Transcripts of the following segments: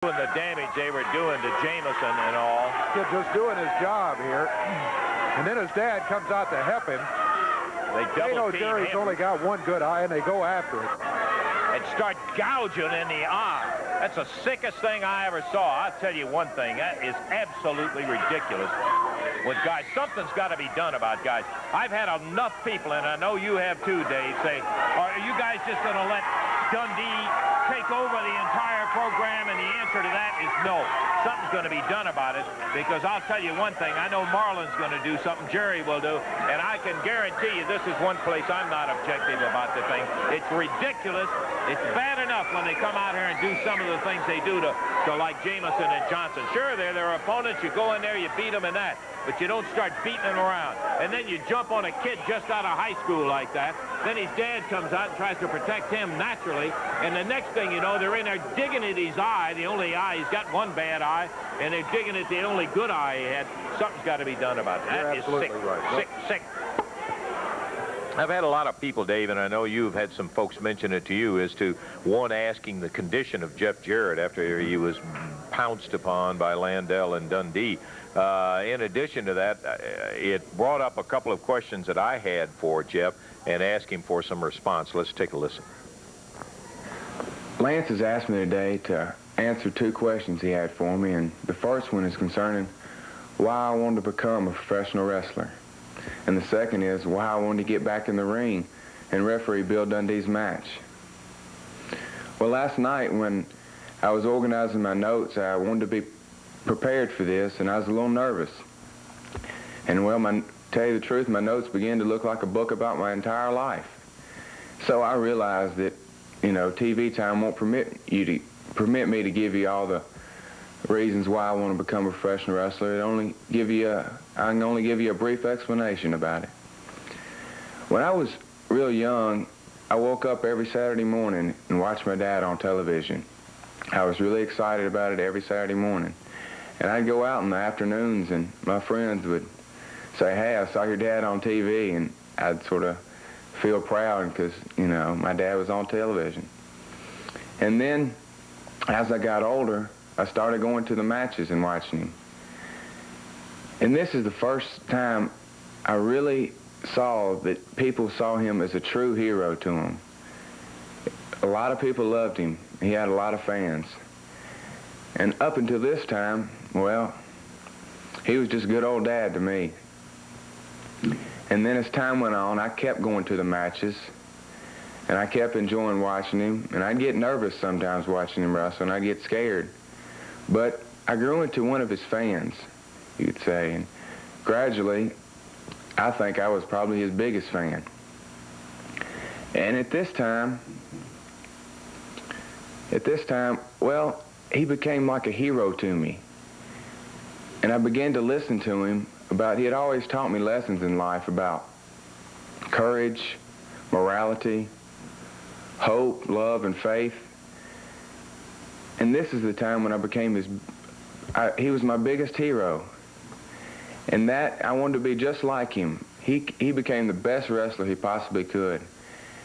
doing the damage they were doing to Jameson and all. Kid just doing his job here. And then his dad comes out to help him. They know Jerry's only got one good eye, and they go after it. And start gouging in the eye. That's the sickest thing I ever saw. I'll tell you one thing, that is absolutely ridiculous. With guys, something's got to be done about guys. I've had enough people, and I know you have too, Dave, say, are you guys just going to let Dundee take over the entire program? And the answer to that is no. Something's going to be done about it, because I'll tell you one thing, I know Marlon's going to do something, Jerry will do, and I can guarantee you this is one place I'm not objective about the thing. It's ridiculous. It's bad enough when they come out here and do some of the things they do to like Jameson and Johnson. Sure, they're their opponents. You go in there, you beat them in that, but you don't start beating them around. And then you jump on a kid just out of high school like that. Then his dad comes out and tries to protect him naturally. And the next thing you know, they're in there digging at his eye, the only eye. He's got one bad eye, and they're digging at the only good eye he had. Something's got to be done about it. That is sick, right. sick. I've had a lot of people, Dave, and I know you've had some folks mention it to you, as to one asking the condition of Jeff Jarrett after he was pounced upon by Landell and Dundee. In addition to that, it brought up a couple of questions that I had for Jeff and asked him for some response. Let's take a listen. Lance has asked me today to answer two questions he had for me, and the first one is concerning why I wanted to become a professional wrestler. And the second is why I wanted to get back in the ring and referee Bill Dundee's match. Well, last night when I was organizing my notes, I wanted to be prepared for this, and I was a little nervous. And well, tell you the truth, my notes began to look like a book about my entire life. So I realized that, you know, TV time won't permit me to give you all the reasons why I want to become a professional wrestler. I can only give you a brief explanation about it. When I was real young, I woke up every Saturday morning and watched my dad on television. I was really excited about it every Saturday morning. And I'd go out in the afternoons, and my friends would say, hey, I saw your dad on TV, and I'd sort of feel proud because, you know, my dad was on television. And then, as I got older, I started going to the matches and watching him. And this is the first time I really saw that people saw him as a true hero to him. A lot of people loved him. He had a lot of fans. And up until this time, well, he was just good old dad to me. And then as time went on, I kept going to the matches, and I kept enjoying watching him, and I'd get nervous sometimes watching him wrestle, and I'd get scared. But I grew into one of his fans, you could say, and gradually, I think I was probably his biggest fan. And at this time, well, he became like a hero to me. And I began to listen to him he had always taught me lessons in life about courage, morality, hope, love, and faith. And this is the time when I became he was my biggest hero. And that, I wanted to be just like him. He became the best wrestler he possibly could.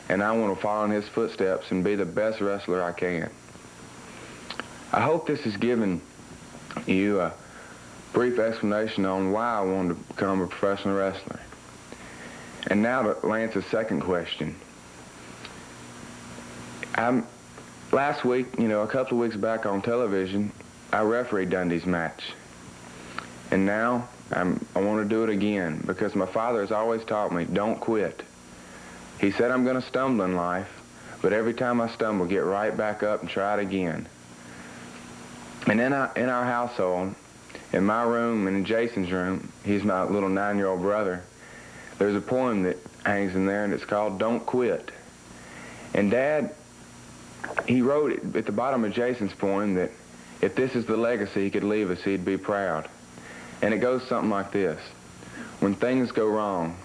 And I want to follow in his footsteps and be the best wrestler I can. I hope this has given you a brief explanation on why I wanted to become a professional wrestler. And now to Lance's second question. Last week, you know, a couple of weeks back on television, I refereed Dundee's match. And now I want to do it again because my father has always taught me, don't quit. He said I'm going to stumble in life, but every time I stumble, get right back up and try it again. And in our household, in my room and in Jason's room, he's my little 9-year-old brother, there's a poem that hangs in there, and it's called Don't Quit. And Dad, he wrote it at the bottom of Jason's poem that if this is the legacy he could leave us, he'd be proud. And it goes something like this. When things go wrong,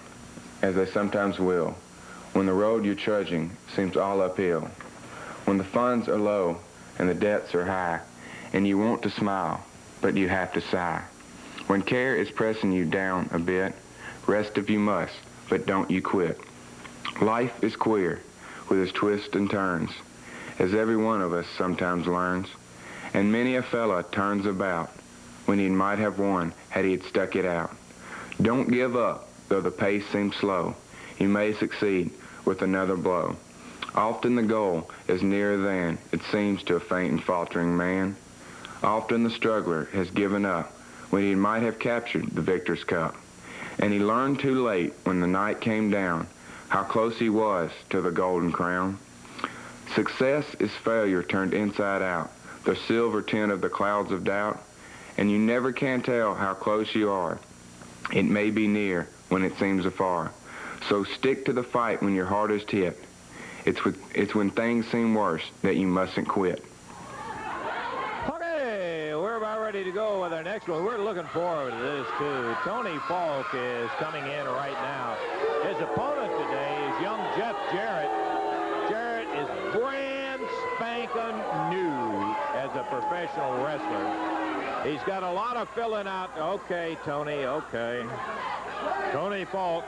as they sometimes will, when the road you're trudging seems all uphill, when the funds are low and the debts are high, and you want to smile, but you have to sigh, when care is pressing you down a bit, rest if you must, but don't you quit. Life is queer with its twists and turns, as every one of us sometimes learns, and many a fella turns about when he might have won had he stuck it out. Don't give up, though the pace seems slow. You may succeed with another blow. Often the goal is nearer than it seems to a faint and faltering man. Often the struggler has given up when he might have captured the victor's cup. And he learned too late when the night came down how close he was to the golden crown. Success is failure turned inside out, the silver tint of the clouds of doubt, and you never can tell how close you are. It may be near when it seems afar. So stick to the fight when your hardest hit. It's when things seem worse that you mustn't quit. Okay, we're about ready to go with our next one. We're looking forward to this, too. Tony Falk is coming in right now. His opponent today is young Jeff Jarrett. Jarrett is brand spanking new as a professional wrestler. He's got a lot of filling out. Okay, Tony, okay. Tony Falk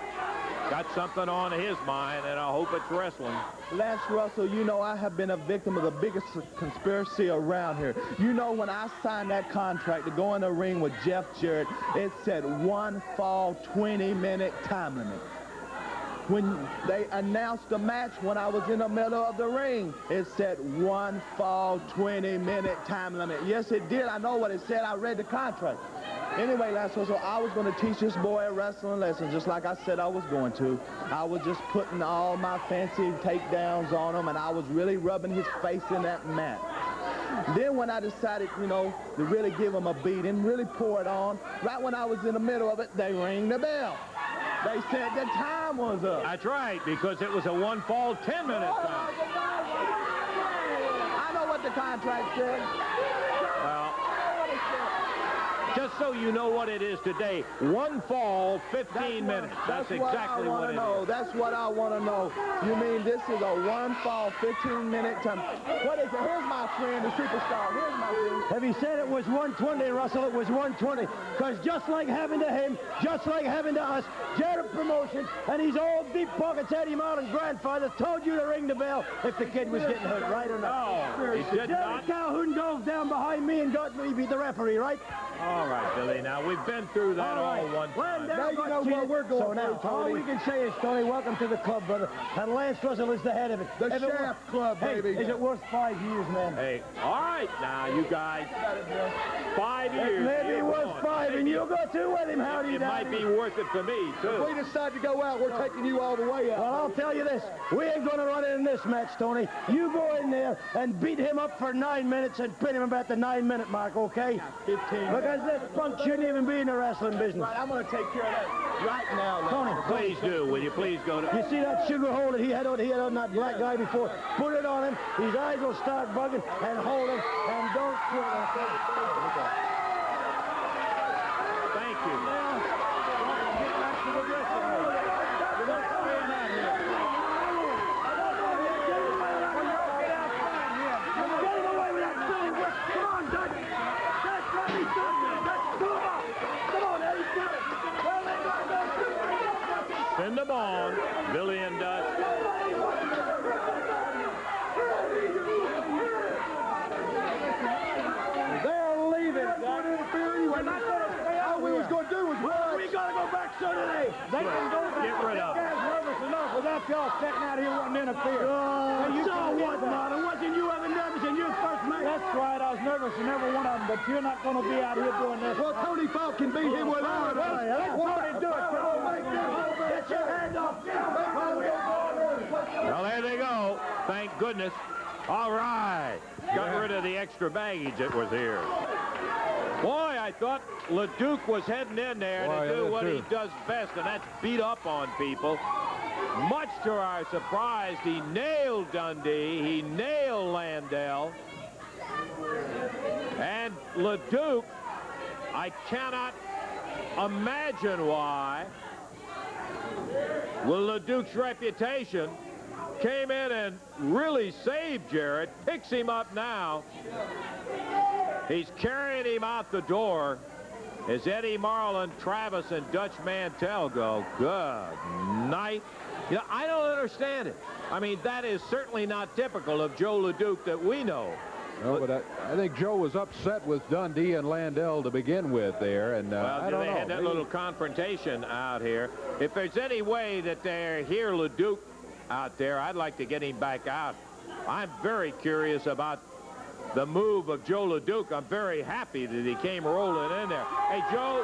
got something on his mind, and I hope it's wrestling. Lance Russell, you know I have been a victim of the biggest conspiracy around here. You know when I signed that contract to go in the ring with Jeff Jarrett, it said 1 fall, 20-minute time limit. When they announced the match when I was in the middle of the ring, it said 1 fall, 20-minute time limit. Yes, it did. I know what it said. I read the contract. Anyway, Lance Russell, I was going to teach this boy a wrestling lesson, just like I said I was going to. I was just putting all my fancy takedowns on him, and I was really rubbing his face in that mat. Then when I decided, you know, to really give him a beating, really pour it on, right when I was in the middle of it, they rang the bell. They said the time was up. That's right, because it was a 1 fall, 10-minute time. I know what the contract said. Well, just so you know what it is today, 1 fall, 15 minutes. That's exactly what it is. That's what I want to know. You mean this is a 1 fall, 15-minute time? What is it? Here's my friend, the superstar. Here's my friend. If he said it was 120, Russell, it was 120. Because just like happened to him, just like happened to us, Jarrett Promotion and his old deep pockets Eddie Martin's grandfather told you to ring the bell if the kid was getting hurt, right or not? No, he did not. Jarrett Calhoun dove down behind me and got me, beat the referee, right? All right, Billy. Now, we've been through that all one time. Now you know where we're going. So now, all we can say is, Tony, welcome to the club, brother. And Lance Russell is the head of it. The Shaft Club, baby. Is it worth 5 years, man? Hey, all right, now, you guys, 5 years. Maybe it was 5, and you'll go too with him, howdy. It might be worth it for me, too. If we decide to go out, we're taking you all the way out. Well, I'll tell you this. We ain't going to run in this match, Tony. You go in there and beat him up for 9 minutes and pin him about the 9-minute mark, okay? 15 Because this punk shouldn't even be in the wrestling business. Right, I'm going to take care of that right now, Tony, Please do. Will you please go to... you see that sugar hole that he had on that black guy before? Put it on him. His eyes will start bugging, and hold him, and don't quit. Thank you. Now, get back to the dressing room. You're not staying out here. You're getting away with that silly whip. Come on, Dutch. That's right, he's done it. That's two up. Come on, Eddie, get it. Well, they got those two. Send them on, Billy and Dutch. They're leaving. We're not going to stay out. All we was going to do was watch. We got to go back Saturday. They can go back. Get rid of That guy's nervous enough without y'all sitting out here wanting to interfere. So what, Martin? Wasn't you ever nervous in your first match? That's right. I was nervous in every one of them, but you're not going to be out here doing this. Well, Tony Falk can beat him without us. Let Tony do it. Get your hand off. Well, there they go. Thank goodness. All right. Got rid of the extra baggage that was here. Boy, I thought LeDuc was heading in there to do what he does best, and that's beat up on people. Much to our surprise, he nailed Dundee. He nailed Landell. And LeDuc, I cannot imagine why, with LeDuc's reputation, came in and really saved Jarrett, picks him up now. He's carrying him out the door as Eddie Marlin, Travis, and Dutch Mantell go. Good night. You know, I don't understand it. I mean, that is certainly not typical of Joe LeDuc that we know. Well, but I think Joe was upset with Dundee and Landell to begin with there, and I don't know. They had that little confrontation out here. If there's any way that they hear LeDuc out there, I'd like to get him back out. I'm very curious about the move of Joe LeDuc. I'm very happy that he came rolling in there. Hey, Joe.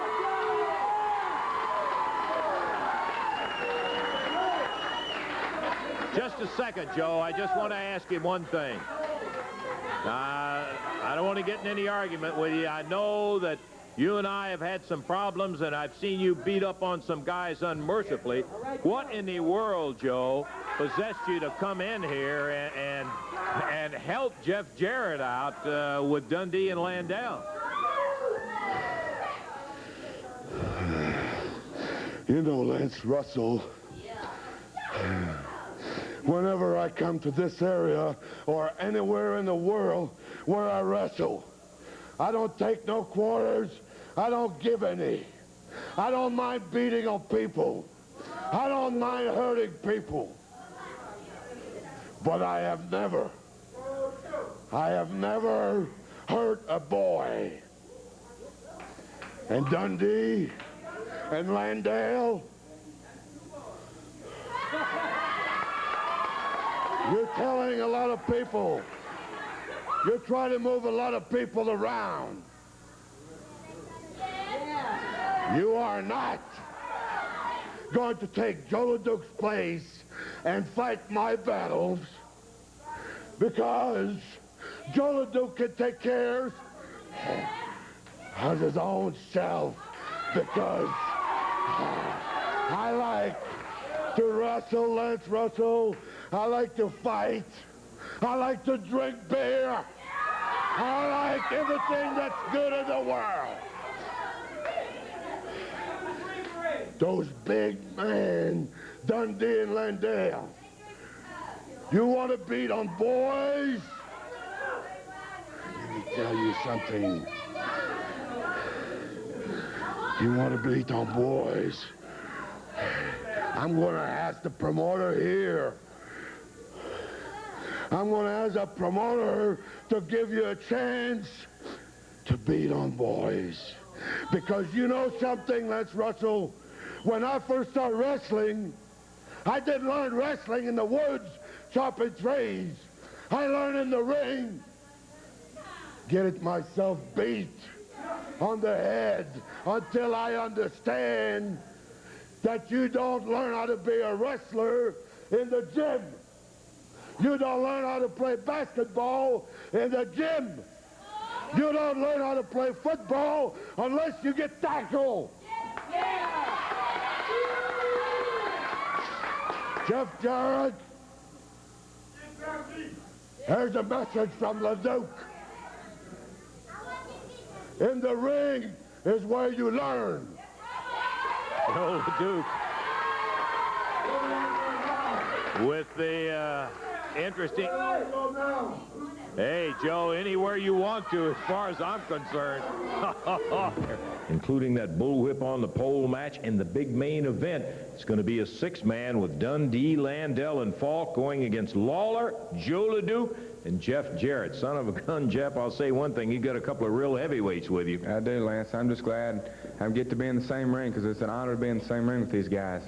Just a second, Joe. I just want to ask you one thing. I don't want to get in any argument with you. I know that you and I have had some problems, and I've seen you beat up on some guys unmercifully. What in the world, Joe, possessed you to come in here and help Jeff Jarrett out with Dundee and Landell? You know, Lance Russell, whenever I come to this area or anywhere in the world where I wrestle, I don't take no quarters. I don't give any. I don't mind beating on people. I don't mind hurting people. But I have never hurt a boy. And Dundee and Landell, you're telling a lot of people, you're trying to move a lot of people around. You are not going to take Joe LeDuc's place and fight my battles, because Joe LeDuc can take care of his own self, because I like to wrestle, Lance Russell. I like to fight. I like to drink beer. I like everything that's good in the world. Those big men, Dundee and Landell, you want to beat on boys? Let me tell you something. You want to beat on boys? I'm going to ask the promoter here. I'm going to ask the promoter to give you a chance to beat on boys. Because you know something, Lance Russell? When I first started wrestling, I didn't learn wrestling in the woods chopping trees. I learned in the ring. Get it myself beat on the head until I understand that you don't learn how to be a wrestler in the gym. You don't learn how to play basketball in the gym. You don't learn how to play football unless you get tackled. Jeff Jarrett, here's a message from LeDuc. In the ring is where you learn. Oh, LeDuc. With the interesting... Hey, Joe, anywhere you want to, as far as I'm concerned. Including that bullwhip on the pole match and the big main event. It's going to be a six-man with Dundee, Landell, and Falk going against Lawler, Joe LeDuc, and Jeff Jarrett. Son of a gun, Jeff, I'll say one thing. You got a couple of real heavyweights with you. I do, Lance. I'm just glad I get to be in the same ring, because it's an honor to be in the same ring with these guys.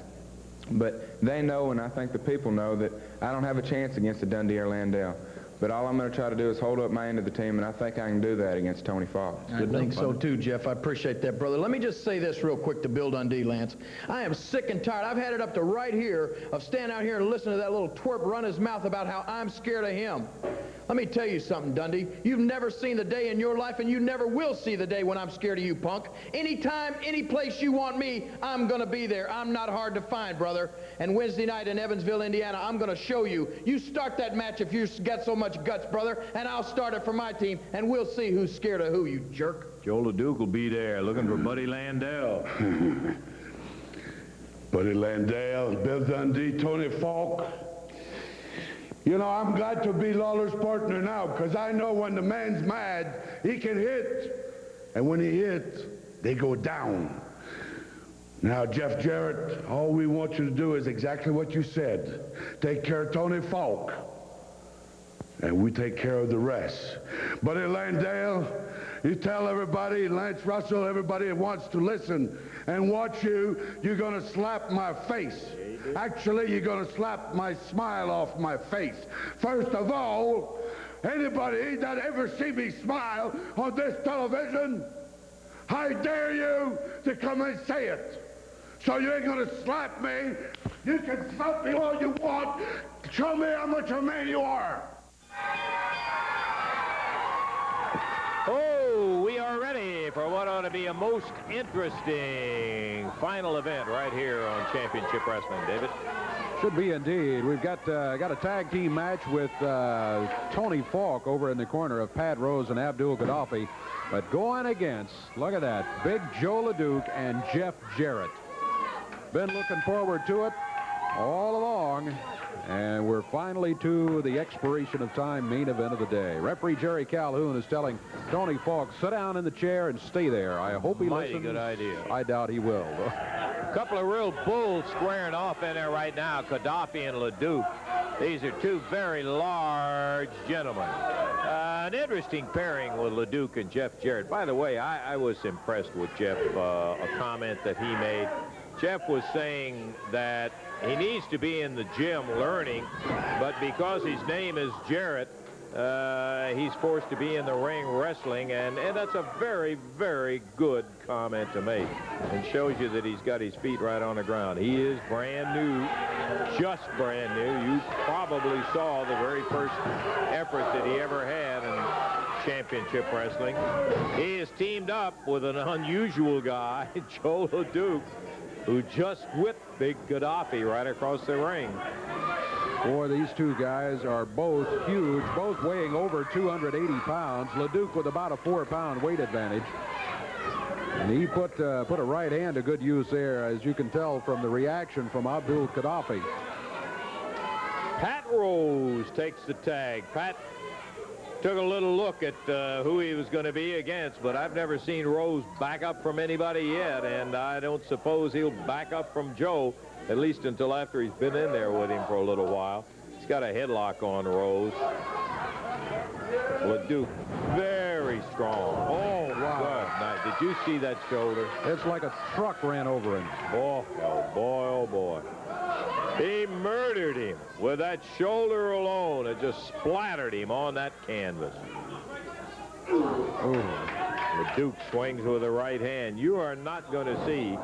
But they know, and I think the people know, that I don't have a chance against a Dundee or Landell. But all I'm going to try to do is hold up my end of the team, and I think I can do that against Tony Falk. I think so too, Jeff. I appreciate that, brother. Let me just say this real quick to Bill Dundee, Lance. I am sick and tired. I've had it up to right here of standing out here and listening to that little twerp run his mouth about how I'm scared of him. Let me tell you something, Dundee. You've never seen the day in your life, and you never will see the day when I'm scared of you, punk. Anytime, any place you want me, I'm going to be there. I'm not hard to find, brother. And Wednesday night in Evansville, Indiana, I'm going to show you. You start that match if you've got so much guts, brother, and I'll start it for my team, and we'll see who's scared of who, you jerk. Joe LeDuc will be there looking for Buddy Landell. Buddy Landell, Bill Dundee, Tony Falk. You know, I'm glad to be Lawler's partner now, because I know when the man's mad, he can hit. And when he hits, they go down. Now, Jeff Jarrett, all we want you to do is exactly what you said. Take care of Tony Falk. and we take care of the rest. But in Landale, you tell everybody, Lance Russell, everybody that wants to listen and watch you, you're going to slap my face. Actually, you're going to slap my smile off my face. First of all, anybody that ever see me smile on this television, I dare you to come and say it. So you ain't going to slap me. You can slap me all you want. Show me how much of a man you are. Oh, we are ready for what ought to be a most interesting final event right here on Championship Wrestling, David. Should be indeed. We've got a tag team match with Tony Falk over in the corner of Pat Rose and Abdul Gaddafi. But going against, look at that, Big Joe LeDuc and Jeff Jarrett. Been looking forward to it all along. And we're finally to the expiration of time main event of the day. Referee Jerry Calhoun is telling Tony Falk, sit down in the chair and stay there. I hope he listens. Mighty good idea. I doubt he will. A couple of real bulls squaring off in there right now, Gaddafi and LeDuc. These are two very large gentlemen. An interesting pairing with LeDuc and Jeff Jarrett. By the way, I was impressed with Jeff, a comment that he made. Jeff was saying that he needs to be in the gym learning, but because his name is Jarrett, he's forced to be in the ring wrestling, and that's a very, very good comment to make, and shows you that he's got his feet right on the ground. He is brand new, just brand new. You probably saw the very first effort that he ever had in championship wrestling. He is teamed up with an unusual guy, Joe LeDuc, who just whipped Big Gaddafi right across the ring. Boy, these two guys are both huge, both weighing over 280 pounds. LeDuc with about a 4-pound weight advantage. And he put a right hand to good use there, as you can tell from the reaction from Abdul Gaddafi. Pat Rose takes the tag. Pat took a little look at who he was going to be against, but I've never seen Rose back up from anybody yet, and I don't suppose he'll back up from Joe, at least until after he's been in there with him for a little while. He's got a headlock on Rose. LeDuc, very strong. Oh, wow. Now, did you see that shoulder? It's like a truck ran over him. Oh, boy, oh, boy. He murdered him with that shoulder alone. It just splattered him on that canvas. Ooh. LeDuc swings with the right hand. You are not going to see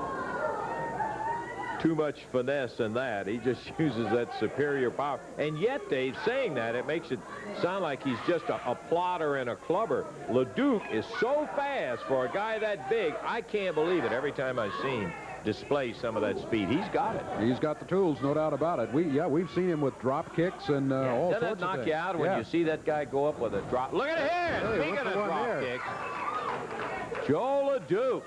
too much finesse in that. He just uses that superior power. And yet, Dave, saying that, it makes it sound like he's just a plotter and a clubber. LeDuc is so fast for a guy that big. I can't believe it every time I see him display some of that speed. He's got it. He's got the tools, no doubt about it. We've seen him with drop kicks and all sorts of things. Doesn't that knock you out when you see that guy go up with a drop? Look at here! Hey, Speaking of drop kicks, Joe LeDuc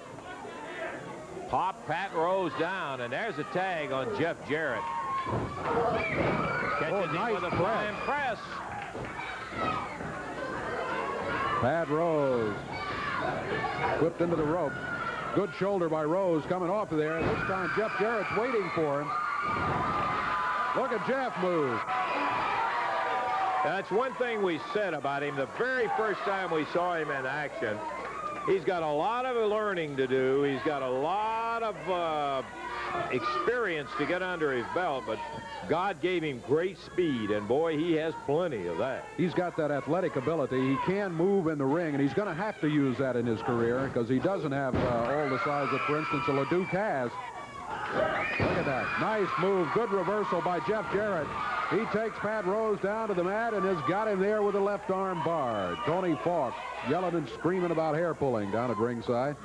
popped Pat Rose down, and there's a tag on Jeff Jarrett. Catches him with a flying press. Pat Rose whipped into the rope. Good shoulder by Rose coming off of there. And this time Jeff Jarrett's waiting for him. Look at Jeff move. That's one thing we said about him the very first time we saw him in action. He's got a lot of learning to do. He's got a lot of experience to get under his belt, but God gave him great speed, and boy, he has plenty of that. He's got that athletic ability. He can move in the ring, and he's going to have to use that in his career because he doesn't have all the size that, for instance, a LeDuc has. Look at that. Nice move. Good reversal by Jeff Jarrett. He takes Pat Rose down to the mat and has got him there with the left arm bar. Tony Falk yelling and screaming about hair pulling down at ringside.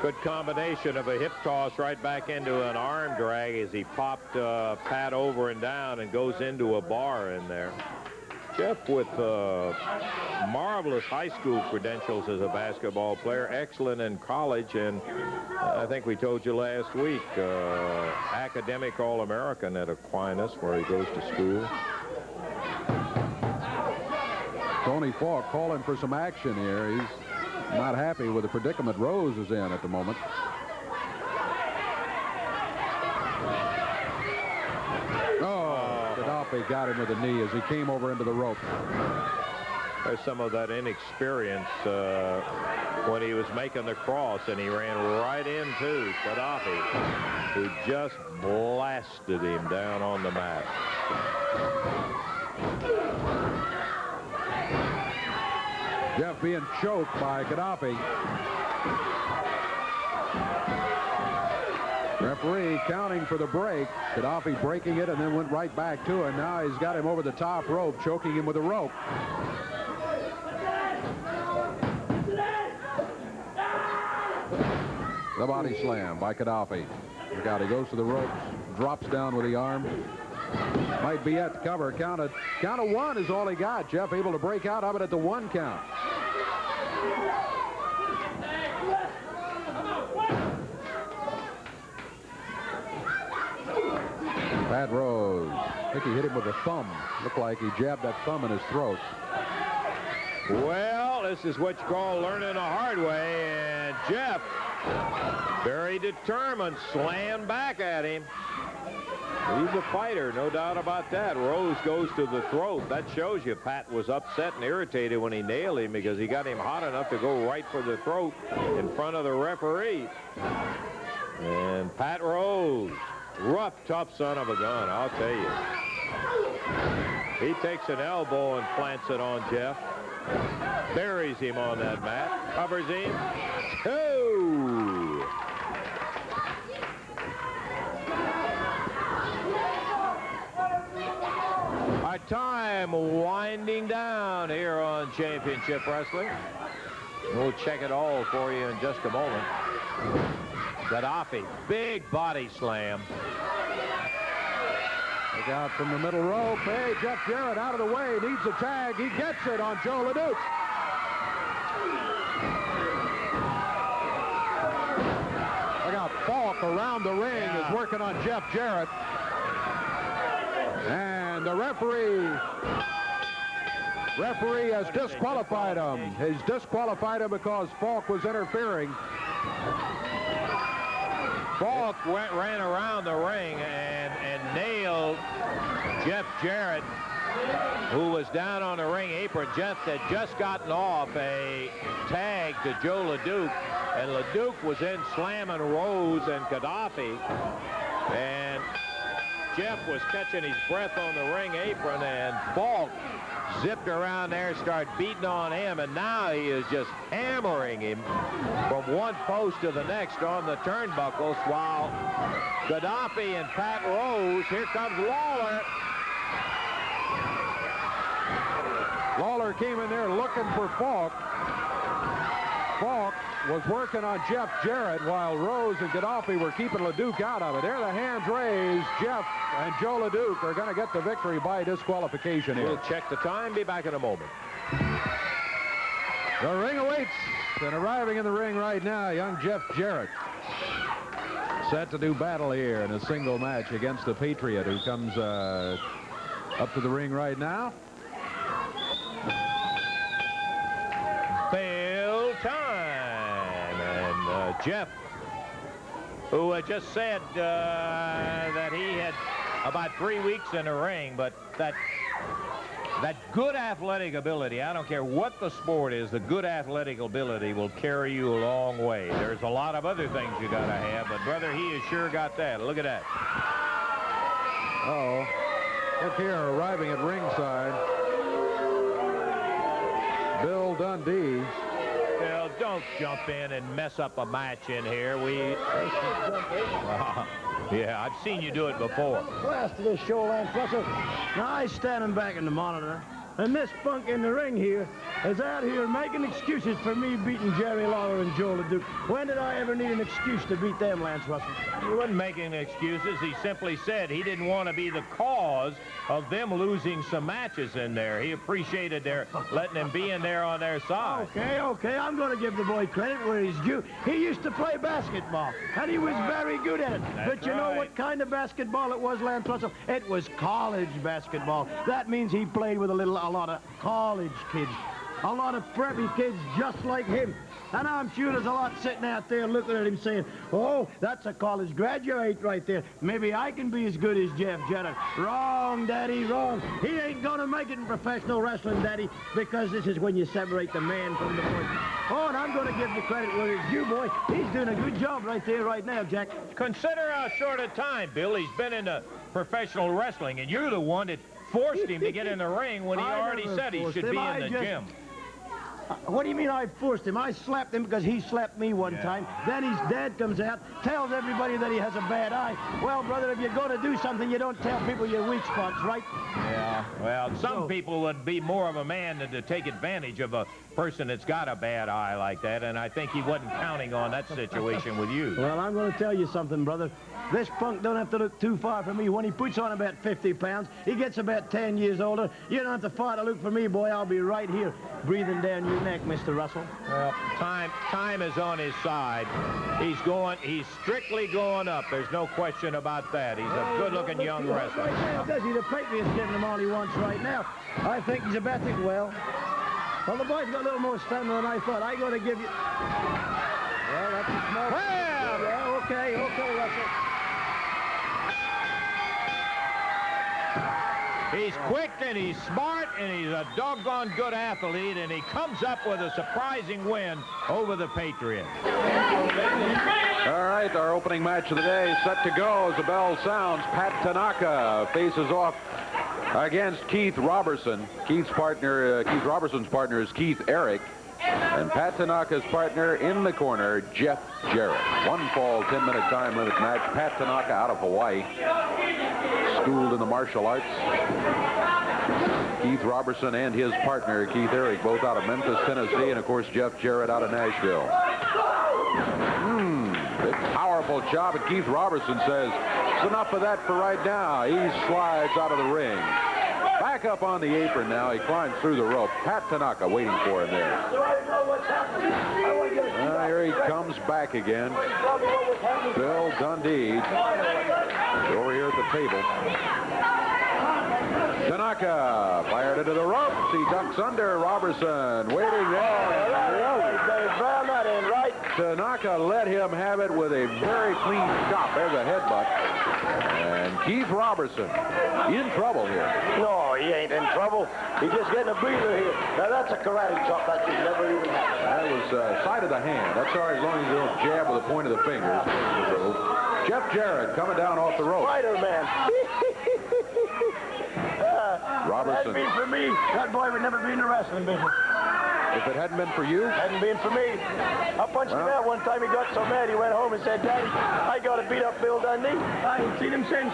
Good combination of a hip toss right back into an arm drag as he popped Pat over and down and goes into a bar in there. Jeff with marvelous high school credentials as a basketball player, excellent in college, and I think we told you last week, academic All-American at Aquinas where he goes to school. Tony Falk calling for some action here. He's not happy with the predicament Rose is in at the moment. Oh, Gaddafi got him with a knee as he came over into the rope. There's some of that inexperience when he was making the cross, and he ran right into Gaddafi, who just blasted him down on the mat. Jeff being choked by Gaddafi. Referee counting for the break. Gaddafi breaking it and then went right back to it. Now he's got him over the top rope, choking him with a rope. The body slam by Gaddafi. Look out, he goes to the ropes, drops down with the arm. Might be at the cover. Count of one is all he got. Jeff able to break out of it at the 1 count. Pat Rose. I think he hit him with a thumb. Looked like he jabbed that thumb in his throat. Well, this is what you call learning the hard way, and Jeff, very determined, slammed back at him. He's a fighter, no doubt about that. Rose goes to the throat. That shows you Pat was upset and irritated when he nailed him because he got him hot enough to go right for the throat in front of the referee. And Pat Rose, rough, tough son of a gun, I'll tell you. He takes an elbow and plants it on Jeff. Buries him on that mat. Covers him. 2. Our time winding down here on Championship Wrestling. We'll check it all for you in just a moment. Gaddafi, big body slam. Look out from the middle rope. Hey, Jeff Jarrett out of the way. Needs a tag. He gets it on Joe LeDuc. Look out, Falk around the ring is working on Jeff Jarrett. And the referee has disqualified him. He's disqualified him because Falk was interfering. Falk ran around the ring and nailed Jeff Jarrett, who was down on the ring apron. Jeff had just gotten off a tag to Joe LeDuc, and LeDuc was in slamming Rose and Gaddafi, and Jeff was catching his breath on the ring apron, and Falk zipped around there, started beating on him, and now he is just hammering him from one post to the next on the turnbuckles, while Gaddafi and Pat Rose, here comes Lawler. Lawler came in there looking for Falk. Falk was working on Jeff Jarrett while Rose and Gaddafi were keeping LeDuc out of it. There the hands raised. Jeff and Joe LeDuc are going to get the victory by disqualification here. We'll check the time. Be back in a moment. The ring awaits, and arriving in the ring right now, young Jeff Jarrett. Set to do battle here in a single match against the Patriot, who comes up to the ring right now. Bell time, and Jeff, who had just said that he had about 3 weeks in the ring, but that good athletic ability, I don't care what the sport is, the good athletic ability will carry you a long way. There's a lot of other things you got to have, but brother, he has sure got that. Look at that. Uh-oh. Look here, arriving at ringside, Bill Dundee. Bill, don't jump in and mess up a match in here. Yeah, I've seen you do it before. Last of this show, Lance Russell. Now I standing back in the monitor, and this punk in the ring here is out here making excuses for me beating Jerry Lawler and Joe LeDuc. When did I ever need an excuse to beat them, Lance Russell? He wasn't making excuses. He simply said he didn't want to be the cause of them losing some matches in there. He appreciated their letting him be in there on their side. Okay, I'm going to give the boy credit where he's due. He used to play basketball, and he was very good at it. But you know what kind of basketball it was, Lance Russell? It was college basketball. That means he played with a lot of college kids. a lot of preppy kids just like him. And I'm sure there's a lot sitting out there looking at him saying, oh, that's a college graduate right there. Maybe I can be as good as Jeff Jarrett. Wrong, Daddy, wrong. He ain't going to make it in professional wrestling, Daddy, because this is when you separate the man from the boy. Oh, and I'm going to give you credit where it's due, boy. He's doing a good job right there right now, Jack. Consider how short a time, Bill, he's been in professional wrestling, and you're the one that forced him to get in the ring when he already said he should be in the gym. What do you mean I forced him? I slapped him because he slapped me one time. Then his dad comes out, tells everybody that he has a bad eye. Well, brother, if you're going to do something, you don't tell people your weak spots, right? Yeah, well, some people would be more of a man than to take advantage of a person that's got a bad eye like that, and I think he wasn't counting on that situation with you. Well, I'm going to tell you something, brother. This punk don't have to look too far from me. When he puts on about 50 pounds, he gets about 10 years older. You don't have to far to look for me, boy. I'll be right here breathing down your neck, Mr. Russell. Well, time is on his side. He's strictly going up. There's no question about that. He's a good-looking young wrestler. Right now, does he? The Patriot's giving him all he wants right now. I think he's about to, well, the boy's got a little more stamina than I thought. I got to give you... Well, that's a small... Well! Yeah, okay, Russell. He's quick and he's smart and he's a doggone good athlete, and he comes up with a surprising win over the Patriot. All right, our opening match of the day set to go as the bell sounds. Pat Tanaka faces off against Keith Robertson. Keith Robertson's partner is Keith Eric, and Pat Tanaka's partner in the corner, Jeff Jarrett. One fall, 10-minute time limit match. Pat Tanaka out of Hawaii, schooled in the martial arts. Keith Robertson and his partner, Keith Eric, both out of Memphis, Tennessee, and of course, Jeff Jarrett out of Nashville. Big powerful job, and Keith Robertson says, it's enough of that for right now. He slides out of the ring. Back up on the apron now. He climbs through the rope. Pat Tanaka waiting for him there. Here he comes back again. Bill Dundee over here at the table. Tanaka fired into the ropes. He ducks under. Robertson waiting there. Tanaka let him have it with a very clean chop. There's a headbutt. And Keith Robertson in trouble here. No, he ain't in trouble. He's just getting a breather here. Now, that's a karate chop. That should never even happen. That was side of the hand. That's all right as long as you don't jab with the point of the fingers. Jeff Jarrett coming down off the rope. Spider-Man. Robertson. That'd be for me. That boy would never be in the wrestling business. If it hadn't been for you? Hadn't been for me. I punched him out one time. He got so mad he went home and said, Daddy, I got to beat up Bill Dundee. I ain't seen him since.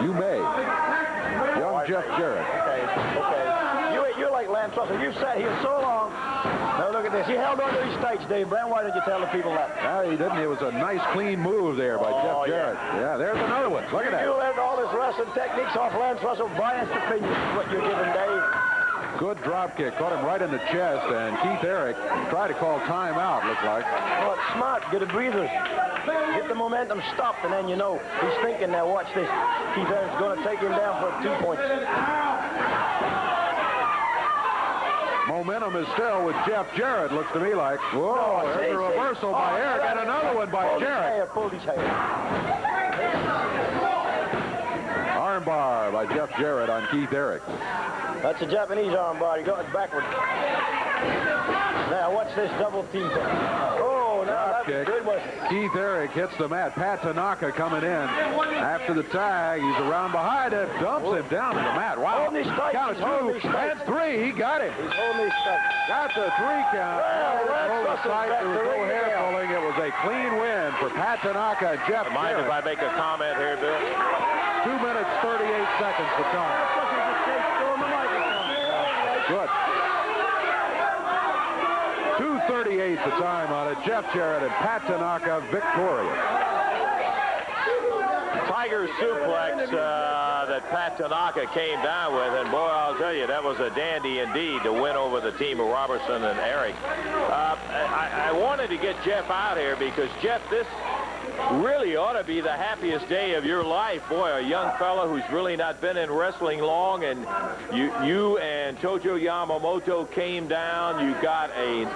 You may. Young Jeff Jarrett. Okay. You're like Lance Russell. You've sat here so long. Now look at this. He held on to his stakes, Dave Brown. Why didn't you tell the people that? No, he didn't. It was a nice, clean move there by Jeff Jarrett. Yeah, there's another one. Look at that. You learned all his wrestling techniques off Lance Russell. Biased opinion is what you're giving, Dave. Good drop kick. Caught him right in the chest, and Keith Eric tried to call timeout, looked like. Oh, it's smart. Get a breather. Get the momentum stopped, and then you know. He's thinking now, watch this. Keith Eric's going to take him down for 2 points. Momentum is still with Jeff Jarrett, looks to me like. Whoa, there's a reversal by Eric, and another one by Jarrett. Pulled his hair. Armbar by Jeff Jarrett on Keith Eric. That's a Japanese armbar. He got it backward. Now, watch this double team thing. Oh, now that was good, wasn't it? Keith Eric hits the mat. Pat Tanaka coming in after the tag. He's around behind it, dumps him down to the mat. Wow. Count of 2 and 3. He got it. He's holding his strike. Got the 3 count. There was no hair pulling. It was a clean win for Pat Tanaka and Jeff Jarrett. Mind if I make a comment here, Bill? 2 minutes, 38 seconds to time. Good. 2:38 the time on it. Jeff Jarrett and Pat Tanaka victorious. Tiger suplex that Pat Tanaka came down with, and boy, I'll tell you, that was a dandy indeed to win over the team of Robertson and Eric. I wanted to get Jeff out here because, Jeff, really ought to be the happiest day of your life. Boy, a young fella who's really not been in wrestling long, and you and Tojo Yamamoto came down. You got a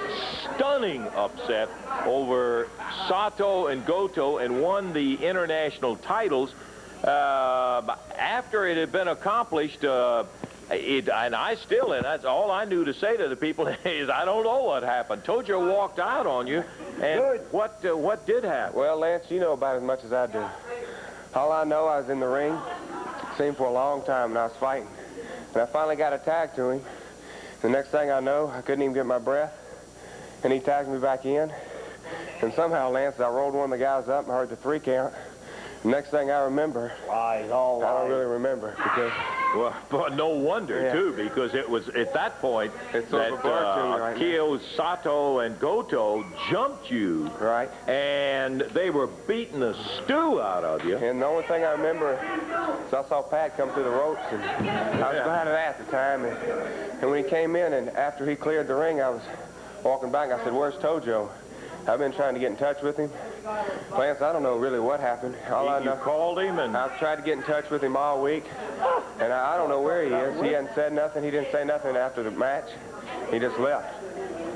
stunning upset over Sato and Goto and won the international titles. After it had been accomplished, and that's all I knew to say to the people is I don't know what happened. Tojo walked out on you, and what did happen? Well, Lance, you know about as much as I do. All I know, I was in the ring, seemed for a long time, and I was fighting. And I finally got a tag to him. The next thing I know, I couldn't even get my breath, and he tagged me back in. And somehow, Lance, I rolled one of the guys up and heard the 3 count. The next thing I remember, I don't really remember because. Well, but no wonder, too, because it was at that point that Akio, Sato, and Goto jumped you. Right. And they were beating the stew out of you. And the only thing I remember is I saw Pat come through the ropes, and I was behind it at the time. And when he came in, and after he cleared the ring, I was walking back, and I said, "Where's Tojo?" I've been trying to get in touch with him. Lance, I don't know really what happened. All I know, you called him, and I've tried to get in touch with him all week, and I don't know where he is. He hasn't said nothing. He didn't say nothing after the match. He just left.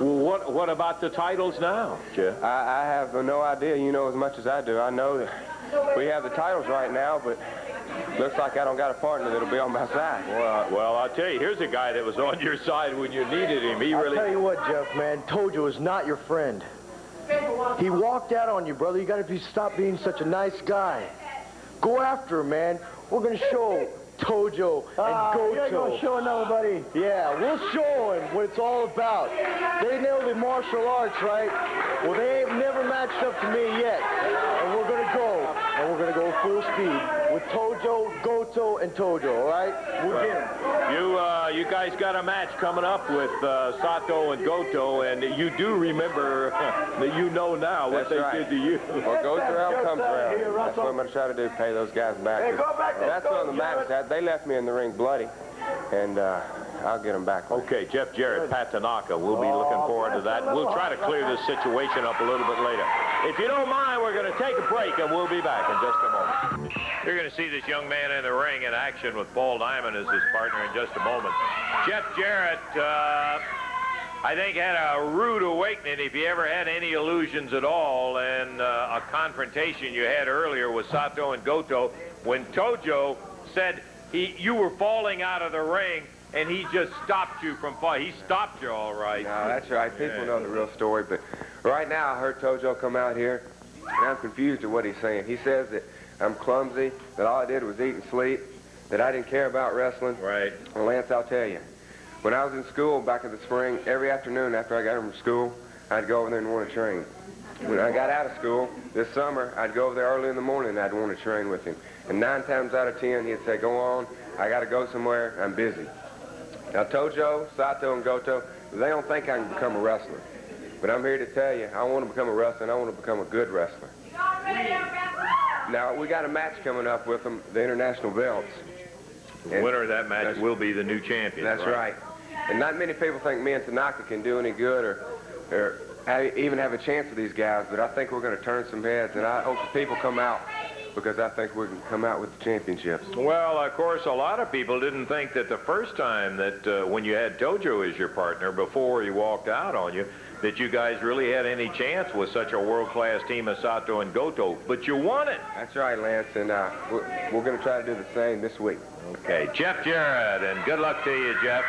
Well, what about the titles now, Jeff? I have no idea. You know as much as I do. I know that we have the titles right now, but looks like I don't got a partner that'll be on my side. Well, I'll tell you, here's a guy that was on your side when you needed him. I'll tell you what, Jeff, man, Tojo is not your friend. He walked out on you, brother. You got to stop being such a nice guy. Go after him, man. We're going to show Tojo and Goto. You're going to show nobody. Yeah, we'll show him what it's all about. They know the martial arts, right? Well, they ain't never matched up to me yet. And we're going to go. And we're going to go full speed with Tojo, Goto, and Tojo, all right? We'll get him. You guys got a match coming up with Sato and Goto, and you do remember that you know now what they did to you. What goes around comes around. That's what I'm going to try to do, pay those guys back. Hey, go back. That's on the match. They left me in the ring bloody, and I'll get them back. Okay, Jeff Jarrett, Pat Tanaka. We'll be looking forward to that. We'll try to clear this situation up a little bit later. If you don't mind, we're going to take a break, and we'll be back in just a moment. You're going to see this young man in the ring in action with Paul Diamond as his partner in just a moment. Jeff Jarrett, I think, had a rude awakening, if he ever had any illusions at all, and a confrontation you had earlier with Sato and Goto when Tojo said you were falling out of the ring, and he just stopped you from falling. He stopped you all right. No, that's right. People know the real story, but right now I heard Tojo come out here, and I'm confused at what he's saying. He says that I'm clumsy, that all I did was eat and sleep, that I didn't care about wrestling. Right. Well, Lance, I'll tell you, when I was in school back in the spring, every afternoon after I got home from school, I'd go over there and want to train. When I got out of school this summer, I'd go over there early in the morning and I'd want to train with him. And 9 times out of 10, he'd say, "Go on, I got to go somewhere, I'm busy." Now, Tojo, Sato, and Goto, they don't think I can become a wrestler. But I'm here to tell you, I want to become a wrestler, and I want to become a good wrestler. Now, we got a match coming up with them, the international belts. The winner of that match will be the new champion. That's right. And not many people think me and Tanaka can do any good or even have a chance with these guys, but I think we're going to turn some heads, and I hope the people come out because I think we can come out with the championships. Well, of course, a lot of people didn't think that the first time that when you had Tojo as your partner before he walked out on you, that you guys really had any chance with such a world-class team as Sato and Goto, but you won it. That's right, Lance, and we're going to try to do the same this week. Okay, Jeff Jarrett, and good luck to you, Jeff.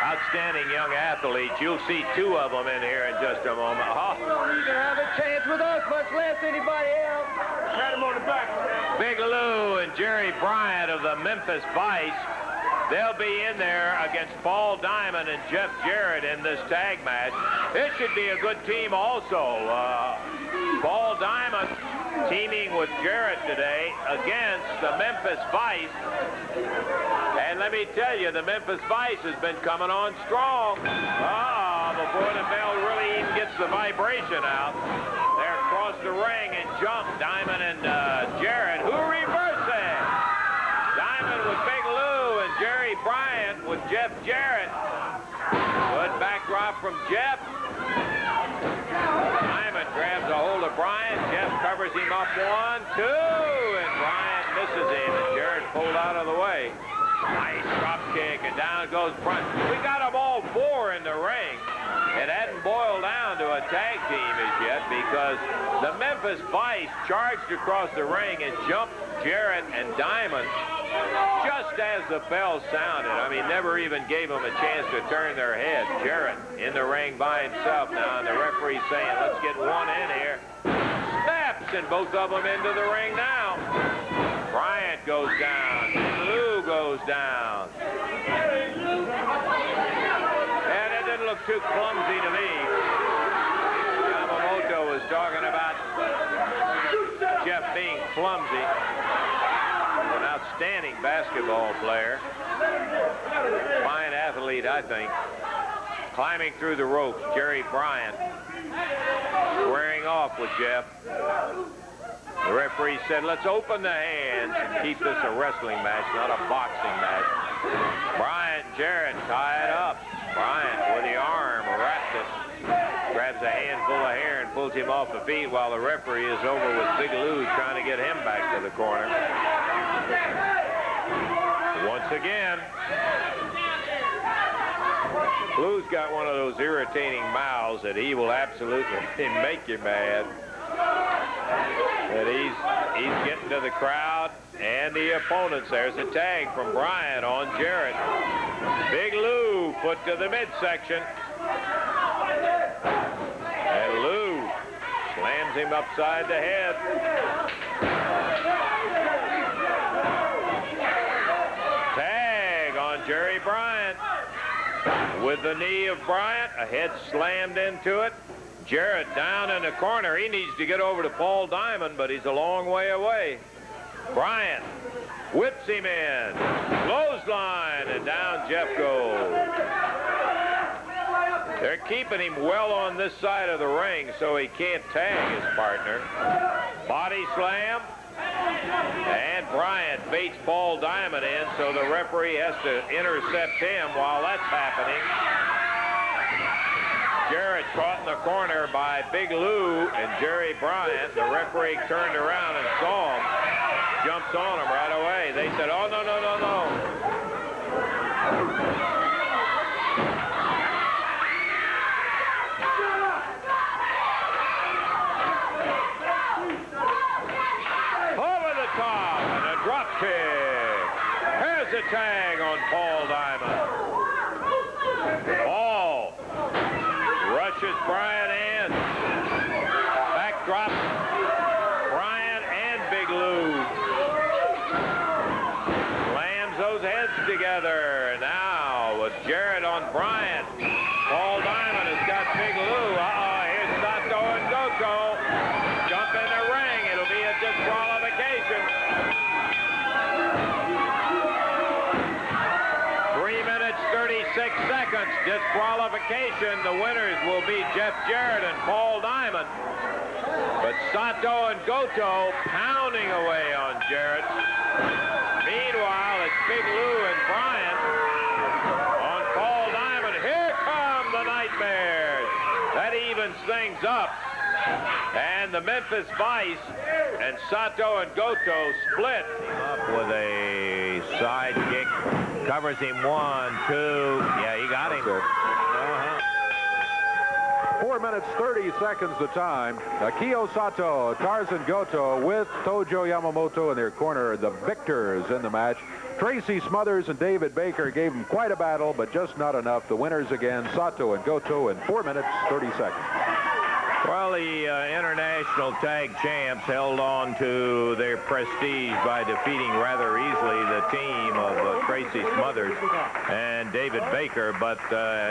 Outstanding young athletes. You'll see 2 of them in here in just a moment. You can have a chance with us, much less anybody else. Pat him on the back. Big Lou and Jerry Bryant of the Memphis Vice. They'll be in there against Paul Diamond and Jeff Jarrett in this tag match. It should be a good team also. Paul Diamond teaming with Jarrett today against the Memphis Vice. And let me tell you, the Memphis Vice has been coming on strong. Before the bell really even gets the vibration out. They're across the ring and jump. Diamond and Jarrett, who reverse it. Diamond with Big Lou and Jerry Bryant with Jeff Jarrett. Good backdrop from Jeff. Diamond grabs a hold of Bryant. Jeff covers him up 1, 2, and Bryant misses him, and Jarrett pulled out of the way. Nice drop kick, and down goes Bryant. We got them all 4 in the ring. It hadn't boiled down to a tag team as yet because the Memphis Vice charged across the ring and jumped Jarrett and Diamond just as the bell sounded. I mean, never even gave them a chance to turn their head. Jarrett in the ring by himself now, and the referee's saying, let's get one in here. Snaps, and both of them into the ring now. Bryant goes down. Lou goes down. And it didn't look too clumsy to me. Yamamoto was talking about Jeff being clumsy. An outstanding basketball player. Fine athlete, I think. Climbing through the ropes, Jerry Bryant squaring off with Jeff. The referee said, let's open the hands and keep this a wrestling match, not a boxing match. Bryant and Jarrett tie it up. Bryant with the arm wraps it. Grabs a handful of hair and pulls him off the feet while the referee is over with Big Lou trying to get him back to the corner. Once again, Lou's got one of those irritating mouths that he will absolutely make you mad. But he's getting to the crowd and the opponents. There's a tag from Bryant on Jarrett. Big Lou put to the midsection. And Lou slams him upside the head. Tag on Jerry Bryant. With the knee of Bryant, a head slammed into it. Jarrett down in the corner. He needs to get over to Paul Diamond, but he's a long way away. Bryant whips him in. Clothesline, and down Jeff goes. They're keeping him well on this side of the ring so he can't tag his partner. Body slam. And Bryant baits Paul Diamond in, so the referee has to intercept him while that's happening. Jarrett caught in the corner by Big Lou and Jerry Bryant. The referee turned around and saw him. Jumps on him right away. They said, oh, no, no, no, no. Over the top and a drop kick. Here's a tag on Paul Diamond. Paul rushes Bryant in. Backdrop. Bryant and Big Lou. Slams those heads together. Now with Jarrett on Bryant. Paul Diamond has got Big Lou. Uh-oh, here's Sato and Goto. Jump in the ring. It'll be a disqualification. 3 minutes, 36 seconds. Disqualification. The winners will be Jeff Jarrett and Paul Diamond. But Sato and Goto pounding away on Jarrett. Meanwhile, it's Big Lou and Bryant on Paul Diamond. Here come the Nightmares. That evens things up. And the Memphis Vice and Sato and Goto split. Up with a side kick. Covers him 1, 2. Yeah, he got him. 4 minutes, 30 seconds the time. Akio Sato, Tarzan Goto with Tojo Yamamoto in their corner. The victors in the match. Tracy Smothers and David Baker gave them quite a battle, but just not enough. The winners again, Sato and Goto in 4 minutes, 30 seconds. Well, the international tag champs held on to their prestige by defeating rather easily the team of Tracy Smothers and David Baker, but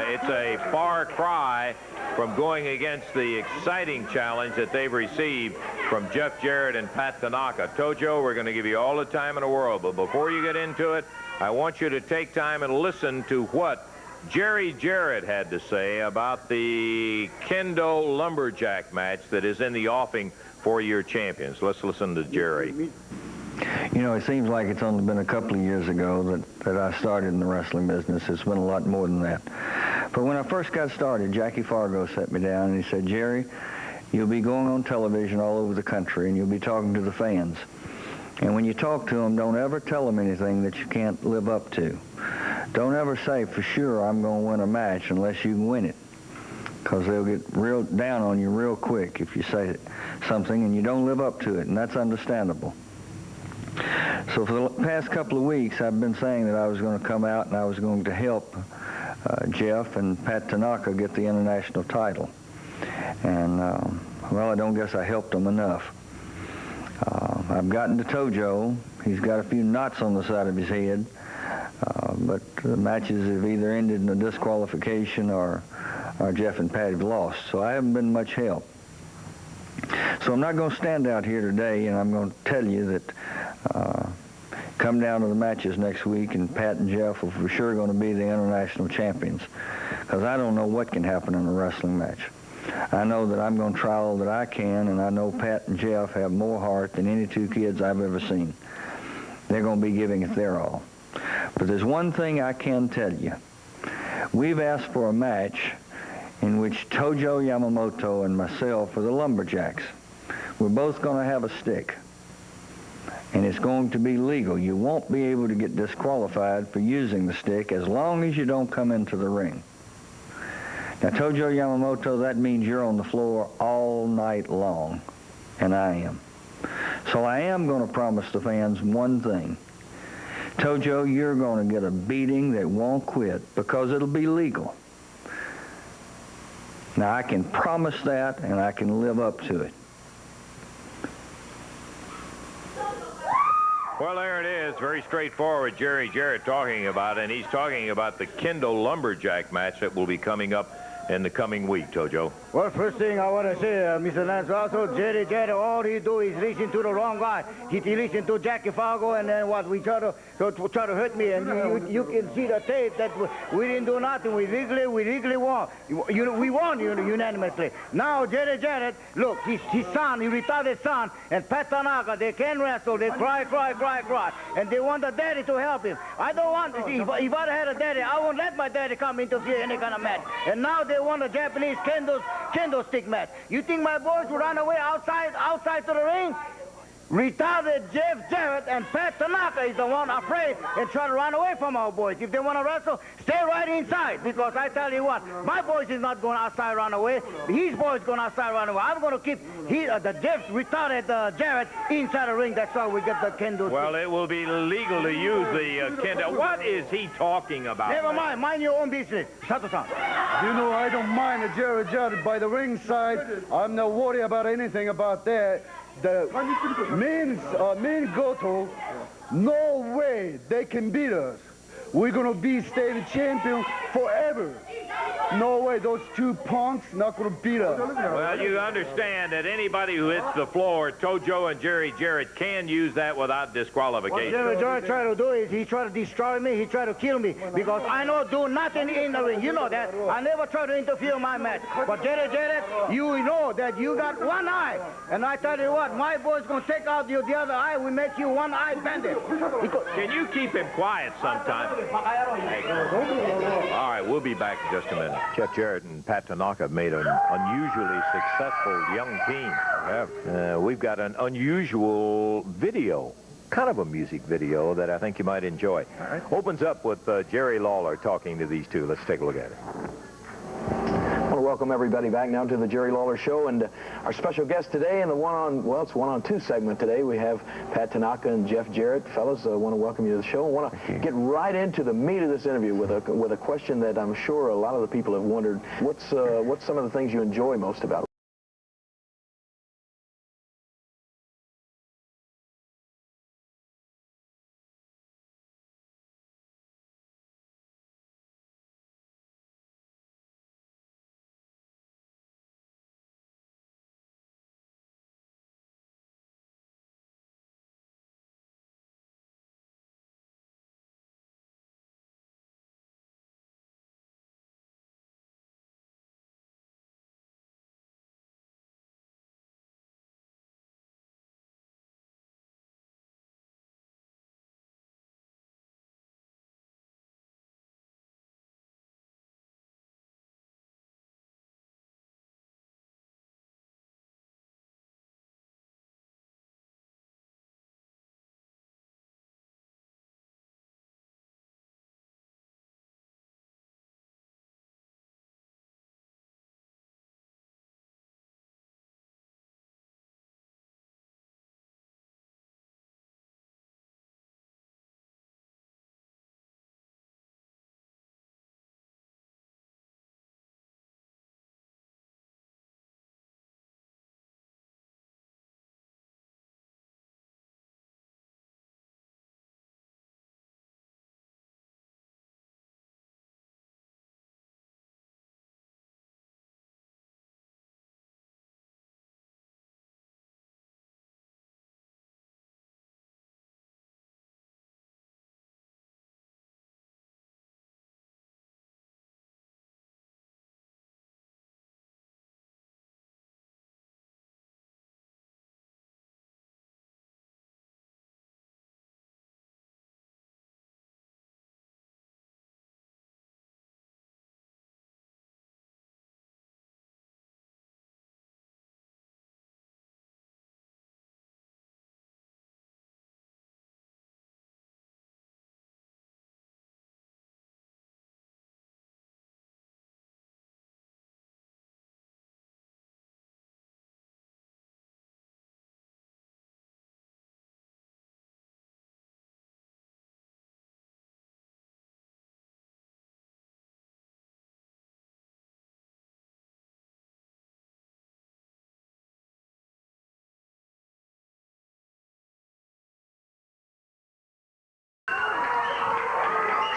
it's a far cry from going against the exciting challenge that they've received from Jeff Jarrett and Pat Tanaka. Tojo, we're going to give you all the time in the world, but before you get into it, I want you to take time and listen to what Jerry Jarrett had to say about the Kendo Lumberjack match that is in the offing for your champions. Let's listen to Jerry. You know, it seems like it's only been a couple of years ago that I started in the wrestling business. It's been a lot more than that. But when I first got started, Jackie Fargo sat me down and he said, Jerry, you'll be going on television all over the country, and you'll be talking to the fans. And when you talk to them, don't ever tell them anything that you can't live up to. Don't ever say, for sure, I'm going to win a match unless you can win it, because they'll get real down on you real quick if you say something and you don't live up to it, and that's understandable. So for the past couple of weeks, I've been saying that I was going to come out and I was going to help Jeff and Pat Tanaka get the international title. And, well, I don't guess I helped them enough. I've gotten to Tojo. He's got a few knots on the side of his head, but the matches have either ended in a disqualification or Jeff and Pat have lost, so I haven't been much help. So I'm not going to stand out here today, and I'm going to tell you that come down to the matches next week, and Pat and Jeff are for sure going to be the international champions, because I don't know what can happen in a wrestling match. I know that I'm going to try all that I can, and I know Pat and Jeff have more heart than any two kids I've ever seen. They're going to be giving it their all. But there's one thing I can tell you. We've asked for a match in which Tojo Yamamoto and myself are the Lumberjacks. We're both going to have a stick, and it's going to be legal. You won't be able to get disqualified for using the stick as long as you don't come into the ring. Now, Tojo Yamamoto, that means you're on the floor all night long, and I am. So I am going to promise the fans one thing. Tojo, you're going to get a beating that won't quit, because it'll be legal. Now, I can promise that, and I can live up to it. Well, there it is. Very straightforward. Jarrett talking about it, and he's talking about the Kendall Lumberjack match that will be coming up in the coming week, Tojo. Well, first thing I want to say, Mr. Lance Russell, Jarrett, all he do is listen to the wrong guy. He listen to Jackie Fargo, and then what, we try to hurt me, and you can see the tape that we didn't do nothing. We legally won. We won unanimously. Now, Jarrett, look, his son, his retarded son, and Pat Tanaka, they can wrestle. They cry, and they want the daddy to help him. I don't want, if I had a daddy, I won't let my daddy come interfere in any kind of match. And now they want a Japanese kendo stick match. You think my boys will run away outside to the ring? Retarded Jeff Jarrett and Pat Tanaka is the one afraid and trying to run away from our boys. If they want to wrestle, stay right inside, because I tell you what, my boys is not going outside run away. His boys going outside run away. I'm going to keep the Jeff retarded Jarrett inside the ring. That's how we get the kendo. Well, it will be legal to use the kendo. What is he talking about? Never mind your own business. Sato-san. You know, I don't mind a Jarrett by the ringside. I'm not worried about anything about that. The men Goto, no way they can beat us. We're going to be state champion forever. No way, those two punks not going to beat us. Well, you understand that anybody who hits the floor, Tojo and Jarrett can use that without disqualification. What Jarrett try to do is he try to destroy me, he try to kill me, because I don't do nothing in the ring. You know that. I never try to interfere in my match. But Jarrett, you know that you got one eye. And I tell you what, my boy's going to take out the other eye. We make you one-eye bandit. Can you keep him quiet sometime? All right, we'll be back in just a minute. Jeff Jarrett and Pat Tanaka made an unusually successful young team. We've got an unusual video, kind of a music video that I think you might enjoy. All right. Opens up with Jerry Lawler talking to these two. Let's take a look at it. I want to welcome everybody back now to the Jerry Lawler Show, and our special guest today in the one-on-two segment today, we have Pat Tanaka and Jeff Jarrett. Fellas, I want to welcome you to the show. I want to get right into the meat of this interview with a question that I'm sure a lot of the people have wondered. What's some of the things you enjoy most about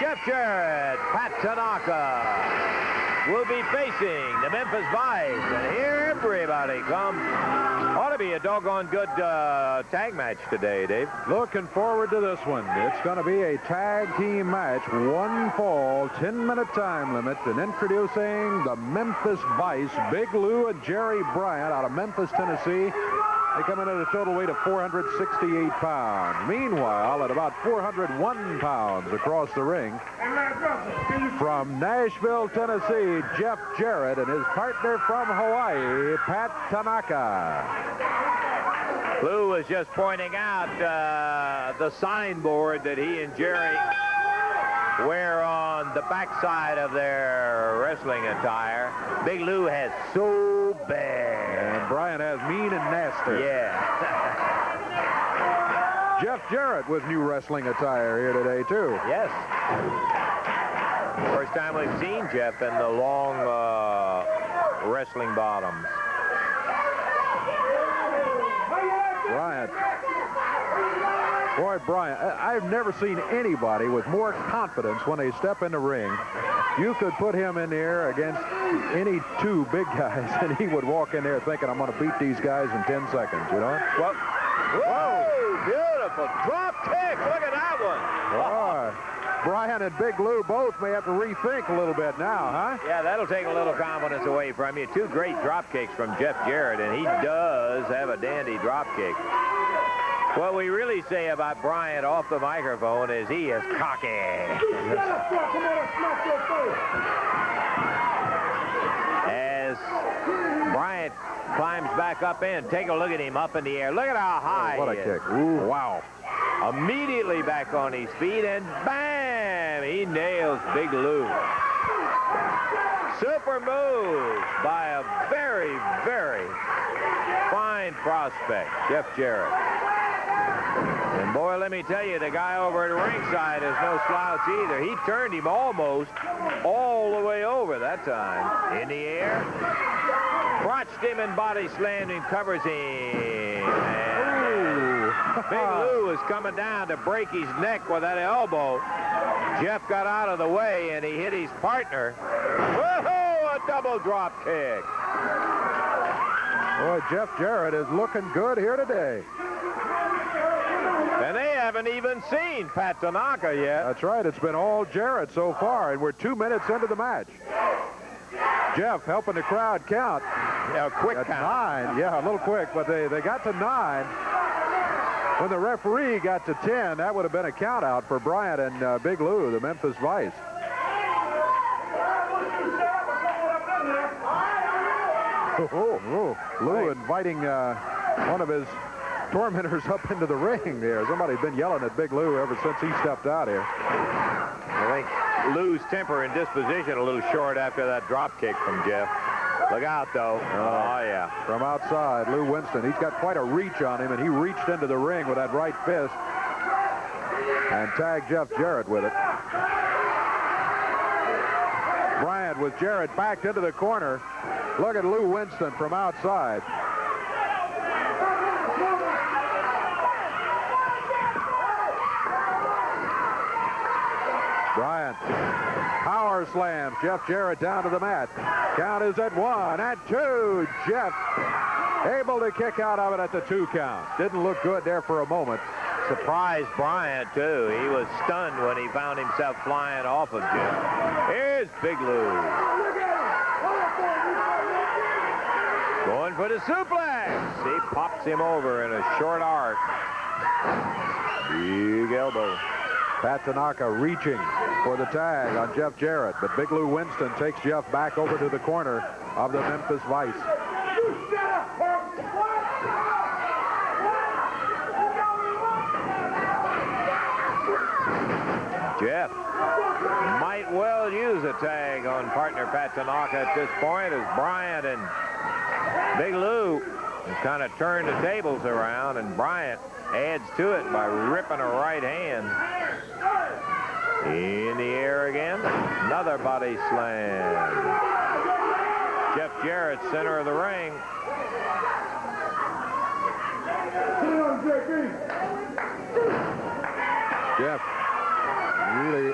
Jeff Jarrett, Pat Tanaka will be facing the Memphis Vice. And here everybody comes. Ought to be a doggone good tag match today, Dave. Looking forward to this one. It's going to be a tag team match. One fall, 10-minute time limit. And introducing the Memphis Vice, Big Lou and Jerry Bryant out of Memphis, Tennessee. They come in at a total weight of 468 pounds. Meanwhile, at about 401 pounds across the ring, from Nashville, Tennessee, Jeff Jarrett and his partner from Hawaii, Pat Tanaka. Lou was just pointing out the signboard that he and Jerry wear on the backside of their wrestling attire. Big Lou has so bad. And Bryant has mean and nasty. Yeah. Jeff Jarrett with new wrestling attire here today, too. Yes. First time we've seen Jeff in the long wrestling bottoms. Bryant. Boy, Bryant, I've never seen anybody with more confidence when they step in the ring. You could put him in there against any two big guys, and he would walk in there thinking, I'm going to beat these guys in 10 seconds, you know? Well, whoa, beautiful drop kick. Look at that one. Boy, Bryant and Big Lou both may have to rethink a little bit now, huh? Yeah, that'll take a little confidence away from you. Two great drop kicks from Jeff Jarrett, and he does have a dandy drop kick. What we really say about Bryant off the microphone is he is cocky. As Bryant climbs back up in, take a look at him up in the air. Look at how high What a he is. kick. Ooh, wow. Immediately back on his feet, and bam! He nails Big Lou. Super move by a very, very fine prospect, Jeff Jarrett. And boy, let me tell you, the guy over at ringside is no slouch either. He turned him almost all the way over that time. In the air, crotched him and body slammed him, covers him. And Big Lou is coming down to break his neck with that elbow. Jeff got out of the way and he hit his partner. Whoa, a double drop kick. Boy, Jeff Jarrett is looking good here today. And they haven't even seen Pat Tanaka yet. That's right. It's been all Jarrett so far, and we're 2 minutes into the match. Jeff helping the crowd count. Yeah, quick At count. 9. Yeah, a little quick, but they got to 9. When the referee got to 10, that would have been a count out for Bryant and Big Lou, the Memphis Vice. Lou inviting one of his tormentors up into the ring there. Somebody's been yelling at Big Lou ever since he stepped out here. I think Lou's temper and disposition a little short after that drop kick from Jeff. Look out, though. Oh, yeah. From outside, Lou Winston. He's got quite a reach on him, and he reached into the ring with that right fist and tagged Jeff Jarrett with it. Bryant with Jarrett backed into the corner. Look at Lou Winston from outside. Bryant power slams Jeff Jarrett down to the mat. Count is at 1 and 2. Jeff able to kick out of it at the 2 count. Didn't look good there for a moment. Surprised Bryant, too. He was stunned when he found himself flying off of Jeff. Here's Big Lou. Going for the suplex. He pops him over in a short arc. Big elbow. Pat Tanaka reaching for the tag on Jeff Jarrett, but Big Lou Winston takes Jeff back over to the corner of the Memphis Vice. Jeff might well use a tag on partner Pat Tanaka at this point as Bryant and Big Lou have kind of turned the tables around, and Bryant adds to it by ripping a right hand. In the air again. Another body slam. Jeff Jarrett, center of the ring. Jeff really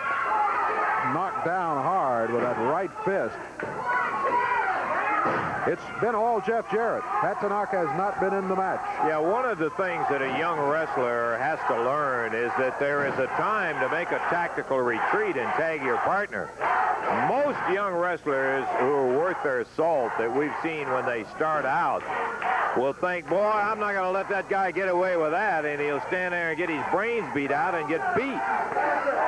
knocked down hard with that right fist. It's been all Jeff Jarrett. Pat Tanaka has not been in the match. Yeah, one of the things that a young wrestler has to learn is that there is a time to make a tactical retreat and tag your partner. Most young wrestlers who are worth their salt that we've seen when they start out will think, boy, I'm not going to let that guy get away with that, and he'll stand there and get his brains beat out and get beat.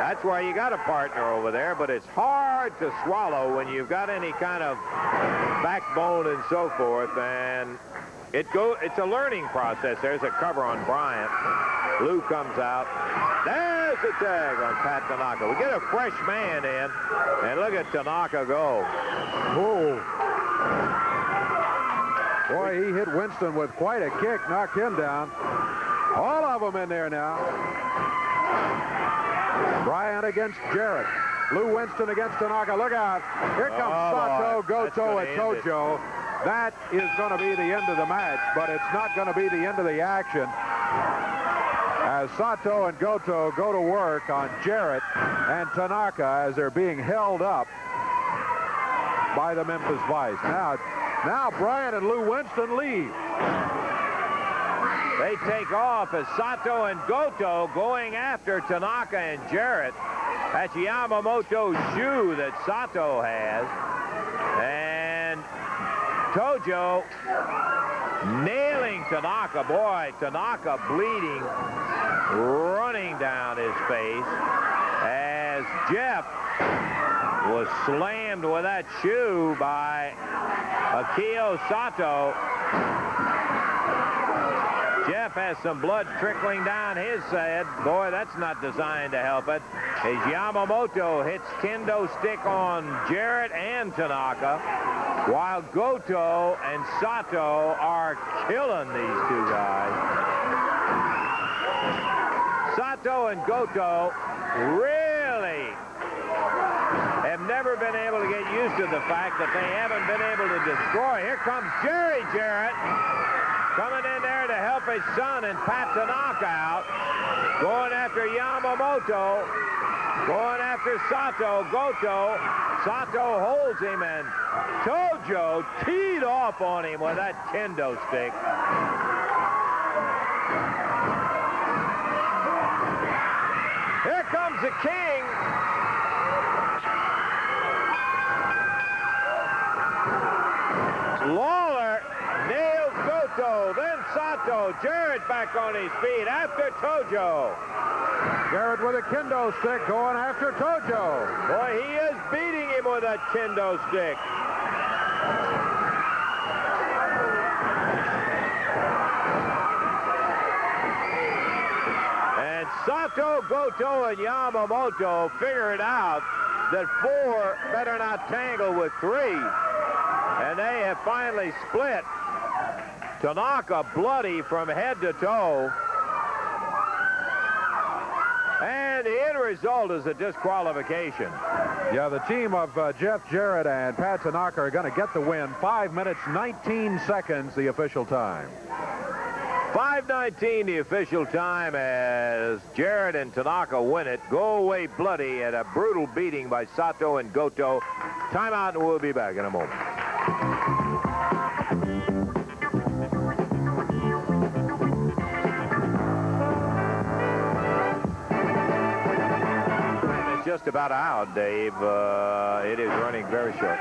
That's why you got a partner over there, but it's hard to swallow when you've got any kind of backbone and so forth, and it's a learning process. There's a cover on Bryant. Lou comes out. There's the tag on Pat Tanaka. We get a fresh man in, and look at Tanaka go. Oh. Boy, he hit Winston with quite a kick, knocked him down. All of them in there now. Bryant against Jarrett. Lou Winston against Tanaka. Look out. Here comes Sato, Goto, and Tojo. That is going to be the end of the match, but it's not going to be the end of the action. As Sato and Goto go to work on Jarrett and Tanaka as they're being held up by the Memphis Vice. Now Bryant and Lou Winston leave. They take off as Sato and Goto going after Tanaka and Jarrett. That's Yamamoto's shoe that Sato has. And Tojo nailing Tanaka. Boy, Tanaka bleeding, running down his face as Jeff was slammed with that shoe by Akio Sato. Jeff has some blood trickling down his head. Boy, that's not designed to help it. As Yamamoto hits kendo stick on Jarrett and Tanaka, while Goto and Sato are killing these two guys. Sato and Goto really have never been able to get used to the fact that they haven't been able to destroy. Here comes Jarrett coming in there to help his son and Pat Tanaka out. Going after Yamamoto. Going after Sato. Goto. Sato holds him, and Tojo teed off on him with that kendo stick. Here comes the King. Lawler nails Goto, then Sato. Jarrett back on his feet after Tojo. Jarrett with a kendo stick going after Tojo. Boy, he is beating him with that kendo stick. And Sato, Goto, and Yamamoto figured out that 4 better not tangle with 3. And they have finally split. Tanaka bloody from head to toe. And the end result is a disqualification. Yeah, the team of Jeff Jarrett and Pat Tanaka are going to get the win. 5 minutes, 19 seconds, the official time. 5:19 the official time as Jarrett and Tanaka win it. Go away bloody at a brutal beating by Sato and Goto. Timeout, and we'll be back in a moment. It's just about out, Dave. It is running very short.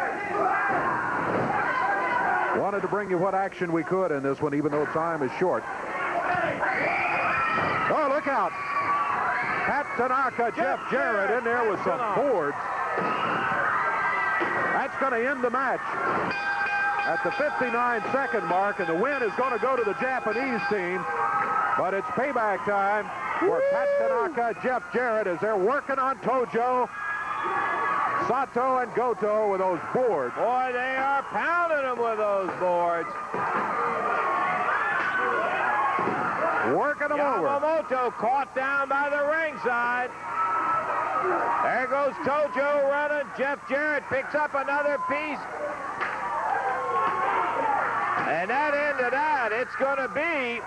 Wanted to bring you what action we could in this one, even though time is short. Oh, look out. Pat Tanaka, Jeff Jarrett in there with some boards. That's going to end the match at the 59-second mark, and the win is going to go to the Japanese team. But it's payback time for Pat Tanaka, Jeff Jarrett, as they're working on Tojo. Sato and Goto with those boards. Boy, they are pounding them with those boards. Working them over. Yamamoto caught down by the ringside. There goes Tojo running. Jeff Jarrett picks up another piece. And that end of that, it's going to be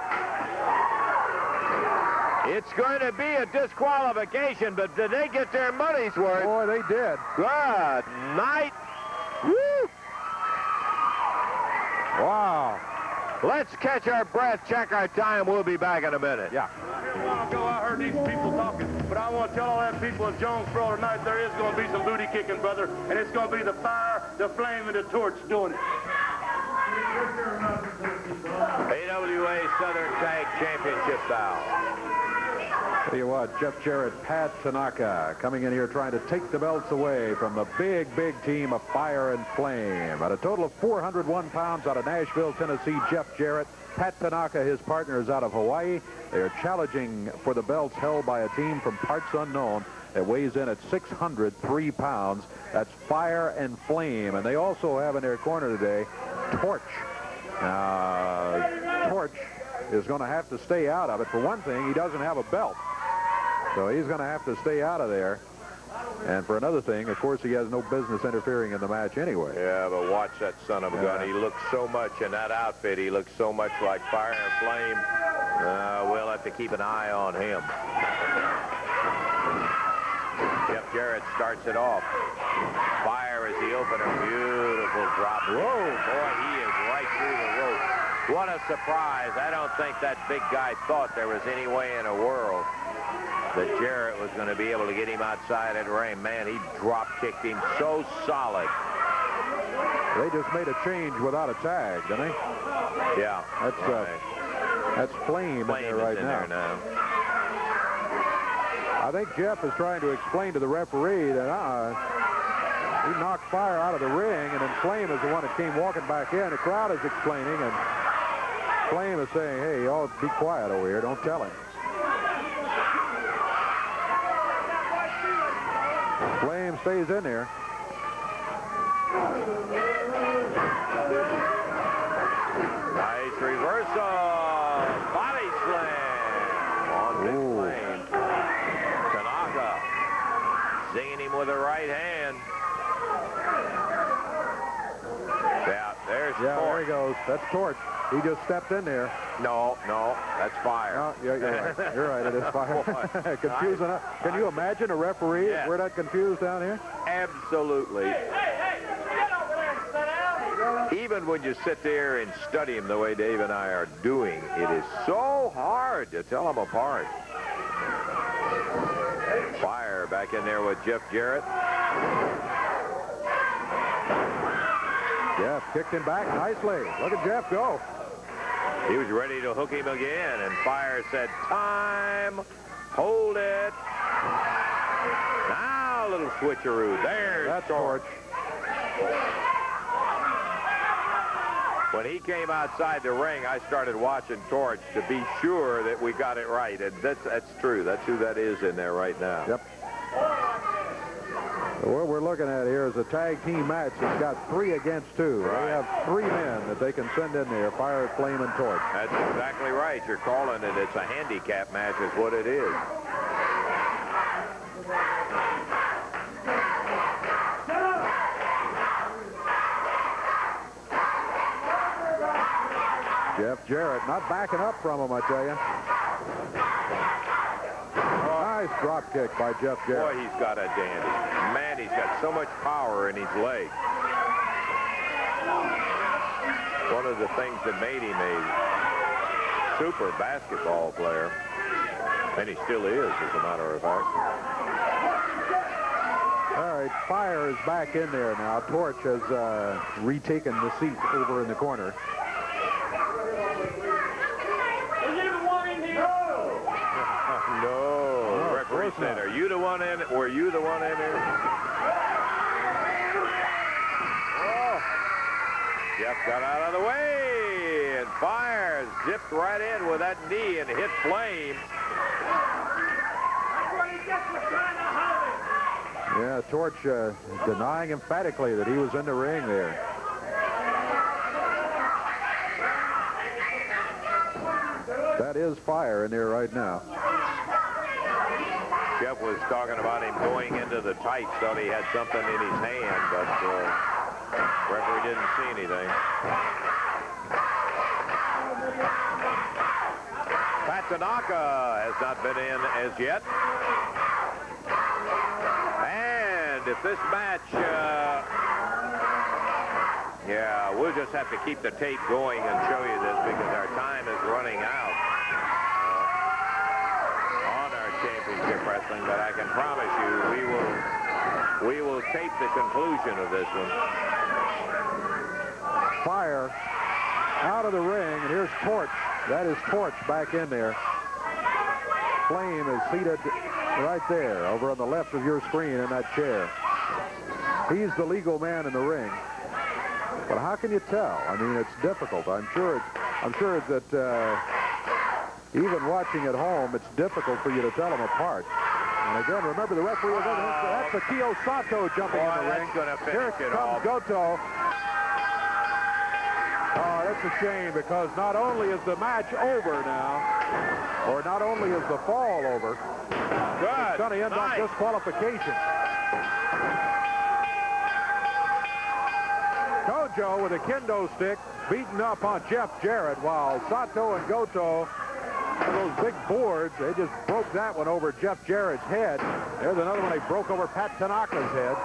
It's going to be a disqualification, but did they get their money's worth? Boy, they did. Good night. Woo! Wow. Let's catch our breath, check our time. We'll be back in a minute. Yeah. A while ago, I heard these people talking, but I want to tell all that people in Jonesboro tonight there is going to be some booty kicking, brother, and it's going to be the fire, the flame, and the torch doing it. AWA Southern Tag Championship bout. Tell you what, Jeff Jarrett, Pat Tanaka coming in here trying to take the belts away from the big, big team of Fire and Flame. At a total of 401 pounds out of Nashville, Tennessee, Jeff Jarrett, Pat Tanaka, his partners out of Hawaii. They're challenging for the belts held by a team from parts unknown that weighs in at 603 pounds. That's Fire and Flame. And they also have in their corner today Torch. Torch is going to have to stay out of it. For one thing, he doesn't have a belt. So he's going to have to stay out of there. And for another thing, of course, he has no business interfering in the match anyway. Yeah, but watch that son of a gun. He looks so much in that outfit. He looks so much like Fire and Flame. We'll have to keep an eye on him. Jeff Jarrett starts it off. Fire is the opener. Beautiful drop. Whoa, boy, he is right through the rope. What a surprise. I don't think that big guy thought there was any way in the world that Jarrett was going to be able to get him outside that ring. Man, he drop-kicked him so solid. They just made a change without a tag, didn't they? Yeah. That's Flame in there right now. I think Jeff is trying to explain to the referee that he knocked Fire out of the ring, and then Flame is the one that came walking back in. The crowd is explaining, and Flame is saying, hey, y'all be quiet over here. Don't tell him. Flame stays in there. Nice reversal. Body slam on Big Flame. Tanaka zinging him with the right hand. Yeah, there's Torch. There he goes. That's Torch. He just stepped in there. No, that's Fire. No, you're right. You're right. It is Fire. Confusing. Can you imagine a referee if we're that confused down here? Absolutely. Even when you sit there and study him the way Dave and I are doing, it is so hard to tell them apart. Fire back in there with Jeff Jarrett. Jeff kicked him back nicely. Look at Jeff go. He was ready to hook him again, and Fire said, time, hold it. Now a little switcheroo. There's Torch. When he came outside the ring, I started watching Torch to be sure that we got it right, and that's true. That's who that is in there right now. Yep. What we're looking at here is a tag team match that's got 3 against 2. Right. They have 3 men that they can send in there, Fire, Flame, and Torch. That's exactly right. You're calling it. It's a handicap match is what it is. Jeff Jarrett not backing up from him, I tell you. Nice drop kick by Jeff Jarrett. Boy, he's got a dandy. Man, he's got so much power in his leg. One of the things that made him a super basketball player, and he still is, as a matter of fact. All right, Fire is back in there now. Torch has retaken the seat over in the corner. No, referee said, are you the one in? Were you the one in there? Oh. Jeff got out of the way, and Fire zipped right in with that knee and hit Flame. Yeah, Torch denying emphatically that he was in the ring there. That is Fire in there right now. Jeff was talking about him going into the tights, thought he had something in his hand, but referee didn't see anything. Pat Tanaka has not been in as yet. And if this match, yeah, we'll just have to keep the tape going and show you this because our time is running out on our championship wrestling. But I can promise you, we will tape the conclusion of this one. Fire out of the ring, and here's Torch. That is Torch back in there. Flame is seated right there, over on the left of your screen in that chair. He's the legal man in the ring. But how can you tell? I mean, it's difficult. I'm sure that even watching at home, it's difficult for you to tell them apart. And again, remember the referee is that's Akio Sato jumping in the ring. Here comes Goto. Oh, that's a shame because not only is the match over now, or not only is the fall over, it's going to end on disqualification. Kojo with a kendo stick beating up on Jeff Jarrett while Sato and Goto, those big boards, they just broke that one over Jeff Jarrett's head. There's another one they broke over Pat Tanaka's head.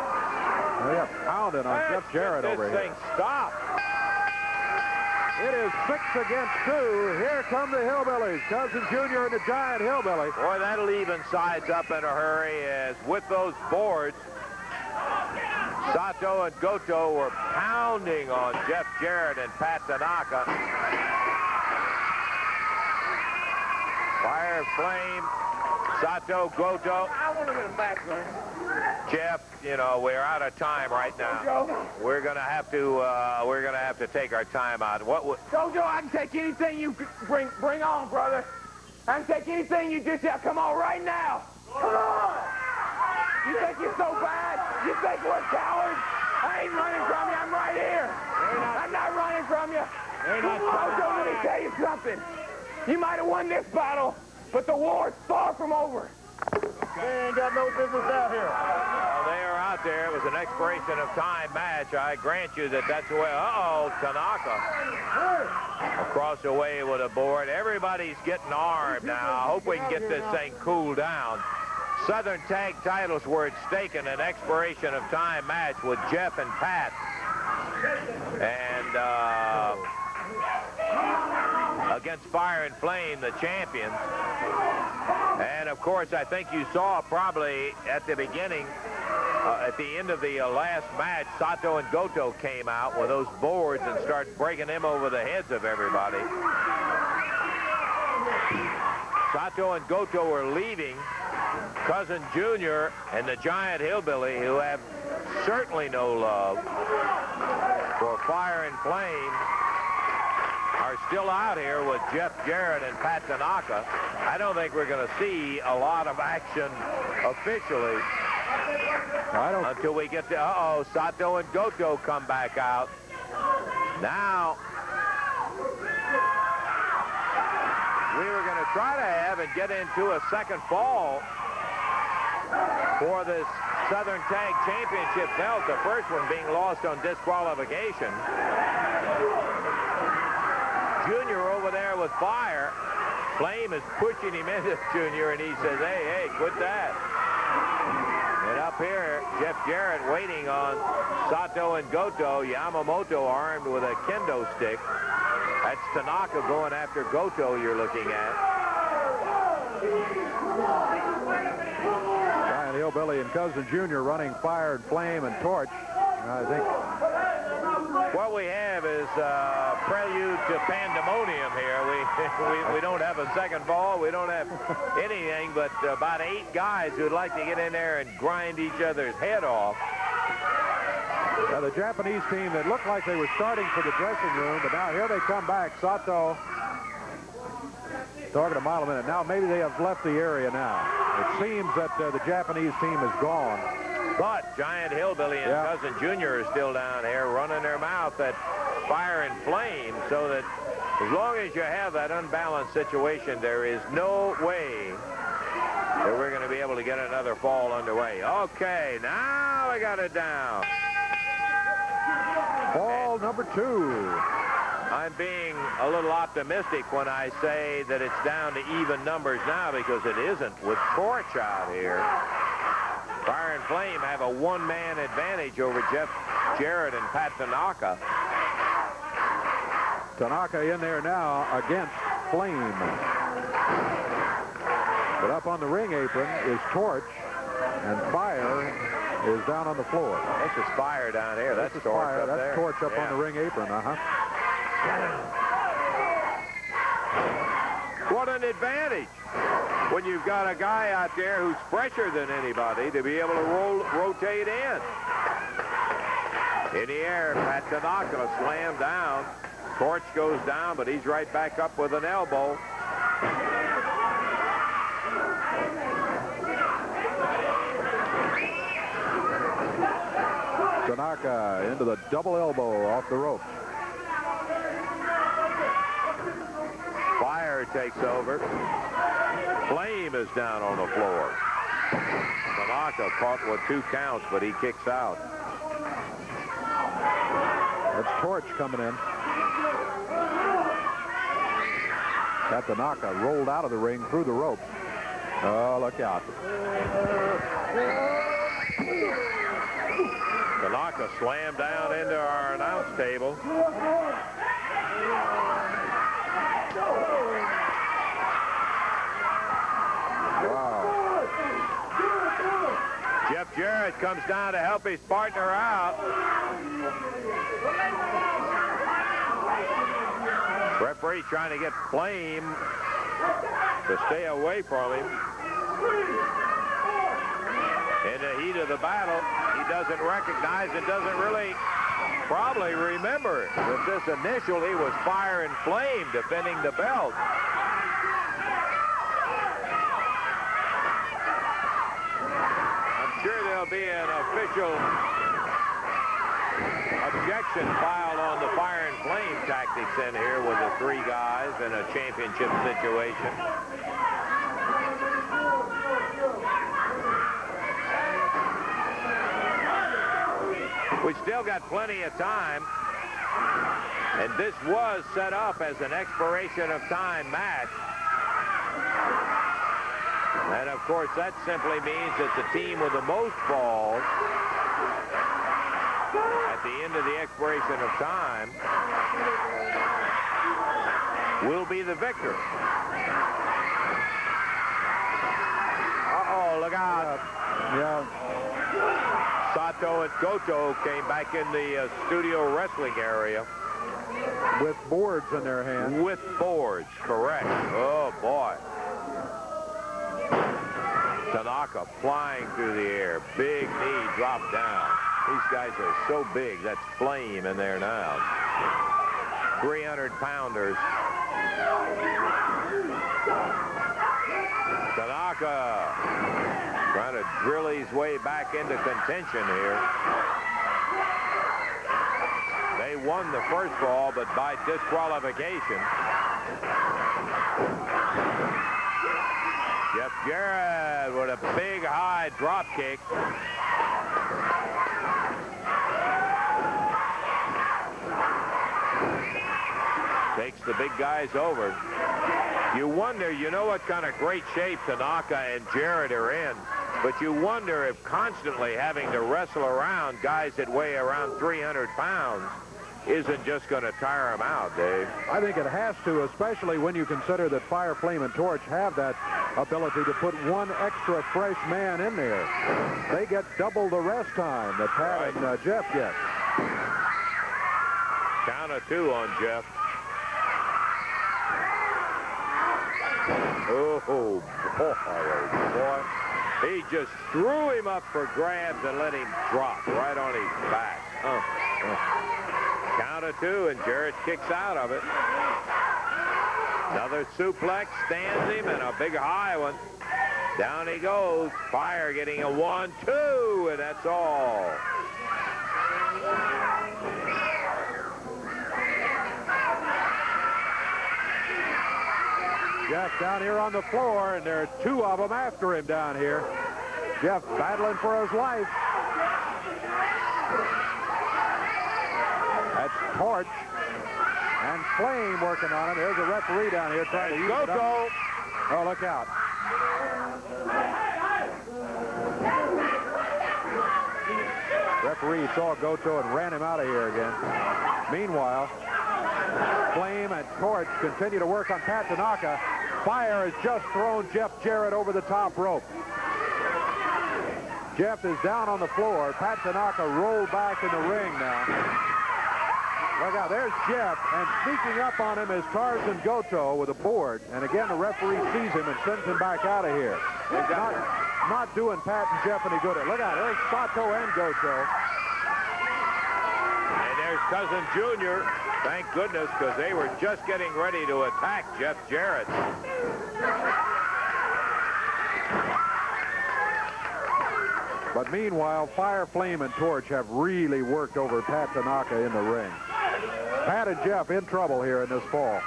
They got pounding on Jeff Jarrett over here. This thing stop. It is 6 against 2. Here come the Hillbillies. Cousin Jr. and the Giant Hillbilly. Boy, that'll even sides up in a hurry as with those boards, Sato and Goto were pounding on Jeff Jarrett and Pat Tanaka. Fire, flame, Sato, Goto. I want him in the back, man. Jeff, you know, we're out of time right now. We're gonna have to take our time out. What would Jojo, I can take anything you bring on, brother. I can take anything you just have. Come on right now. Come on. You think you're so bad? You think we're cowards? I ain't running from you. I'm right here. I'm not running from you. Jojo, let me tell you something. You might have won this battle, but the war's far from over. They ain't got no business out here. Well, they are out there. It was an expiration of time match. I grant you that that's the way. Uh-oh, Tanaka. Across the way with a board. Everybody's getting armed now. I hope we can get this thing cooled down. Southern Tag titles were at stake in an expiration of time match with Jeff and Pat. And against Fire and Flame, the champions. And, of course, I think you saw probably at the beginning, at the end of the last match, Sato and Goto came out with those boards and started breaking them over the heads of everybody. Sato and Goto were leaving. Cousin Jr. and the Giant Hillbilly, who have certainly no love for Fire and Flame, are still out here with Jeff Jarrett and Pat Tanaka. I don't think we're going to see a lot of action officially until we get to, Sato and Goto come back out. Now, we were going to try to have and get into a second fall for this Southern Tag Championship belt, the first one being lost on disqualification. Junior over there with Fire. Flame is pushing him into Junior, and he says, hey, quit that. And up here, Jeff Jarrett waiting on Sato and Goto. Yamamoto armed with a kendo stick. That's Tanaka going after Goto you're looking at. Giant Hillbilly and Cousin Jr. running Fire and Flame and Torch. I think what we have is prelude to pandemonium here. We don't have a second ball. We don't have anything but about 8 guys who'd like to get in there and grind each other's head off. Now the Japanese team that looked like they were starting for the dressing room, but now here they come back. Sato talking a mile a minute. Now maybe they have left the area now. It seems that the Japanese team is gone. But Giant Hillbilly and Cousin Jr. are still down here running their mouth at Fire and Flame, so that as long as you have that unbalanced situation, there is no way that we're going to be able to get another fall underway. Okay, now we got it down. Fall number 2. I'm being a little optimistic when I say that it's down to even numbers now, because it isn't with Torch out here. Fire and Flame have a one-man advantage over Jeff Jarrett and Pat Tanaka. Tanaka in there now against Flame. But up on the ring apron is Torch, and Fire is down on the floor. This is Fire down here. That's Torch Fire. up That's there. Torch up on the ring apron. What an advantage when you've got a guy out there who's fresher than anybody to be able to rotate in. In the air, Pat Tanaka slammed down. Torch goes down, but he's right back up with an elbow. Tanaka into the double elbow off the rope. Fire takes over. Flame is down on the floor. Tanaka caught with 2 counts, but he kicks out. That's Torch coming in. Pat Tanaka rolled out of the ring through the ropes. Oh, look out. Tanaka slammed down into our announce table. Wow. Jeff Jarrett comes down to help his partner out. Referee trying to get Flame to stay away from him. In the heat of the battle, he doesn't recognize and doesn't really probably remember that this initially was Fire and Flame defending the belt. I'm sure there'll be an official objection filed on the Fire and Flame tactics in here with the 3 guys in a championship situation. We still got plenty of time, and this was set up as an expiration of time match. And of course, that simply means that the team with the most balls at the end of the expiration of time will be the victor. Uh-oh, look out. Yeah. Sato and Goto came back in the studio wrestling area. With boards in their hands. With boards, correct. Oh, boy. Tanaka flying through the air. Big knee dropped down. These guys are so big. That's Flame in there now. 300-pounders. Tanaka trying to drill his way back into contention here. They won the first ball, but by disqualification. Jeff Jarrett with a big high drop kick. Takes the big guys over. You wonder, you know what kind of great shape Tanaka and Jarrett are in, but you wonder if constantly having to wrestle around guys that weigh around 300 pounds isn't just going to tire them out, Dave. I think it has to, especially when you consider that Fire, Flame, and Torch have that ability to put 1 extra fresh man in there. They get double the rest time that Pat and Jeff get. Count of 2 on Jeff. Oh, boy, oh, boy. He just threw him up for grabs and let him drop right on his back. Count of 2, and Jarrett kicks out of it. Another suplex, stands him, and a big high one. Down he goes. Fire getting a 1-2, and that's all. Jeff down here on the floor, and there are 2 of them after him down here. Jeff battling for his life. That's Torch And Flame working on him. There's a referee down here trying to use it up. Oh, look out. Referee saw Goto and ran him out of here again. Meanwhile, Flame and Torch continue to work on Pat Tanaka. Fire has just thrown Jeff Jarrett over the top rope. Jeff is down on the floor. Pat Tanaka rolled back in the ring now. Look out, there's Jeff, and sneaking up on him is Tarzan Goto with a board. And again, the referee sees him and sends him back out of here. Not doing Pat and Jeff any good. Look out, there's Sato and Goto. And there's Cousin Junior. Thank goodness, because they were just getting ready to attack Jeff Jarrett. But meanwhile, Fire, Flame, and Torch have really worked over Pat Tanaka in the ring. Pat and Jeff in trouble here in this fall.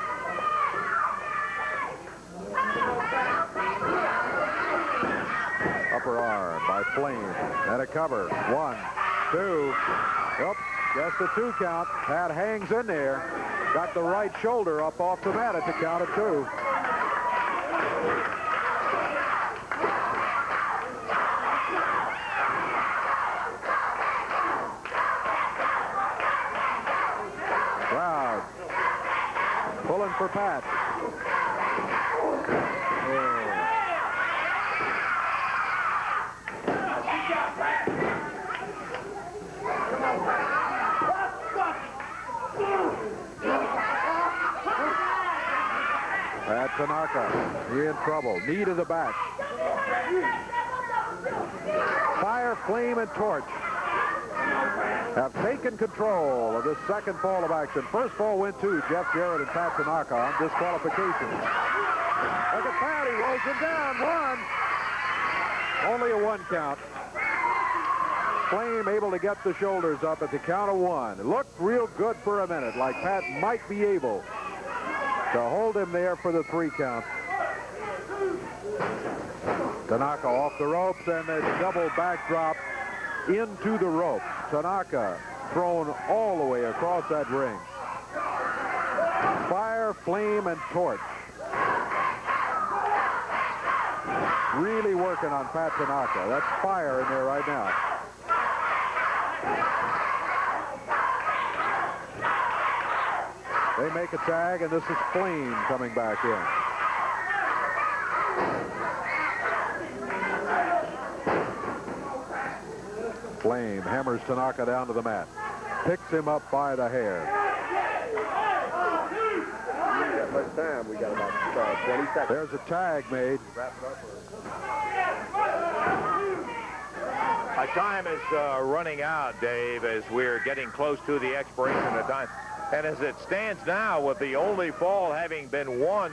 Upper arm by Flame. And a cover. 1, 2. Yep, just a 2 count. Pat hangs in there. Got the right shoulder up off the mat at the count of 2. Crowd pulling for Pat. Pat Tanaka, he in trouble. Knee to the back. Fire, Flame, and Torch have taken control of this second fall of action. First fall went to Jeff Jarrett and Pat Tanaka on disqualification. Look at Pat, he rolls him down. 1. Only a 1 count. Flame able to get the shoulders up at the count of 1. It looked real good for a minute, like Pat might be able to hold him there for the 3 count. Tanaka off the ropes and a double backdrop into the rope. Tanaka thrown all the way across that ring. Fire, Flame, and Torch really working on Pat Tanaka. That's Fire in there right now. They make a tag, and this is Flame coming back in. Flame hammers Tanaka down to the mat. Picks him up by the hair. Much time. We got about 20 seconds. There's a tag made. Our time is running out, Dave, as we're getting close to the expiration of time. And as it stands now, with the only fall having been won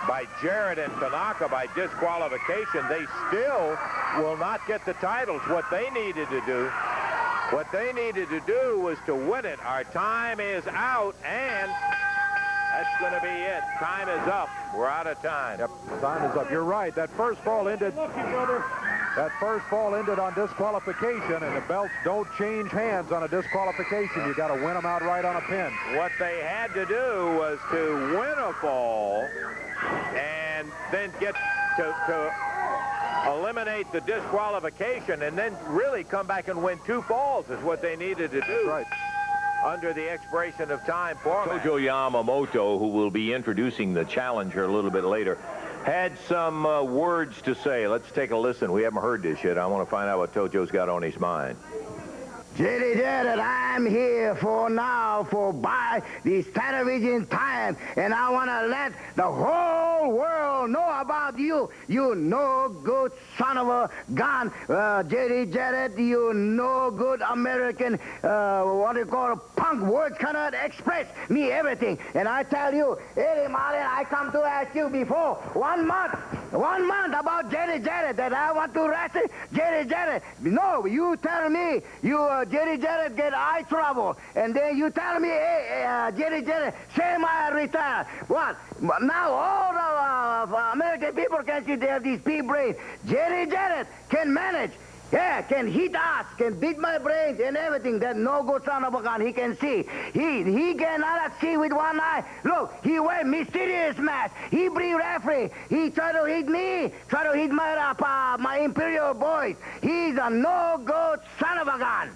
by Jarrett and Tanaka by disqualification, they still will not get the titles. What they needed to do was to win it. Our time is out, and that's going to be it. Time is up. We're out of time. Yep, time is up. You're right. That first fall ended. That first fall ended on disqualification, and the belts don't change hands on a disqualification. You got to win them outright on a pin. What they had to do was to win a fall and then get to eliminate the disqualification, and then really come back and win 2 falls is what they needed to do. Right. Under the expiration of time format. Tojo Yamamoto, who will be introducing the challenger a little bit later, had some words to say. Let's take a listen. We haven't heard this yet. I want to find out what Tojo's got on his mind. Jerry Jarrett, I'm here for buy this television time, and I want to let the whole world know about you. You no good son of a gun, Jerry Jarrett. You no good American, what do you call it, punk. Words cannot express me everything. And I tell you, Eddie Martin, I come to ask you before 1 month about Jerry Jarrett, that I want to wrestle Jerry Jarrett. No, you tell me Jerry Jarrett get eye trouble, and then you tell me, hey, Jerry Jarrett, semi-retired. What? Now all the American people can see they have these pea brains. Jerry Jarrett can manage Yeah, can hit us, can beat my brains and everything. That no good son of a gun, he can see. He cannot see with one eye. Look, he wear mysterious mask. He bring referee. He try to hit me, try to hit my Imperial boys. He's a no good son of a gun.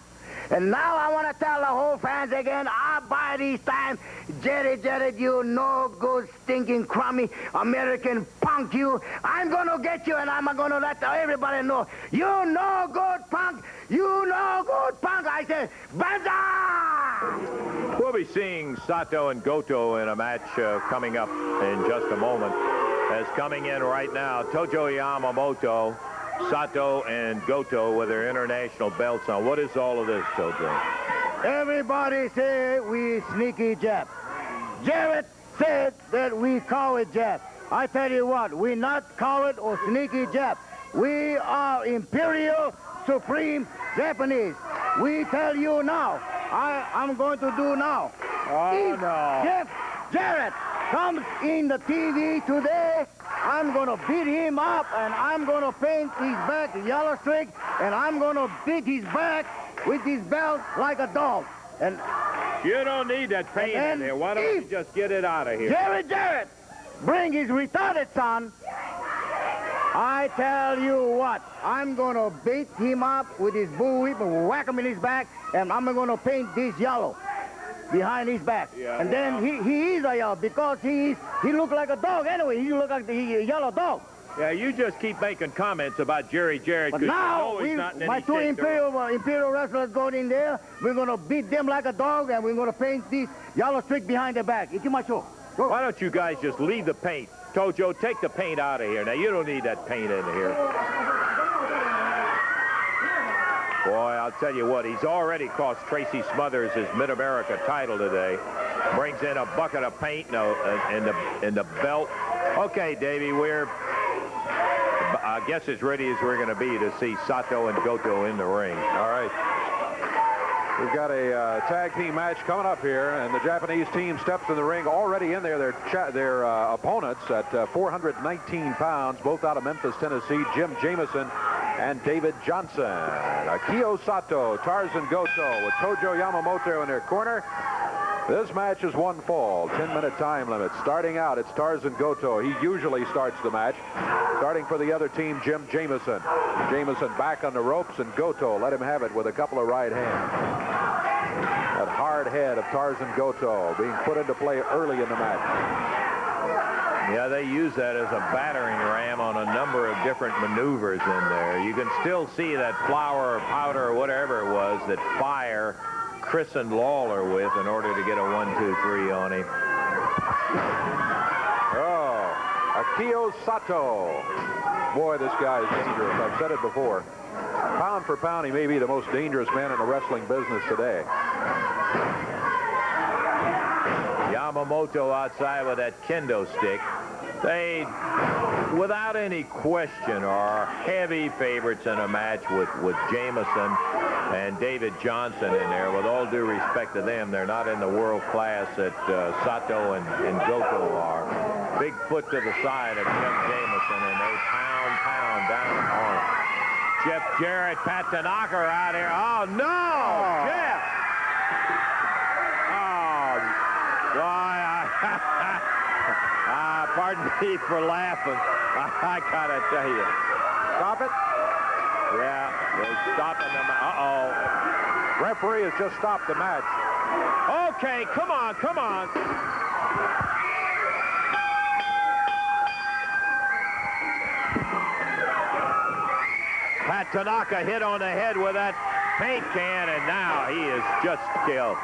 And now I want to tell the whole fans again, I buy this time, Jarrett, you no good, stinking, crummy American punk, you. I'm going to get you, and I'm going to let everybody know. You no good punk. You no good punk. I say, banzai! We'll be seeing Sato and Goto in a match coming up in just a moment. As coming in right now, Tojo Yamamoto, Sato and Goto with their international belts on. What is all of this, Tojo? Everybody say we sneaky Jap. Jarrett said that we coward Jap. I tell you what, we not coward or sneaky Jap. We are Imperial Supreme Japanese. We tell you now. I'm going to do now. Oh, if no. Jeff Jarrett comes in the TV today, I'm going to beat him up, and I'm going to paint his back yellow streak, and I'm going to beat his back with his belt like a dog. And you don't need that paint in there. Why don't you just get it out of here? Jarrett, bring his retarded son. I tell you what, I'm going to beat him up with his bull whip and whack him in his back, and I'm going to paint this yellow behind his back. Yeah, and then he is a yellow because he look like a dog anyway. He look like the yellow dog. Yeah, you just keep making comments about Jarrett. But now, my two Imperial wrestlers go in there. We're going to beat them like a dog, and we're going to paint this yellow streak behind their back. Ikimacho. Go. Why don't you guys just leave the paint? Tojo, take the paint out of here. Now, you don't need that paint in here. Boy, I'll tell you what, he's already cost Tracy Smothers his Mid-America title today. Brings in a bucket of paint in the belt. Okay, Davey, we're, I guess, as ready as we're going to be to see Sato and Goto in the ring. All right. We've got a tag team match coming up here, and the Japanese team steps in the ring already in there. Their opponents at 419 pounds, both out of Memphis, Tennessee, Jim Jamison and David Johnson. Akio Sato, Tarzan Goto with Tojo Yamamoto in their corner. This match is one fall, 10-minute time limit. Starting out, it's Tarzan Goto. He usually starts the match. Starting for the other team, Jim Jamison. Jamison back on the ropes, and Goto let him have it with a couple of right hands. That hard head of Tarzan Goto being put into play early in the match. Yeah, they use that as a battering ram on a number of different maneuvers in there. You can still see that flour or powder or whatever it was that Fire christened Lawler with in order to get a 1-2-3 on him. Oh, Akio Sato. Boy, this guy is dangerous. I've said it before. Pound for pound, he may be the most dangerous man in the wrestling business today. Yamamoto outside with that kendo stick. They, without any question, are heavy favorites in a match with Jamison and David Johnson in there. With all due respect to them, they're not in the world class that Sato and Goto are. Big foot to the side of Jim Jamison, and they pound down on him. Jeff Jarrett, Pat Tanaka are out here. Oh, no! Jeff! Oh, why? Pardon me for laughing. I gotta tell you. Stop it? Yeah, they're stopping them. Uh-oh. Referee has just stopped the match. Okay, come on. Pat Tanaka hit on the head with that paint can, and now he is just killed.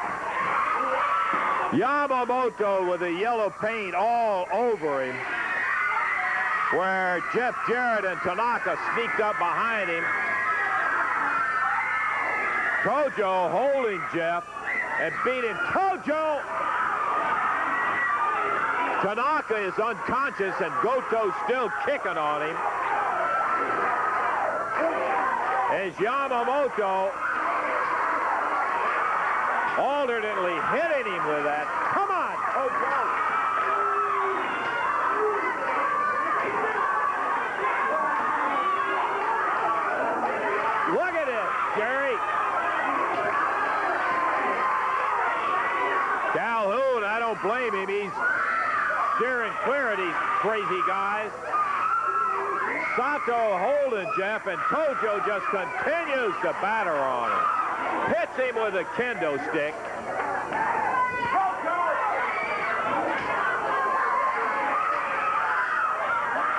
Yamamoto with the yellow paint all over him, where Jeff Jarrett and Tanaka sneaked up behind him. Tojo holding Jeff and beating Tojo. Tanaka is unconscious, and Goto's still kicking on him. As Yamamoto alternately hitting him with that. Come on, Tojo. Look steering clear of these crazy guys. Sato holding Jeff, and Tojo just continues to batter on him. Hits him with a kendo stick.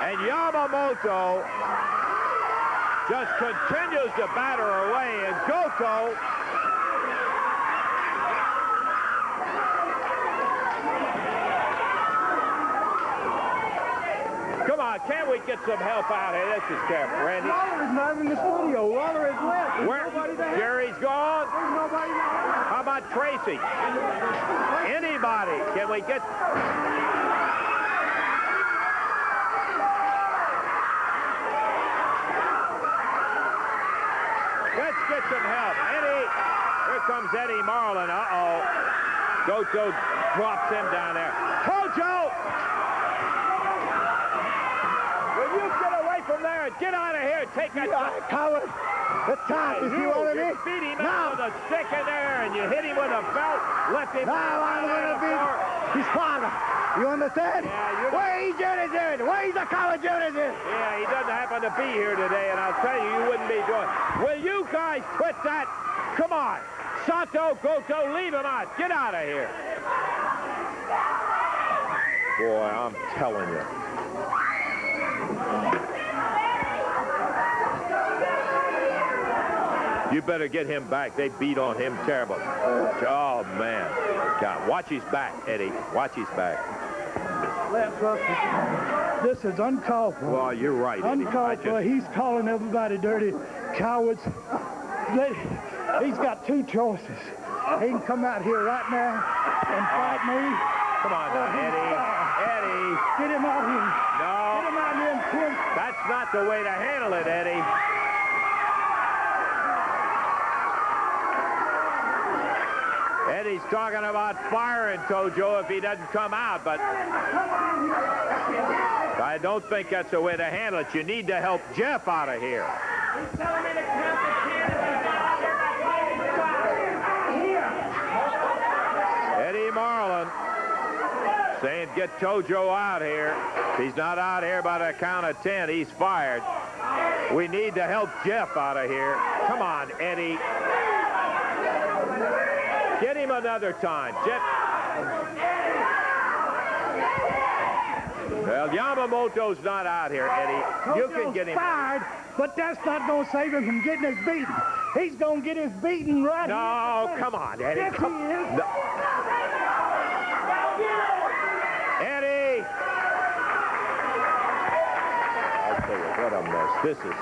And Yamamoto just continues to batter away, and Goto come on, can't we get some help out here? This is careful, Randy. Waller is not in the studio. Waller is left. There's nobody there. Jerry's gone. There's nobody there. How about Tracy? Anybody? Can we get... Let's get some help. Eddie. Here comes Eddie Marlin. Uh-oh. Goto drops him down there. Tojo! Will you get away from there and get out of here and take that... Coward. The top, you see what I mean? You beat him out with a stick in there, and you hit him with a belt, left him... Now I'm going to beat his father. You understand? Yeah, where is Jarrett? Where is the coward Jarrett? Yeah, he doesn't happen to be here today, and I'll tell you, you wouldn't be doing... Will you guys quit that? Come on. Sato, Goto, leave him out. Get out of here. Boy, I'm telling you. You better get him back. They beat on him terrible. Oh, man. God, watch his back, Eddie. Watch his back. This is uncalled for. Well, you're right, Eddie. Uncalled for. He's calling everybody dirty cowards. He's got two choices. He can come out here right now and fight me. Come on now, Eddie. Eddie. Get him out here. No. Get him out here and kill him. That's not the way to handle it, Eddie. Eddie's talking about firing Tojo if he doesn't come out, but I don't think that's the way to handle it. You need to help Jeff out of here. He's telling me to count the 10. Eddie Marlin saying get Tojo out here. If he's not out here by the count of 10, he's fired. We need to help Jeff out of here. Come on, Eddie. Get him another time. Jeff. Well, Yamamoto's not out here, Eddie. You can get him. Fired, but that's not going to save him from getting his beating. He's going to get his beating right No, here. come on, Eddie. Yes, come. he is. No. Eddie! I'll tell you what a mess this is.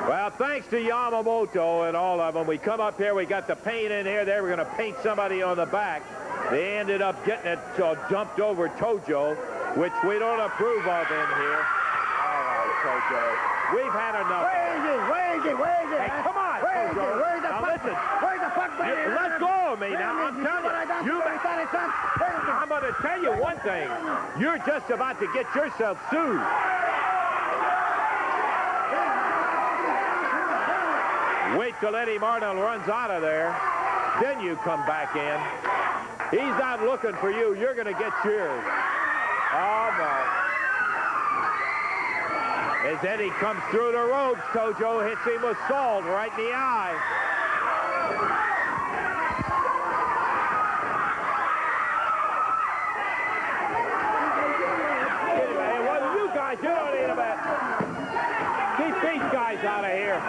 Well, thanks to Yamamoto and all of them, we come up here, we got the paint in here. They were going to paint somebody on the back. They ended up getting it dumped over Tojo, which we don't approve of in here. All right, Tojo. We've had enough. Where is it? Where is it? Where is it? Hey, come on, Where is Tojo. it? Where's the Now fuck? listen. Where's the fuck? Let go of me now. I'm telling you. I'm going to tell you one thing. You're just about to get yourself sued. Wait till Eddie Marlin runs out of there. Then you come back in. He's not looking for you. You're going to get yours. Oh, no. As Eddie comes through the ropes, Tojo hits him with salt right in the eye. Hey, well, you guys, you don't need a bet. Keep these guys out of here.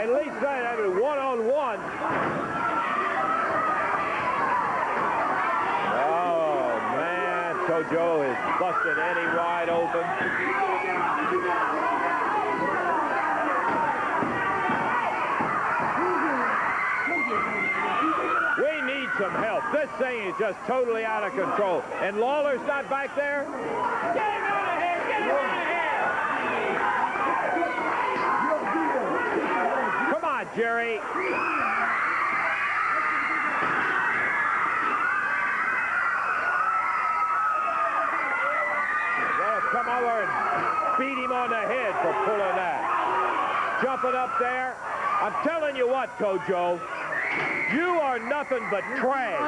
At least that one-on-one. Oh, man. Tojo is busting Eddie wide open. We need some help. This thing is just totally out of control. And Lawler's not back there? Get him out of here! Get him out of here! Come on, Jerry. Well, come over and beat him on the head for pulling that. Jumping up there. I'm telling you what, Tojo. You are nothing but trash.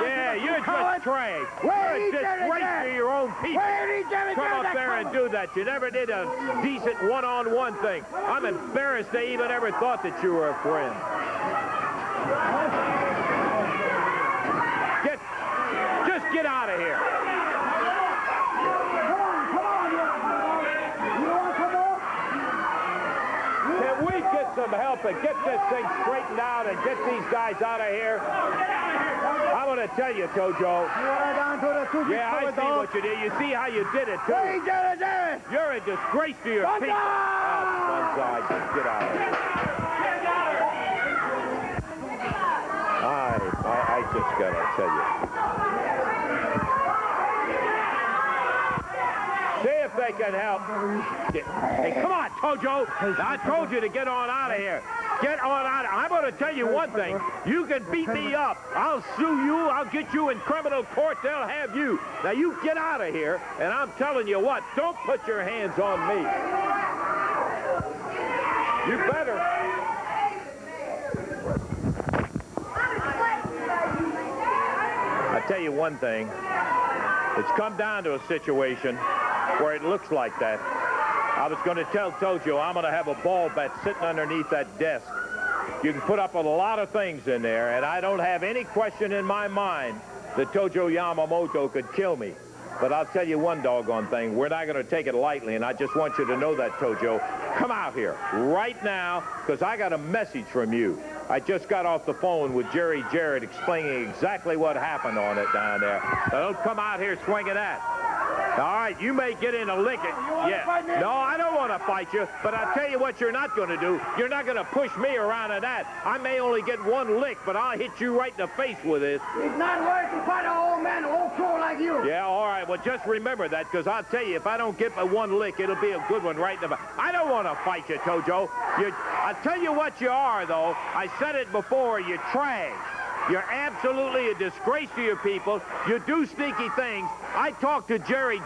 Yeah, you're just trash. You're a disgrace to your own people. Come up there and do that. You never did a decent one-on-one thing. I'm embarrassed they even ever thought that you were a friend. Just get out of here. Can we get some help and get this thing straightened out and get these guys out of here? I'm going to tell you, Tojo. Yeah, I see what you did. You see how you did it, too. You're a disgrace to your people. Oh, just get out of here. I just got to tell you. See if they can help. Hey, come on, Tojo. I told you to get on out of here. Get on out. I'm going to tell you one thing. You can beat me up. I'll sue you. I'll get you in criminal court. They'll have you. Now, you get out of here, and I'm telling you what, don't put your hands on me. You better. I tell you one thing. It's come down to a situation where it looks like that. I was going to tell Tojo I'm going to have a ball bat sitting underneath that desk. You can put up with a lot of things in there, and I don't have any question in my mind that Tojo Yamamoto could kill me. But I'll tell you one doggone thing. We're not going to take it lightly, and I just want you to know that, Tojo. Come out here right now, because I got a message from you. I just got off the phone with Jarrett explaining exactly what happened on it down there. So don't come out here swinging that. All right, you may get in a lick it. Yeah. No, I don't want to fight you, but I'll tell you what you're not going to do. You're not going to push me around in that. I may only get one lick, but I'll hit you right in the face with this. It's not worth to fight an old man, old crow like you. Yeah, all right. Well, just remember that, because I'll tell you, if I don't get my one lick, it'll be a good one right in the back. I don't want to fight you, Tojo. I'll tell you what you are, though. I said it before. You're trash. You're absolutely a disgrace to your people. You do sneaky things. I talked to Jarrett.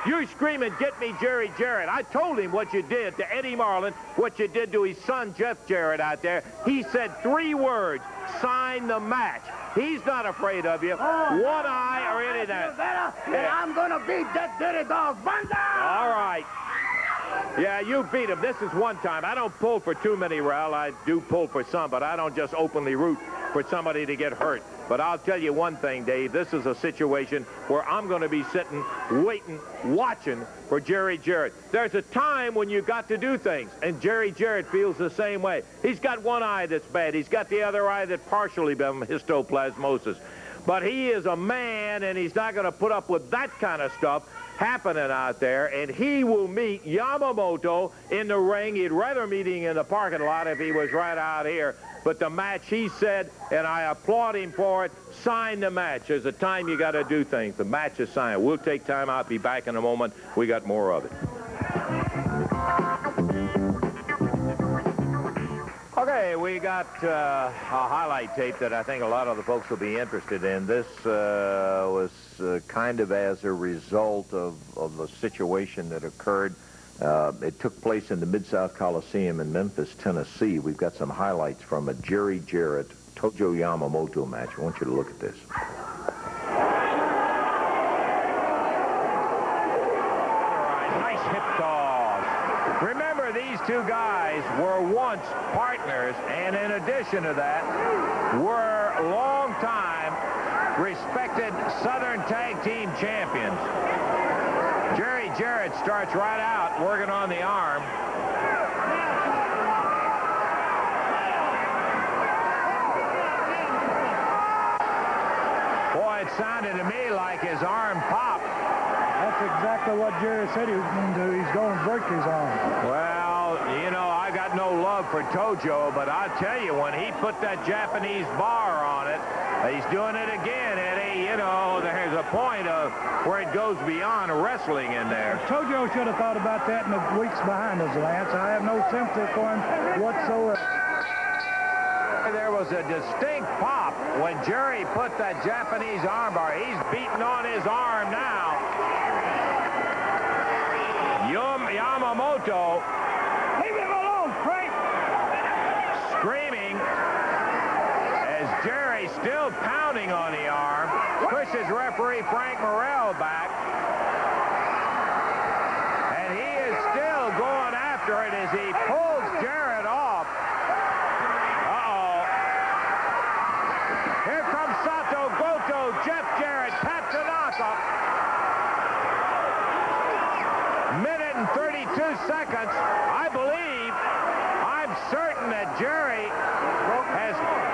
You're screaming, get me Jarrett. I told him what you did to Eddie Marlin, what you did to his son, Jeff Jarrett, out there. He said 3 words, sign the match. He's not afraid of you. One eye or any of that. Yeah. I'm going to beat that dirty dog. Banda! All right. Yeah, you beat him. This is one time. I don't pull for too many, Raul. I do pull for some, but I don't just openly root for somebody to get hurt. But I'll tell you one thing, Dave. This is a situation where I'm going to be sitting, waiting, watching for Jarrett. There's a time when you got to do things, and Jarrett feels the same way. He's got one eye that's bad. He's got the other eye that's partially been histoplasmosis. But he is a man, and he's not going to put up with that kind of stuff happening out there, and he will meet Yamamoto in the ring. He'd rather meet him in the parking lot if he was right out here. But the match, he said, and I applaud him for it, sign the match. There's a time you got to do things. The match is signed. We'll take time out, be back in a moment. We got more of it. Okay, we got a highlight tape that I think a lot of the folks will be interested in. This was kind of as a result of the situation that occurred. It took place in the Mid-South Coliseum in Memphis, Tennessee. We've got some highlights from a Jarrett, Tojo Yamamoto match. I want you to look at this. Remember, these two guys were once partners, and in addition to that, were long-time respected Southern Tag Team champions. Jarrett starts right out working on the arm. Boy, it sounded to me like his arm popped. That's exactly what Jarrett said he was going to do. He's going to break his arm. Well, you know, I got no love for Tojo, but I'll tell you, when he put that Japanese bar on it, he's doing it again, Eddie. You know, there's a point of where it goes beyond wrestling in there. Tojo should have thought about that in the weeks behind us, Lance. I have no sympathy for him whatsoever. There was a distinct pop when Jerry put that Japanese armbar. He's beating on his arm now. Yamamoto. Leave him alone, Frank. Screaming. Jerry still pounding on the arm. Pushes referee Frank Morrell back. And he is still going after it as he pulls Jarrett off. Uh-oh. Here comes Sato, Goto, Jeff Jarrett, Pat Tanaka. Minute and 32 seconds. I believe, I'm certain that Jerry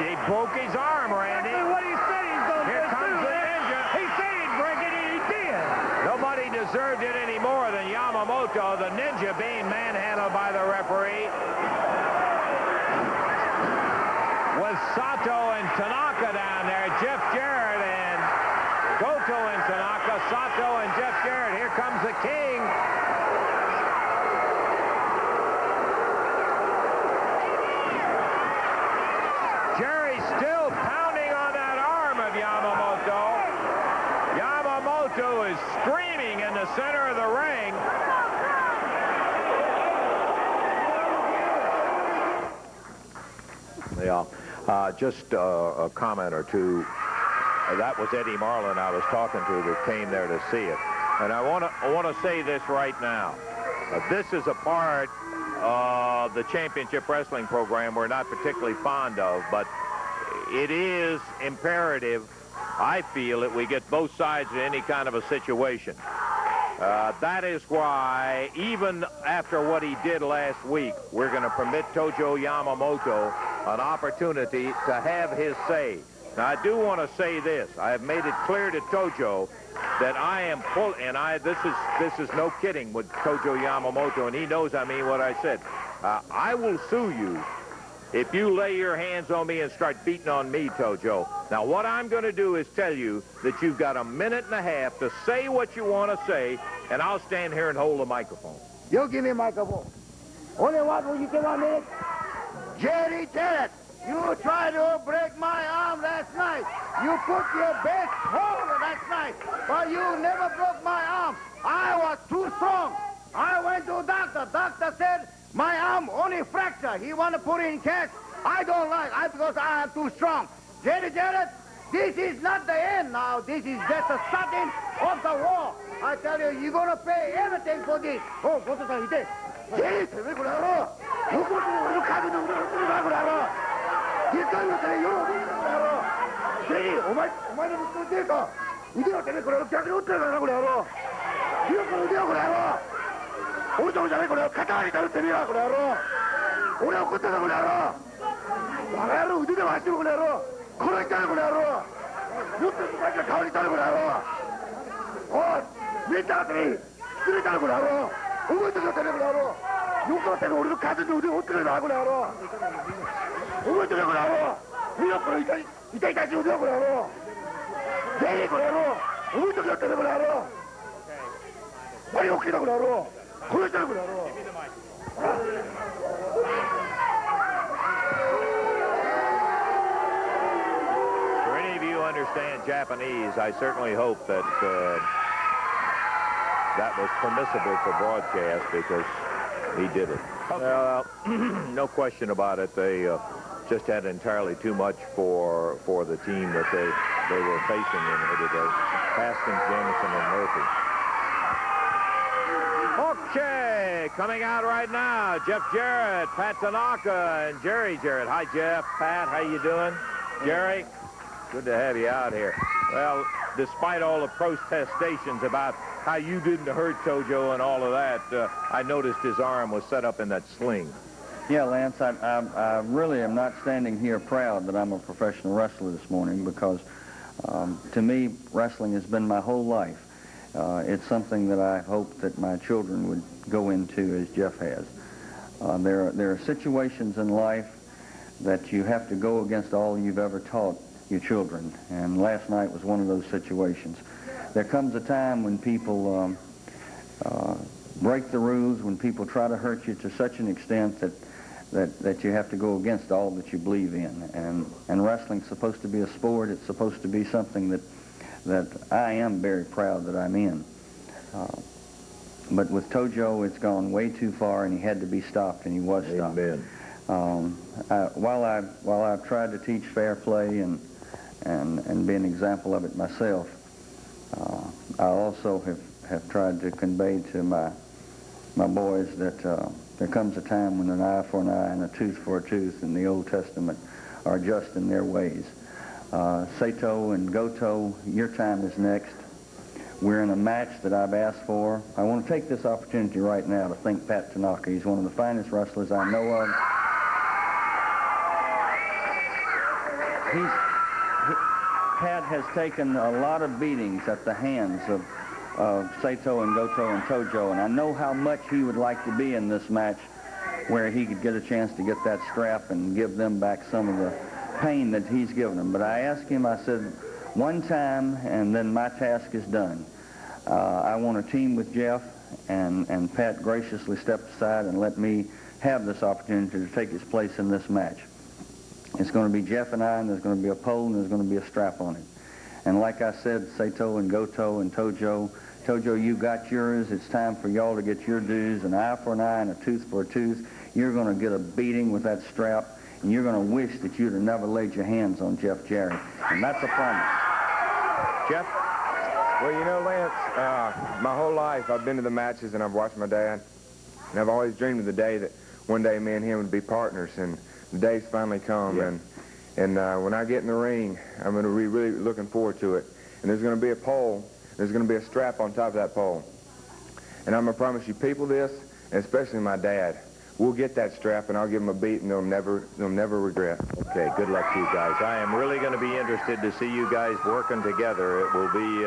he broke his arm, Randy. What he said he's going to do. Here comes the ninja. He said he'd break it, and he did. Nobody deserved it any more than Yamamoto, the ninja being manhandled by the referee. With Sato and Tanaka down there, Jeff Jarrett and Goto and Tanaka, Sato and Jeff Jarrett. Here comes the king. Jerry's still pounding on that arm of Yamamoto. Yamamoto is screaming in the center of the ring. Yeah, just a comment or two. That was Eddie Marlin I was talking to that came there to see it. And I want to say this right now. This is a part of the championship wrestling program we're not particularly fond of, but it is imperative, I feel, that we get both sides in any kind of a situation. That is why, even after what he did last week, we're going to permit Tojo Yamamoto an opportunity to have his say. Now, I do want to say this. I have made it clear to Tojo that I am full, and this is no kidding with Tojo Yamamoto, and he knows I mean what I said. I will sue you if you lay your hands on me and start beating on me, Tojo. Now, what I'm going to do is tell you that you've got a minute and a half to say what you want to say, and I'll stand here and hold the microphone. You give me a microphone. Only what will you give 1 minute? Jerry Jarrett, you tried to break my arm last night. You put your best hold last night, but you never broke my arm. I was too strong. I went to doctor. Doctor said my arm only fracture. He want to put it in cast. I don't like it because I am too strong. Jerry Jarrett, this is not the end now. This is just the starting of the war. I tell you, you're going to pay everything for this. Oh, go to the day. Jerry, 왜 그래 알아? 요것도 우리 가지고 우리가 그래 알아. 이까지 그래 요 알아. 제리, 오마이는 또 내가 이대로 때문에 그래. 자기 어떻게 하라고 그래 알아. 이거 그래 그래 알아. 우리 좀 잘해 그래. 가다 이대로 때문에 그래 알아. 우리 어떻게 그래 알아. 나가로 어디다 맞추고 그래 알아. 그래 있잖아 그래 알아. 요때 가서 가을 있잖아 그래 알아. 밀다들이 그랬잖아 그래 알아. 어머니들 때문에 그래 알아. 요거 때문에 우리도 가지고 우리 어떻게 나고 그래 알아. 어머니들 그래 알아. 우리 이때까지 우리가 그래 알아. 내일 그래 알아. 어머니들 때문에 그래 알아. 빨리 웃기다 그래 알아. 그랬잖아 그래 알아. For any of you who understand Japanese, I certainly hope that that was permissible for broadcast because he did it. No question about it. They just had entirely too much for the team that they were facing in here today. Haskins, Jamison, and Murphy. Okay, coming out right now, Jeff Jarrett, Pat Tanaka, and Jerry Jarrett. Hi, Jeff. Pat, how you doing? Jerry, good to have you out here. Well, despite all the protestations about how you didn't hurt Tojo and all of that, I noticed his arm was set up in that sling. Yeah, Lance, I really am not standing here proud that I'm a professional wrestler this morning because to me, wrestling has been my whole life. It's something that I hope that my children would go into as Jeff has. There are situations in life that you have to go against all you've ever taught your children, and last night was one of those situations. There comes a time when people break the rules, when people try to hurt you to such an extent that you have to go against all that you believe in. And wrestling's supposed to be a sport. It's supposed to be something that I am very proud that I'm in. But with Tojo, it's gone way too far, and he had to be stopped, and he was stopped. Amen. While I've tried to teach fair play and be an example of it myself, I also have tried to convey to my boys that there comes a time when an eye for an eye and a tooth for a tooth in the Old Testament are just in their ways. Sato and Goto, your time is next. We're in a match that I've asked for. I want to take this opportunity right now to thank Pat Tanaka. He's one of the finest wrestlers I know of. Pat has taken a lot of beatings at the hands of Sato and Goto and Tojo, and I know how much he would like to be in this match where he could get a chance to get that strap and give them back some of the pain that he's given them. But I asked him, I said, one time and then my task is done. I want to team with Jeff, and Pat graciously stepped aside and let me have this opportunity to take his place in this match. It's going to be Jeff and I, and there's going to be a pole, and there's going to be a strap on it. And like I said, Sato and Goto and Tojo, you got yours. It's time for y'all to get your dues. An eye for an eye and a tooth for a tooth. You're going to get a beating with that strap, and you're going to wish that you'd have never laid your hands on Jeff Jarrett. And that's a promise. Jeff? Well, you know, Lance, my whole life I've been to the matches and I've watched my dad. And I've always dreamed of the day that one day me and him would be partners. And the day's finally come. Yeah. And when I get in the ring, I'm going to be really looking forward to it. And there's going to be a pole. There's going to be a strap on top of that pole. And I'm going to promise you people this, and especially my dad. We'll get that strap, and I'll give them a beat, and they'll never regret. Okay, good luck to you guys. I am really going to be interested to see you guys working together. It will be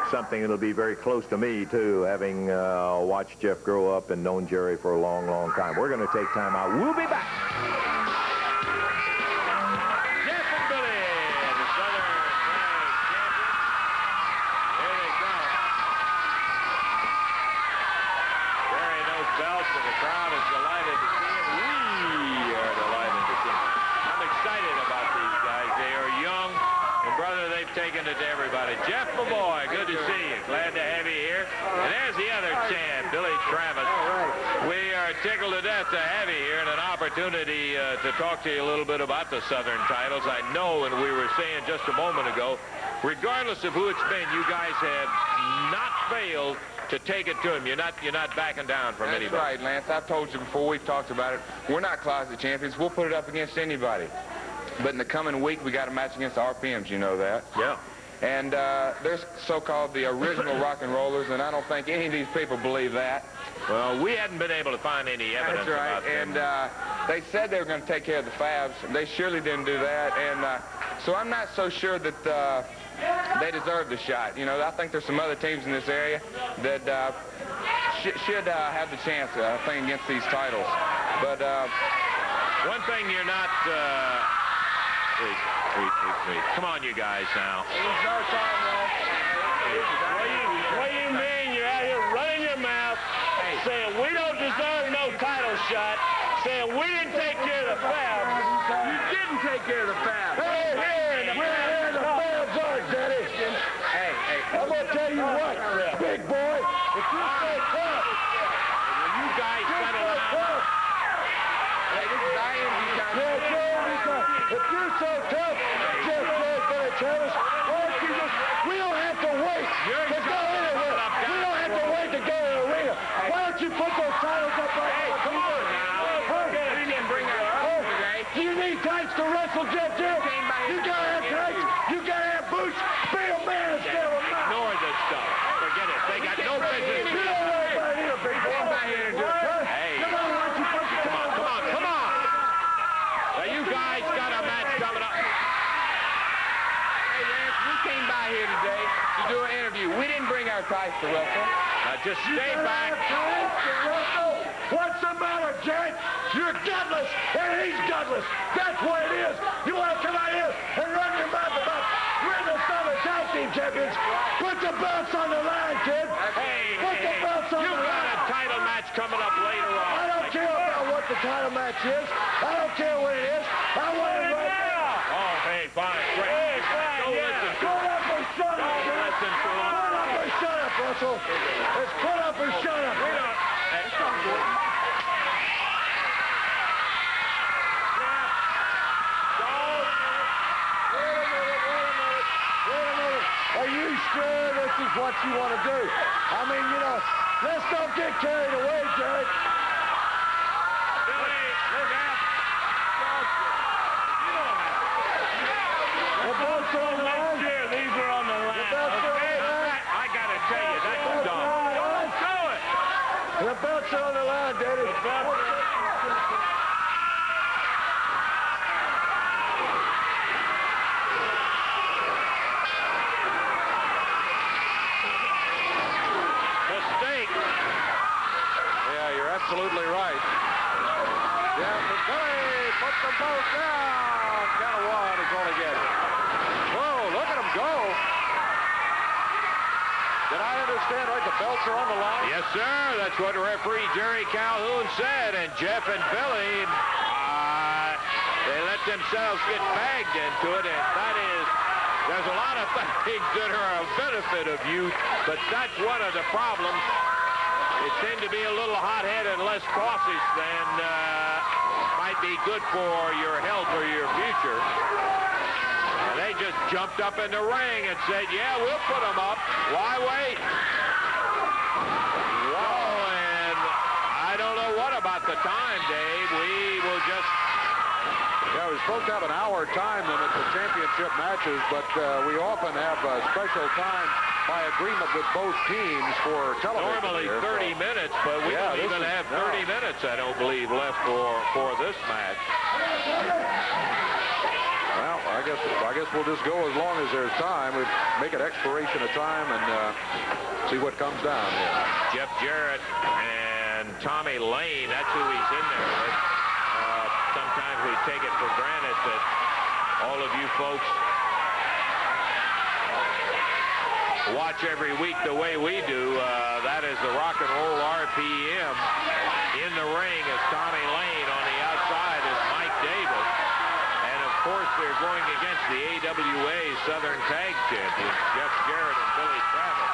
something that'll be very close to me, too, having watched Jeff grow up and known Jerry for a long, long time. We're going to take time out. We'll be back. Jeff and Billy, the Southern Tag Champions. Here they come. Jerry knows belts, and the crowd is delighted to see him. We are delighted to see him. I'm excited about these guys. They are young, and brother, they've taken it to everybody. Jeff, my boy, good to see you. Glad to have you here. And there's the other champ, Billy Travis. We are tickled to death to have you here and an opportunity to talk to you a little bit about the Southern titles. I know, and we were saying just a moment ago, regardless of who it's been, you guys have not failed to take it to him. You're not backing down from anybody. That's right, Lance. I've told you before, we've talked about it. We're not closet champions. We'll put it up against anybody. But in the coming week, we got a match against the RPMs, you know that. Yeah. And they're so-called the original rock and rollers, and I don't think any of these people believe that. Well, we hadn't been able to find any evidence about them. And they said they were going to take care of the Fabs. They surely didn't do that. And so I'm not so sure that they deserve the shot. You know, I think there's some other teams in this area that should have the chance playing against these titles. But one thing you're not... Wait. Come on, you guys, now. It's our time, man. What do you mean? You're out here running your mouth, saying we don't deserve no title shot, saying we didn't take care of the Fabs. You didn't take care of the Fabs. Hey, where the Fabs are, Daddy? Hey. I'm going to tell you what, big boy, if you're so tough, you guys settle down. hey, this is IMG time. if you're so tough, Jeff Jarrett, Travis, why don't you just, we don't have to wait to go anywhere. We don't have to wait to go to the arena. Why don't you put those titles up right now? Come on now. We didn't bring our tights today. Do you need tights to wrestle, Jeff Jarrett? You gotta have tights. You gotta have boots. Be a man instead of a mouse. Ignore this stuff. Forget it. They got no business. You don't know about here, big boy. Hey. Come on, why don't you put your Come on. Now, you guys got a match coming up. Hey, Lance, we came by here today to do an interview. We didn't bring our tights to wrestle. Now, just stay back. What's the matter, Jarrett? You're gutless, and he's gutless. That's what it is. You want to come out here and run your mouth about we're the Southern Tag Team Champions. Put the belts on the line, kid. Hey, Put the belts on the line. You got a title match coming up later on. I don't care about what the title match is. I don't care what it is. I want it right now. Oh, hey, fine. Great. Hey, fine, Don't yeah. listen to Put up or shut up. Don't listen to him. Put up or shut up, Russell. It's put up or shut up. sure this is what you want to do. I mean, you know, let's not get carried away, Jarrett. Billy, look out. You don't have The belt's on the line. Sure, these are on the line. Okay, I got to tell you, that's dumb. Don't do it. The belt's on the line, Daddy. The belt. Mistake. Yeah, you're absolutely right. Jeff and Billy put them both down. Count of one is all he gets. Whoa, look at him go. Did I understand right? The belts are on the line? Yes, sir. That's what referee Jerry Calhoun said. And Jeff and Billy, they let themselves get bagged into it. And that is, there's a lot of things that are a benefit of youth, but that's one of the problems. It seemed to be a little hot-headed and less cautious than might be good for your health or your future. And they just jumped up in the ring and said, yeah, we'll put them up. Why wait? Whoa, and I don't know what about the time, Dave. We will just... Yeah, we're supposed to have an hour time limit for championship matches, but we often have a special time by agreement with both teams for television. Normally 30 minutes, but we don't even have 30 minutes, I don't believe, left for this match. Well, I guess we'll just go as long as there's time. We make an expiration of time and see what comes down here. Jeff Jarrett and Tommy Lane, that's who he's in there with. Sometimes we take it for granted that all of you folks watch every week the way we do. That is the Rock and Roll RPM. In the ring is Tommy Lane. On the outside is Mike Davis. And, of course, they're going against the AWA Southern Tag Champions, Jeff Jarrett and Billy Travis.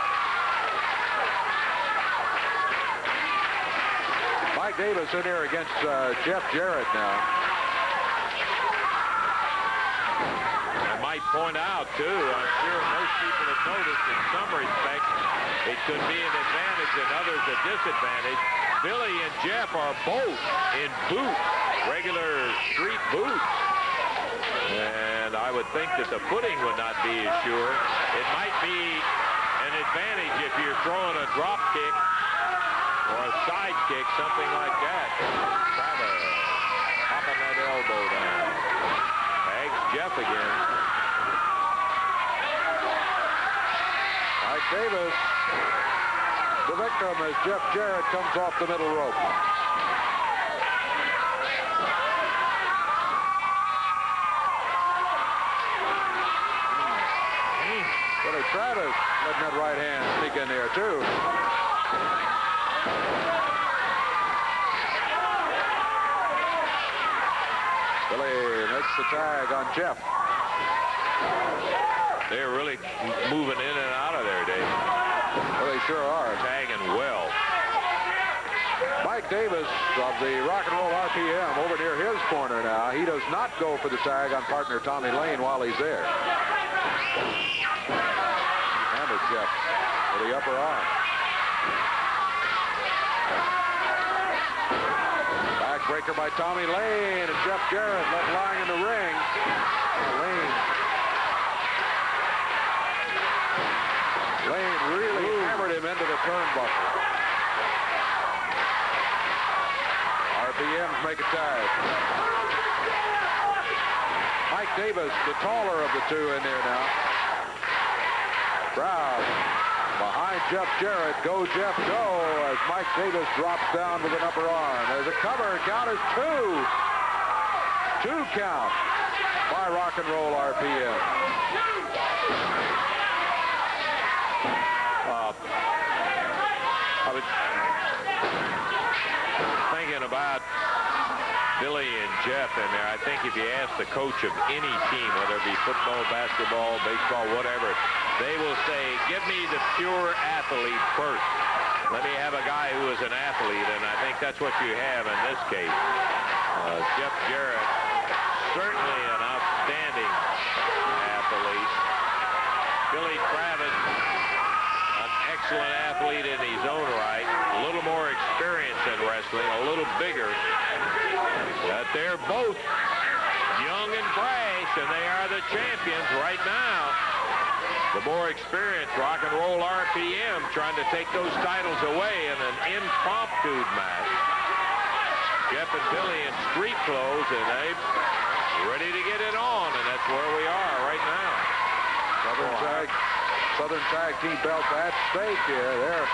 Mike Davis in here against Jeff Jarrett now. I might point out, too, I'm sure most people have noticed in some respects it could be an advantage and others a disadvantage. Billy and Jeff are both in boots, regular street boots. And I would think that the footing would not be as sure. It might be an advantage if you're throwing a drop kick or a side kick, something like that. Travis popping that elbow down. Tags Jeff again. Mike Davis, the victim as Jeff Jarrett comes off the middle rope. Billy Travis letting that right hand sneak in there, too. Billy makes the tag on Jeff. They're really moving in and out of there, Dave. Well, they sure are. Tagging well. Mike Davis of the Rock and Roll RPM over near his corner now. He does not go for the tag on partner Tommy Lane while he's there. Hammers Jeff with the upper arm. Backbreaker by Tommy Lane, and Jeff Jarrett left lying in the ring. Lane really hammered him into the turnbuckle. RPMs make a tag. Mike Davis, the taller of the two in there now. Crowd behind Jeff Jarrett. Go, Jeff, go, as Mike Davis drops down with an upper arm. There's a cover. Count is two. Two count by Rock and Roll RPM. I was thinking about Billy and Jeff in there. I think if you ask the coach of any team, whether it be football, basketball, baseball, whatever, they will say, give me the pure athlete first. Let me have a guy who is an athlete, and I think that's what you have in this case. Jeff Jarrett, certainly an outstanding athlete. Billy Travis, an excellent athlete in his own right, a little more experience in wrestling, a little bigger. But they're both young and brash, and they are the champions right now. The more experienced Rock and Roll RPM trying to take those titles away in an impromptu match. Jeff and Billy in street clothes, and they're ready to get it on, and that's where we are right now. Southern Tag Team belts at stake here. There,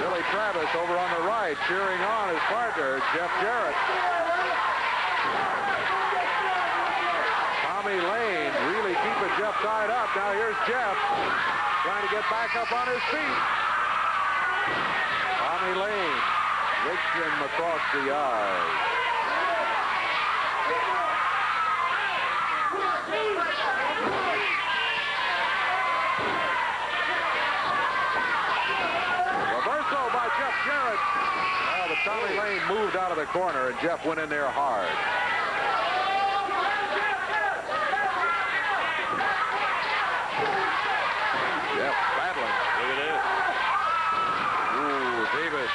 Billy Travis over on the right, cheering on his partner, Jeff Jarrett. Tommy Lane really keeping Jeff tied up. Now here's Jeff trying to get back up on his feet. Tommy Lane rakes him across the eyes. Reversal by Jeff Jarrett. Well, but Tommy Lane moved out of the corner, and Jeff went in there hard. Jeff battling. Look at this. Ooh, Davis.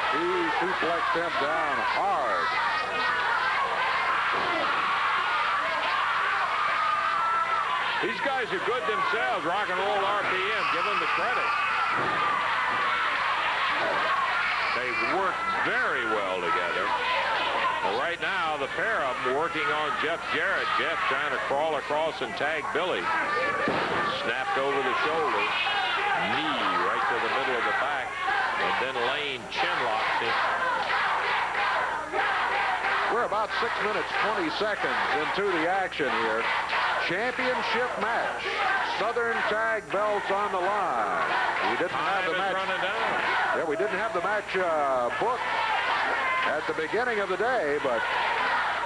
He suplexed him down hard. These guys are good themselves. Rock and Roll RPM. Give them the credit. They've worked very well together. Well, right now, the pair of them working on Jeff Jarrett. Jeff trying to crawl across and tag Billy. Snapped over the shoulder. Knee right to the middle of the back. And then Lane chin-locked him. We're about 6 minutes, 20 seconds into the action here. Championship match. Southern Tag belts on the line. We didn't have the match. Running down. Yeah, we didn't have the match booked at the beginning of the day, but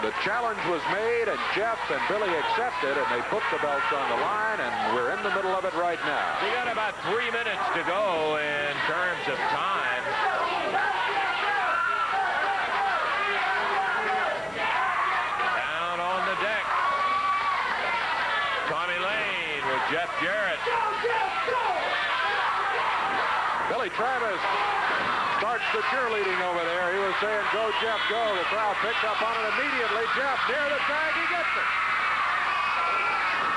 the challenge was made, and Jeff and Billy accepted, and they put the belts on the line, and we're in the middle of it right now. We got about 3 minutes to go in terms of time. Down on the deck. Tommy Lane with Jeff Jarrett. Billy Travis starts the cheerleading over there. He was saying, go, Jeff, go. The crowd picked up on it immediately. Jeff near the tag. He gets it.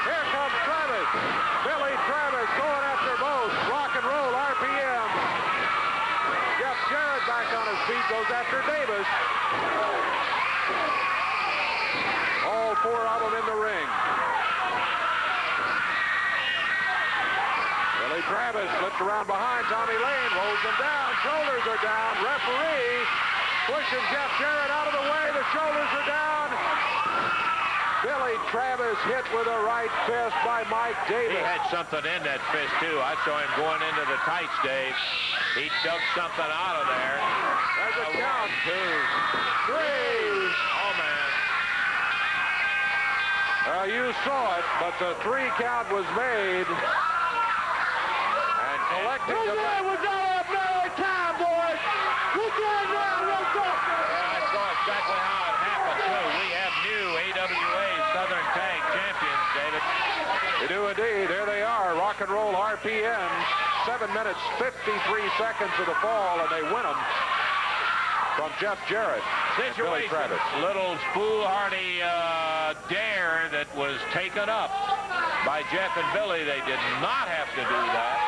Here comes Travis. Billy Travis going after both. Rock and Roll RPM. Jeff Jarrett back on his feet, goes after Davis. All four of them in the ring. Billy Travis slips around behind Tommy Lane, rolls him down, shoulders are down, referee pushing Jeff Jarrett out of the way, the shoulders are down. Billy Travis hit with a right fist by Mike Davis. He had something in that fist, too. I saw him going into the tights, Dave. He dug something out of there. There's a count. 1, 2, 3. Oh, man. You saw it, but the 3 count was made. Collecting the was all up there time, boys. We're going down real quick. I saw exactly how it happened, too. We have new AWA Southern Tag Champions, David. We do indeed. Here they are, Rock and Roll RPM. 7 minutes, 53 seconds of the fall, and they win them from Jeff Jarrett. Situation, little foolhardy dare that was taken up by Jeff and Billy. They did not have to do that.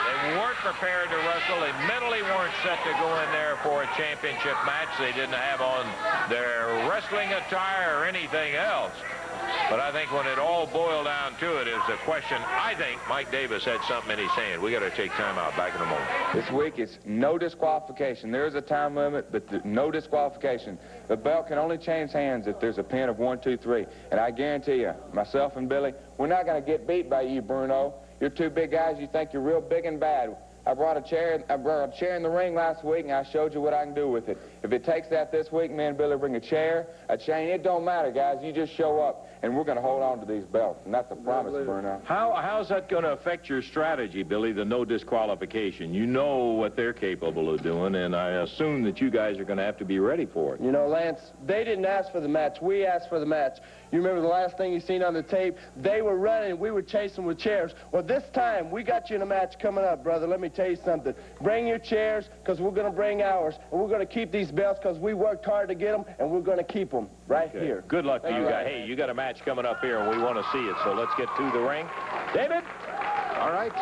They weren't prepared to wrestle. They mentally weren't set to go in there for a championship match. They didn't have on their wrestling attire or anything else. But I think when it all boiled down to it, is a question. I think Mike Davis had something in his hand. We got to take time out. Back in a moment. This week it's no disqualification. There is a time limit, but no disqualification. The belt can only change hands if there's a pin of 1, 2, 3. And I guarantee you, myself and Billy, we're not going to get beat by you, Bruno. You're 2 big guys. You think you're real big and bad. I brought a chair in the ring last week, and I showed you what I can do with it. If it takes that this week, me and Billy bring a chair, a chain. It don't matter, guys. You just show up, and we're going to hold on to these belts, and that's a promise, Bruno. How's that going to affect your strategy, Billy, the no disqualification? You know what they're capable of doing, and I assume that you guys are going to have to be ready for it. You know, Lance, they didn't ask for the match. We asked for the match. You remember the last thing you seen on the tape? They were running, we were chasing with chairs. Well, this time, we got you in a match coming up, brother. Let me tell you something. Bring your chairs, because we're going to bring ours, and we're going to keep these belts, because we worked hard to get them, and we're going to keep them right here. Good luck to you guys. Hey, you got a match coming up here, and we want to see it, so let's get to the ring. David? All right.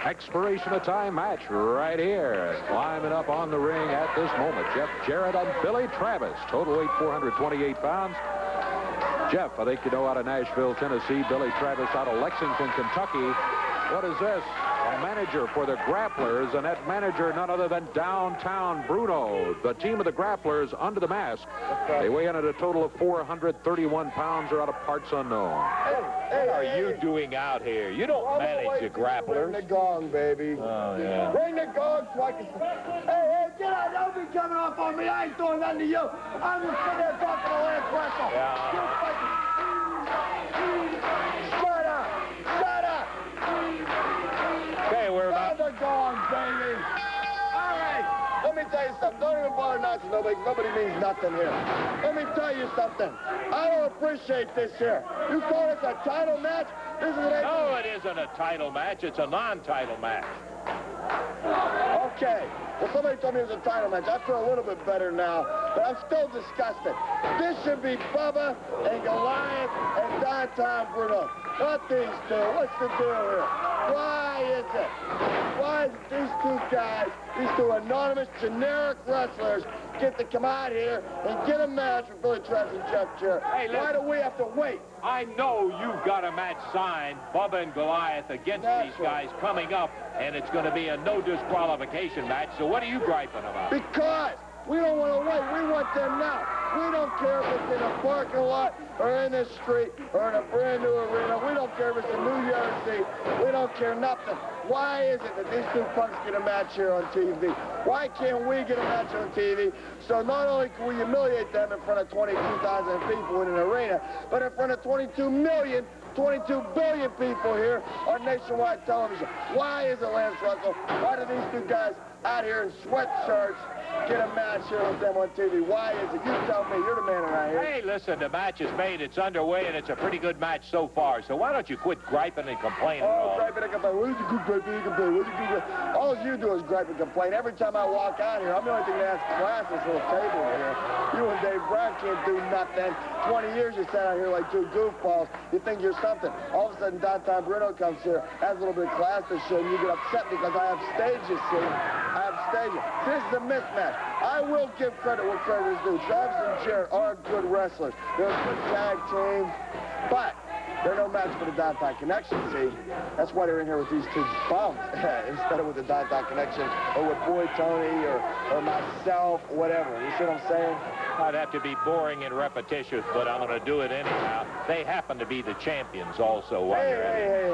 Expiration of time match right here. Climbing up on the ring at this moment, Jeff Jarrett and Billy Travis. Total weight 428 pounds. Jeff, I think you know, out of Nashville, Tennessee. Billy Travis out of Lexington, Kentucky. What is this? A manager for the Grapplers, and that manager none other than Downtown Bruno. The team of the Grapplers under the mask. They weigh in at a total of 431 pounds. Are out of parts unknown. What are you doing out here? You don't manage the Grapplers. Bring the gong, baby. Oh, yeah. Bring the gong so I can... Hey, get out. Don't be coming off on me. I ain't doing nothing to you. I'm just sitting there talking to Lance Russell. Shut up. Shut up. Okay, we're about... the gong, baby. All right. Let me tell you something. Don't even bother nonsense. Nobody means nothing here. Let me tell you something. I don't appreciate this here. You call this a title match? This is an... No, it isn't a title match. It's a non-title match. Okay. Well, somebody told me it was a title match. I feel a little bit better now, but I'm still disgusted. This should be Bubba and Goliath and Downtown Bruno. Not these two. What's the deal here? Why is it? Why is it these two guys, these two anonymous, generic wrestlers, get to come out here and get a match with Billy Travis and Jeff Jarrett? Hey, why do we have to wait? I know you've got a match signed, Bubba and Goliath, against these guys coming up, and it's going to be a no disqualification match. So what are you griping about? Because we don't want to wait. We want them now. We don't care if it's in a parking lot or in the street or in a brand new arena. We don't care if it's in New Jersey. We don't care nothing. Why is it that these two punks get a match here on TV? Why can't we get a match on TV? So not only can we humiliate them in front of 22,000 people in an arena, but in front of 22 billion people here on nationwide television. Why is it, Lance Russell? Why do these two guys out here in sweatshirts get a match here with them on TV? Why is it? You tell me. You're the man around here. Hey, listen, the match is made. It's underway, and it's a pretty good match so far. So why don't you quit griping and complaining? Oh, griping and complaining. Where's the good griping and complaining? Where's the good griping? All you do is gripe and complain. Every time I walk out here, I'm the only thing that has class this little table here. You and Dave Brown can't do nothing. 20 years you sat out here like two goofballs. You think you're something. All of a sudden, Downtown Bruno comes here, has a little bit of class to show, and you get upset because I have stages, see? I have stages. This is a mismatch. I will give credit where credit is due. Travis and Jarrett are good wrestlers. They're a good tag team, but they're no match for the Downtown Connection, see? That's why they're in here with these two bums instead of with the Downtown Connection or with Boy Tony or myself, whatever. You see what I'm saying? I'd have to be boring and repetitious, but I'm going to do it anyhow. They happen to be the champions also. Hey.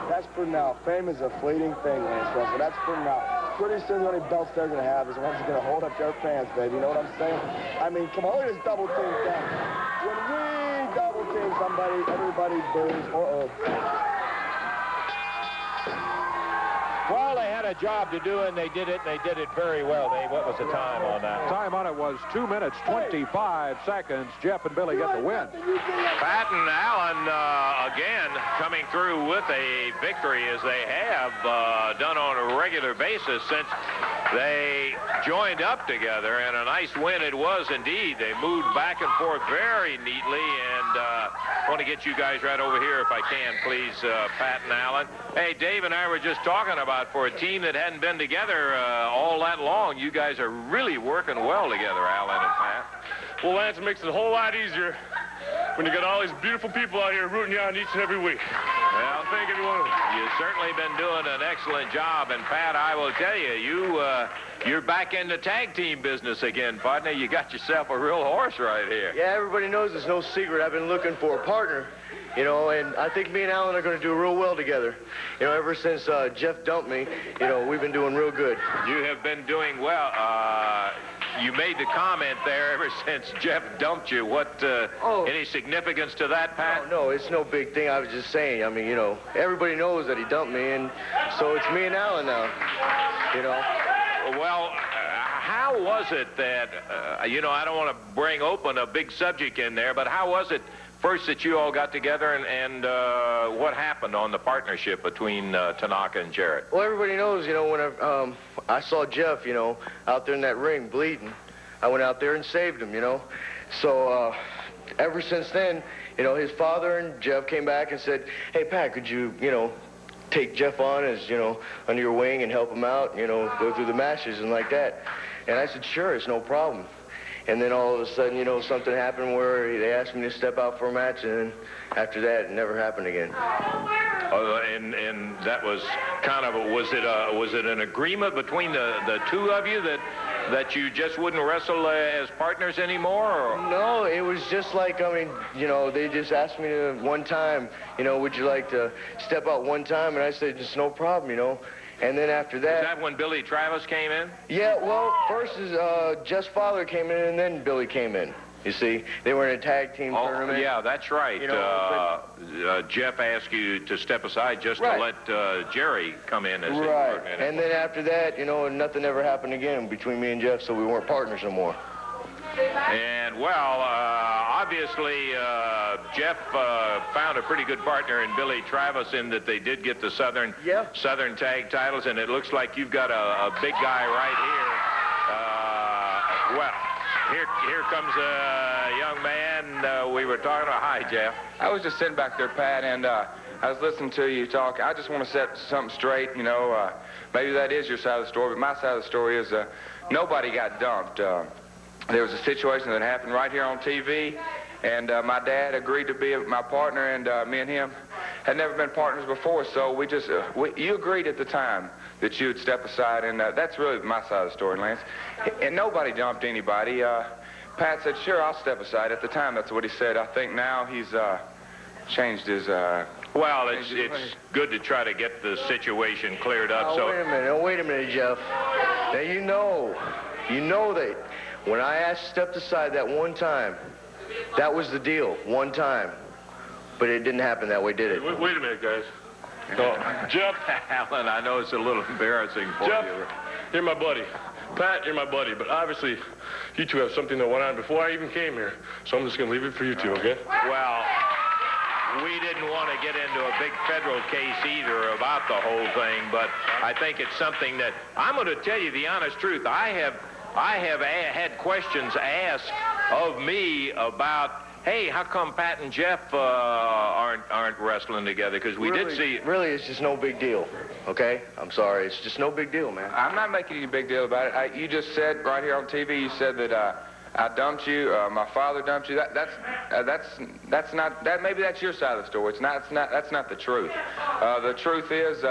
That's for now. Fame is a fleeting thing, Lance Russell. That's for now. Pretty soon the only belts they're going to have is the ones that are going to hold up their fans, baby. You know what I'm saying? I mean, come on, look at this double team thing. When we double team somebody, everybody boos. Well, they had a job to do, and they did it very well. Dave, what was the time on that? Time on it was 2 minutes, 25 seconds. Jeff and Billy get the win. Pat and Allen, again, coming through with a victory as they have done on a regular basis since they joined up together, and a nice win it was indeed. They moved back and forth very neatly, and I want to get you guys right over here if I can, please, Pat and Allen. Hey, Dave and I were just talking about for a team that hadn't been together all that long, you guys are really working well together, Allen and Pat. Well, Lance, it makes it a whole lot easier when you got all these beautiful people out here rooting you on each and every week. Well, thank every one of them. You've certainly been doing an excellent job, and Pat, I will tell you, you're back in the tag team business again, partner. You got yourself a real horse right here. Yeah, everybody knows it's no secret. I've been looking for a partner. You know, and I think me and Alan are going to do real well together. You know, ever since Jeff dumped me, you know, we've been doing real good. You have been doing well. You made the comment there ever since Jeff dumped you. What, any significance to that, Pat? No, it's no big thing. I was just saying, I mean, you know, everybody knows that he dumped me, and so it's me and Alan now, you know. Well, how was it that, you know, I don't want to bring open a big subject in there, but how was it first that you all got together, and what happened on the partnership between Tanaka and Jarrett? Well, everybody knows, you know, when I saw Jeff, you know, out there in that ring bleeding, I went out there and saved him, you know. So ever since then, you know, his father and Jeff came back and said, hey, Pat, could you, you know, take Jeff on as, you know, under your wing and help him out, you know, go through the matches and like that. And I said, sure, it's no problem. And then all of a sudden, you know, something happened where they asked me to step out for a match, and after that, it never happened again. And that was kind of, was it an agreement between the two of you that you just wouldn't wrestle as partners anymore? Or? No, it was just like, I mean, you know, they just asked me to one time, you know, would you like to step out one time? And I said, just no problem, you know. And then after that... Is that when Billy Travis came in? Yeah, well, first is Jeff's father came in, and then Billy came in. You see, they were in a tag team tournament. Yeah, that's right. You know, Jeff asked you to step aside just to let Jerry come in as right. And then after that, you know, nothing ever happened again between me and Jeff, so we weren't partners no more. And, well, obviously, Jeff found a pretty good partner in Billy Travis in that they did get the Southern Tag titles, and it looks like you've got a big guy right here. Well, here comes a young man we were talking about. Hi, Jeff. I was just sitting back there, Pat, and I was listening to you talk. I just want to set something straight, you know. Maybe that is your side of the story, but my side of the story is nobody got dumped. There was a situation that happened right here on TV, and my dad agreed to be my partner, and me and him had never been partners before, so we just, you agreed at the time that you would step aside, and that's really my side of the story, Lance. And nobody dumped anybody. Pat said, sure, I'll step aside. At the time, that's what he said. I think now he's changed his... Well, it's good to try to get the situation cleared up. Oh, so wait a minute, Jeff. Now, you know that when I stepped aside that one time, that was the deal, one time. But it didn't happen that way, did it? Wait a minute, guys. Jeff. Alan, I know it's a little embarrassing for Jeff, you. You're my buddy. Pat, you're my buddy. But obviously, you two have something that went on before I even came here. So I'm just going to leave it for you two, okay? Well, we didn't want to get into a big federal case either about the whole thing, but I think it's something that I'm going to tell you the honest truth. I have had questions asked of me about, hey, how come Pat and Jeff aren't wrestling together? Because we did see... Really, it's just no big deal, okay? I'm sorry. It's just no big deal, man. I'm not making any big deal about it. You just said right here on TV, you said that I dumped you, my father dumped you. That's not... Maybe that's your side of the story. That's not the truth. The truth is...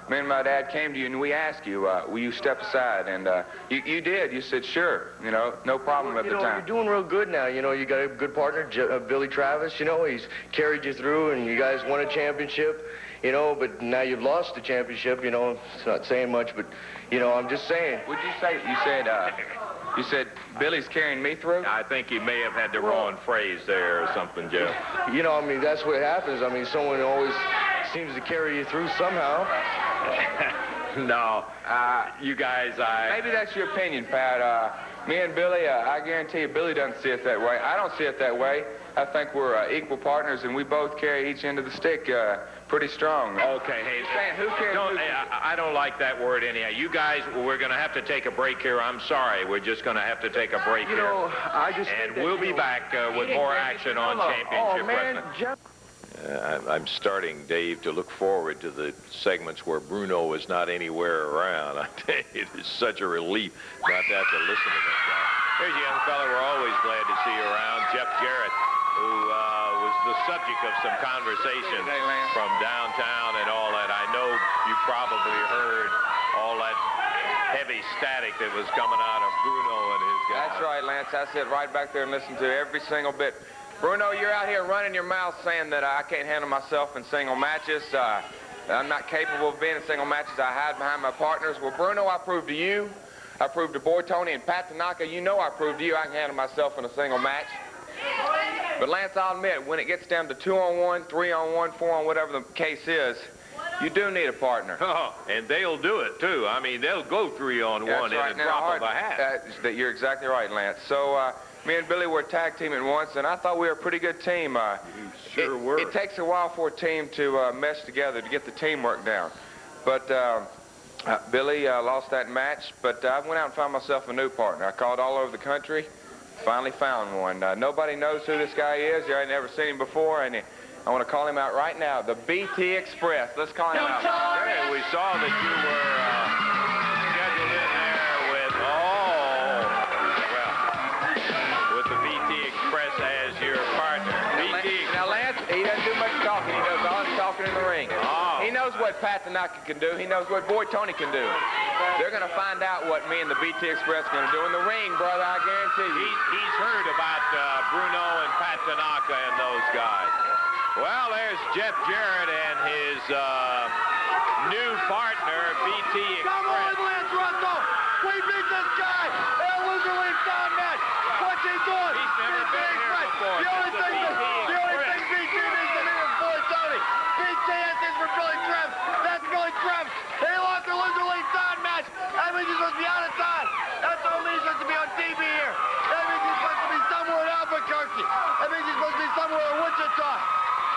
me and my dad came to you, and we asked you, will you step aside? And you did. You said, sure. You know, no problem at the time. You're doing real good now. You know, you got a good partner, Billy Travis. You know, he's carried you through, and you guys won a championship. You know, but now you've lost the championship. You know, it's not saying much, but, you know, I'm just saying. What'd you say? You said Billy's carrying me through? I think you may have had the wrong phrase there or something, Jeff. You know, I mean, that's what happens. I mean, someone always seems to carry you through somehow. No, you guys, Maybe that's your opinion, Pat. Me and Billy, I guarantee you, Billy doesn't see it that way. I don't see it that way. I think we're equal partners, and we both carry each end of the stick pretty strong. Okay, hey, who cares? I don't like that word anyhow. You guys, we're going to have to take a break here. I'm sorry. We're just going to have to take a break here. And we'll be back with more action on Championship Wrestling. I'm starting, Dave, to look forward to the segments where Bruno is not anywhere around. I tell you, it is such a relief not to have to listen to that guy. Here's a young fella we're always glad to see around, Jeff Jarrett, who was the subject of some conversation from downtown and all that. I know you probably heard all that heavy static that was coming out of Bruno and his guys. That's right, Lance. I sit right back there and listen to every single bit. Bruno, you're out here running your mouth saying that I can't handle myself in single matches. I'm not capable of being in single matches. I hide behind my partners. Well, Bruno, I proved to you, I proved to Boy Tony and Pat Tanaka, you know I proved to you I can handle myself in a single match. But Lance, I'll admit, when it gets down to 2-on-1, 3-on-1, 4-on, whatever the case is, you do need a partner. Oh, and they'll do it, too. I mean, they'll go 3-on-1 in a drop of a hat. You're exactly right, Lance. So me and Billy were a tag team at once, and I thought we were a pretty good team. Sure were. It takes a while for a team to mesh together, to get the teamwork down. But Billy lost that match, but I went out and found myself a new partner. I called all over the country, finally found one. Nobody knows who this guy is. I ain't never seen him before, and I want to call him out right now, the BT Express. Let's call him out. Hey, we saw that you were scheduled in there with the BT Express as your partner. Now, Lance, he doesn't do much talking. He does all his talking in the ring. Oh. He knows what Pat Tanaka can do. He knows what Boy Tony can do. They're going to find out what me and the BT Express are going to do in the ring, brother, I guarantee you. He's heard about Bruno and Pat Tanaka and those guys. Well, there's Jeff Jarrett and his new partner, BT Express. Come on, Lance Russell! We beat this guy in a loser-league sound match! What's he doing? He's never been here before. The only thing BT needs to do is Boy Tony. BT has this for Billy Travis. That's Billy Travis. They lost their loser-league sound match. That means he's supposed to be out of time. That's all means he's supposed to be on TV here. That means he's supposed to be somewhere in Albuquerque. That means he's supposed to be somewhere in Wichita.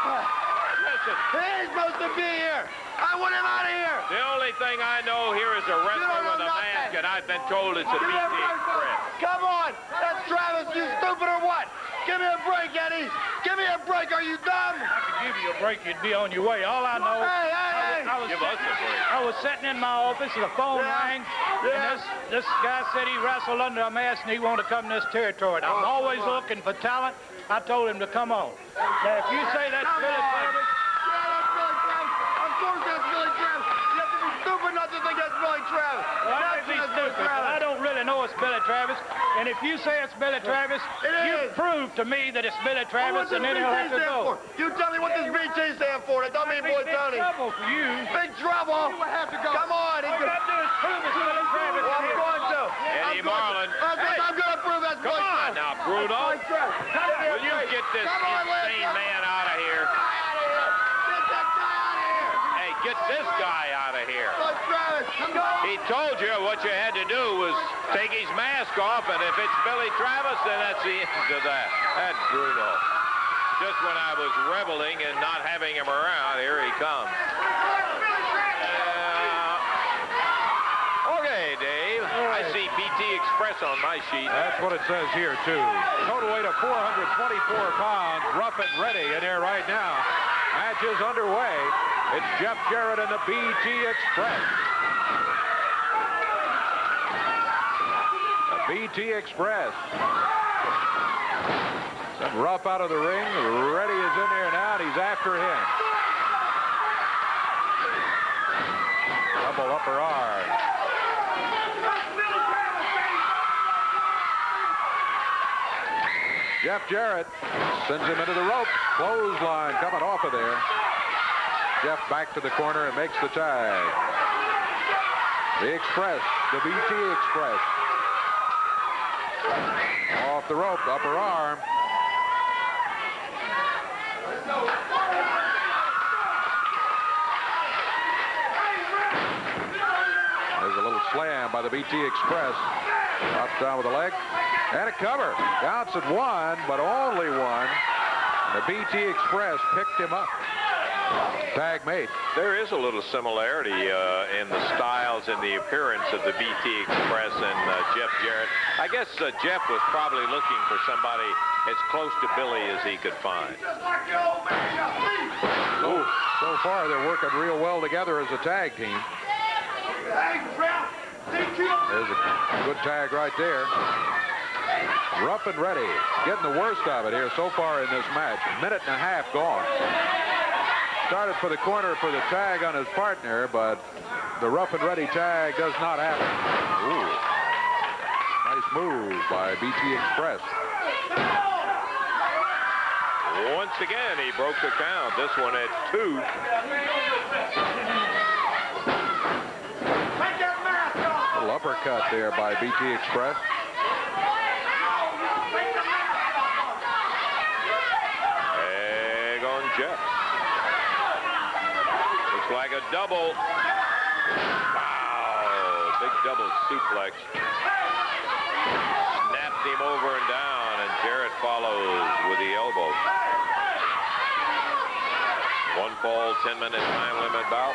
Listen. He's supposed to be here. I want him out of here. The only thing I know here is a wrestler with a mask, and I've been told it's a BT Express. Come on. That's Travis. You stupid or what? Give me a break, Eddie. Give me a break. Are you dumb? I could give you a break. You'd be on your way. All I know. Hey. Give us a break. I was sitting in my office, the phone rang, and this guy said he wrestled under a mask and he wanted to come to this territory. And I'm always looking for talent. I told him to come on. Now, if you say that's Billy Travis... Yeah, that's Billy Travis. Of course that's Billy Travis. You have to be stupid not to think that's Billy Travis. Well, I may be stupid, but I don't really know it's Billy Travis. And if you say it's Billy Travis, you prove to me that it's Billy Travis, and then he'll have to go. You tell me what this BT stand for. That don't mean Boy Tony. Big trouble for you. Big trouble. You have to go. Come on. All you got to do is prove it's Billy Travis. Well, I'm going to. Eddie Marlin. I'm going to prove that's Billy Travis. Come on now, Bruno. Will you get this insane man out of here? Hey, get this guy out of here. He told you what you had to do was take his mask off, and if it's Billy Travis, then that's the end of that. That's Bruno. Just when I was reveling and not having him around, here he comes. Okay, Dave. I see BT Express on my sheet. That's what it says here, too. Total weight of 424 pounds, rough and ready in there right now. Match is underway. It's Jeff Jarrett and the BT Express. The BT Express. Sent Ruff out of the ring. Reddy is in there now, and he's after him. Double upper arm. Jeff Jarrett sends him into the rope. Clothesline coming off of there. Jeff back to the corner and makes the tag. The Express, the BT Express. Off the rope, upper arm. There's a little slam by the BT Express. Drops down with a leg. And a cover. Counts at one, but only one. The BT Express picked him up. Tag mate. There is a little similarity in the styles and the appearance of the BT Express and Jeff Jarrett. I guess Jeff was probably looking for somebody as close to Billy as he could find. So far, they're working real well together as a tag team. There's a good tag right there. Rough and ready. Getting the worst of it here so far in this match. Minute and a half gone. Started for the corner for the tag on his partner, but the rough and ready tag does not happen. Ooh. Nice move by BT Express. Once again, he broke the count. This one at 2. Little uppercut there by BT Express. Egg on Jeff. Looks like a double. Wow, big double suplex. Snapped him over and down, and Jarrett follows with the elbow. 1 fall, 10-minute time limit bout.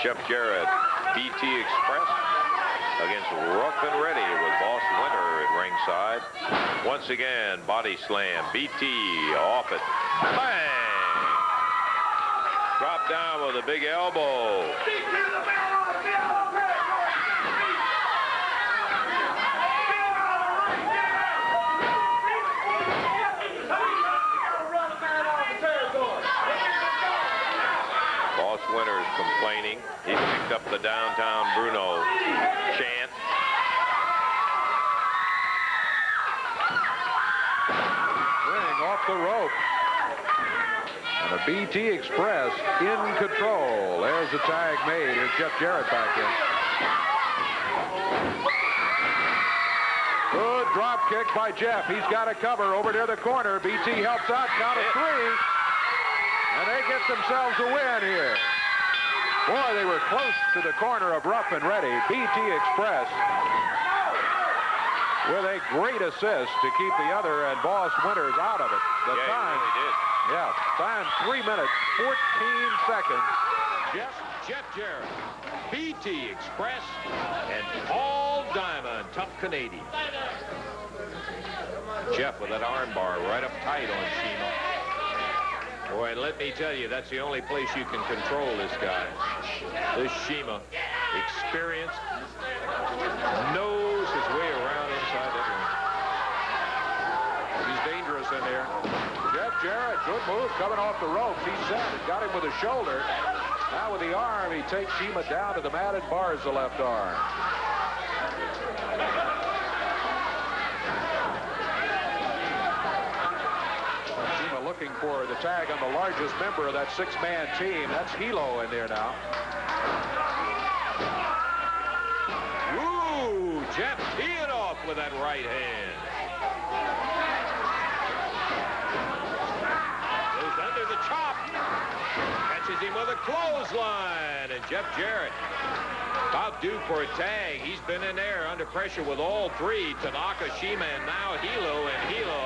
Jeff Jarrett, BT Express against Rough and Ready with Boss Winter at ringside. Once again, body slam. BT off it. Bang! Drop down with a big elbow. Boss Winter is complaining. He picked up the downtown Bruno chant. Ring off the rope. And the BT Express in control. There's the tag made. Here's Jeff Jarrett back in. Good drop kick by Jeff. He's got a cover over near the corner. BT helps out. Count of 3. And they get themselves a win here. Boy, they were close to the corner of Rough and Ready. BT Express with a great assist to keep the other and Boss Winters out of it. The time, he really did. Yeah, time 3 minutes, 14 seconds. Jeff Jarrett, BT Express, and Paul Diamond, tough Canadian. Jeff with that arm bar right up tight on Shima. Boy, and let me tell you, that's the only place you can control this guy. This Shima, experienced, knows his way around inside that ring. He's dangerous in there. Jeff Jarrett, good move coming off the ropes. He set it, got him with a shoulder. Now with the arm, he takes Shima down to the mat and bars the left arm. Looking for the tag on the largest member of that 6-man team. That's Hilo in there now. Ooh, Jeff teeing off with that right hand. Goes under the chop. Catches him with a clothesline. And Jeff Jarrett about due for a tag. He's been in there under pressure with all 3. Tanaka, Shima, and now Hilo. And Hilo,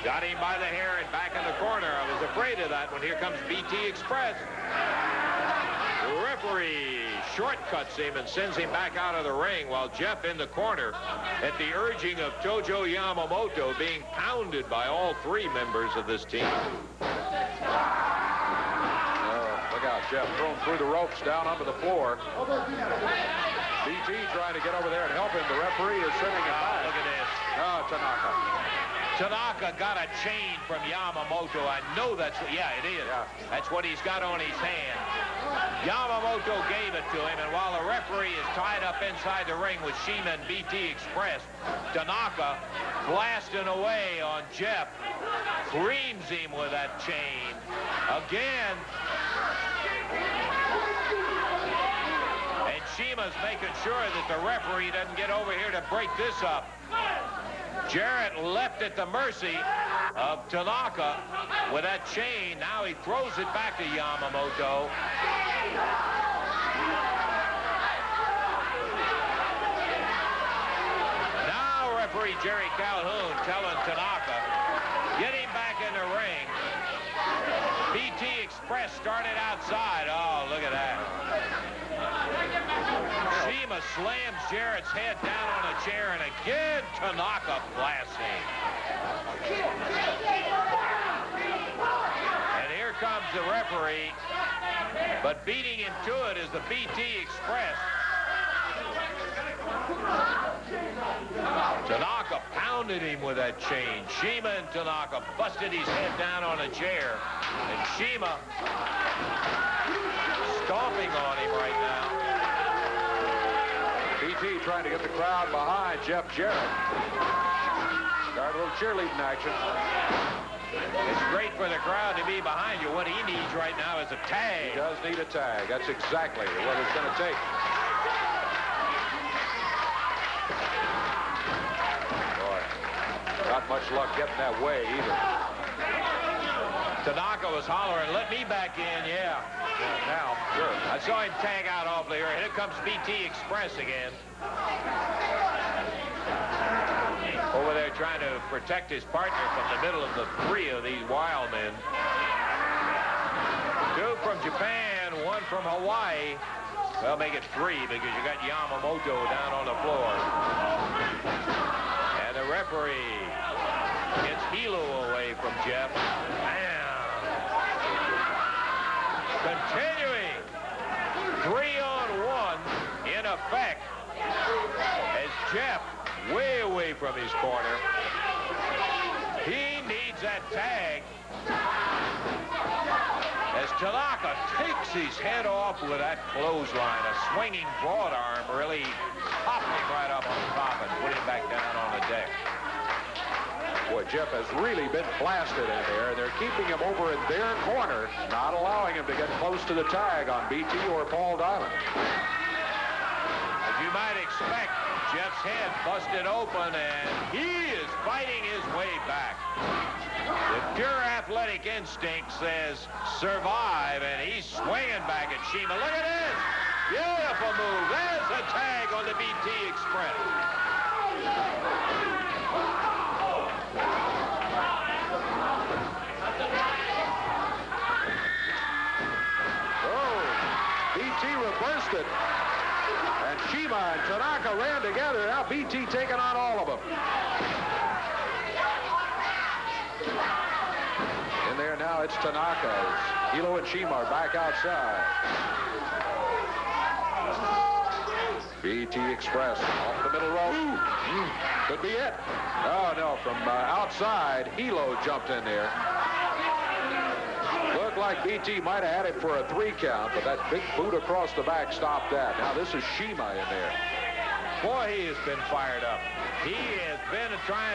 got him by the hair and back in the corner. I was afraid of that when here comes BT Express. The referee shortcuts him and sends him back out of the ring while Jeff in the corner at the urging of Tojo Yamamoto being pounded by all 3 members of this team. Look out, Jeff thrown through the ropes down onto the floor. BT trying to get over there and help him. The referee is sending him back. Look at this. Oh, Tanaka. Tanaka got a chain from Yamamoto. I know that's what, yeah, it is. Yeah. That's what he's got on his hand. Yamamoto gave it to him, and while the referee is tied up inside the ring with Shima and BT Express, Tanaka blasting away on Jeff, creams him with that chain. Again. And Shima's making sure that the referee doesn't get over here to break this up. Jarrett left at the mercy of Tanaka with that chain. Now he throws it back to Yamamoto. Now referee Jerry Calhoun telling Tanaka, get him back in the ring. BT Express started outside. Oh, look at that. Shima slams Jarrett's head down on a chair, and again, Tanaka blasting. And here comes the referee, but beating him to it is the BT Express. Tanaka pounded him with that chain. Shima and Tanaka busted his head down on a chair, and Shima stomping on him right now. BT trying to get the crowd behind Jeff Jarrett. Start a little cheerleading action. It's great for the crowd to be behind you. What he needs right now is a tag. He does need a tag. That's exactly what it's going to take. Boy, not much luck getting that way either. Tanaka was hollering, let me back in, yeah. Now, sure. I saw him tag out awfully early. Here comes BT Express again. Over there trying to protect his partner from the middle of the three of these wild men. Two from Japan, one from Hawaii. Well, make it three because you got Yamamoto down on the floor. And the referee gets Hilo away from Jeff. Continuing 3-on-1 in effect as Jeff way away from his corner. He needs that tag as Tanaka takes his head off with that clothesline. A swinging broad arm really popped him right up on top and put him back down on the deck. Boy, Jeff has really been blasted in there, and they're keeping him over in their corner, not allowing him to get close to the tag on BT or Paul Diamond. As you might expect, Jeff's head busted open, and he is fighting his way back. The pure athletic instinct says survive, and he's swinging back at Shima. Look at this! Beautiful move. There's a tag on the BT Express. Reversed it. And Shima and Tanaka ran together. Now BT taking on all of them. In there now, it's Tanaka. Hilo and Shima are back outside. BT Express off the middle rope. Could be it. Oh, no, from outside, Hilo jumped in there. Looked like BT might have had it for a 3 count, but that big boot across the back stopped that. Now this is Shima in there. Boy, he has been fired up. He has been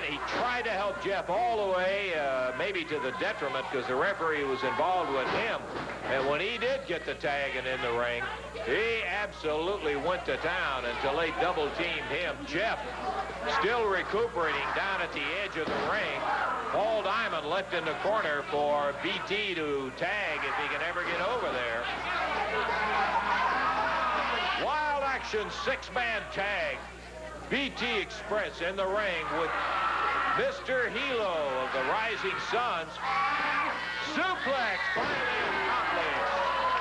he tried to help Jeff all the way, maybe to the detriment because the referee was involved with him. And when he did get the tag and in the ring, he absolutely went to town until they double-teamed him. Jeff still recuperating down at the edge of the ring. Paul Diamond left in the corner for BT to tag if he can ever get over there. Wild action 6-man tag. BT Express in the ring with Mr. Hilo of the Rising Suns. Suplex finally accomplished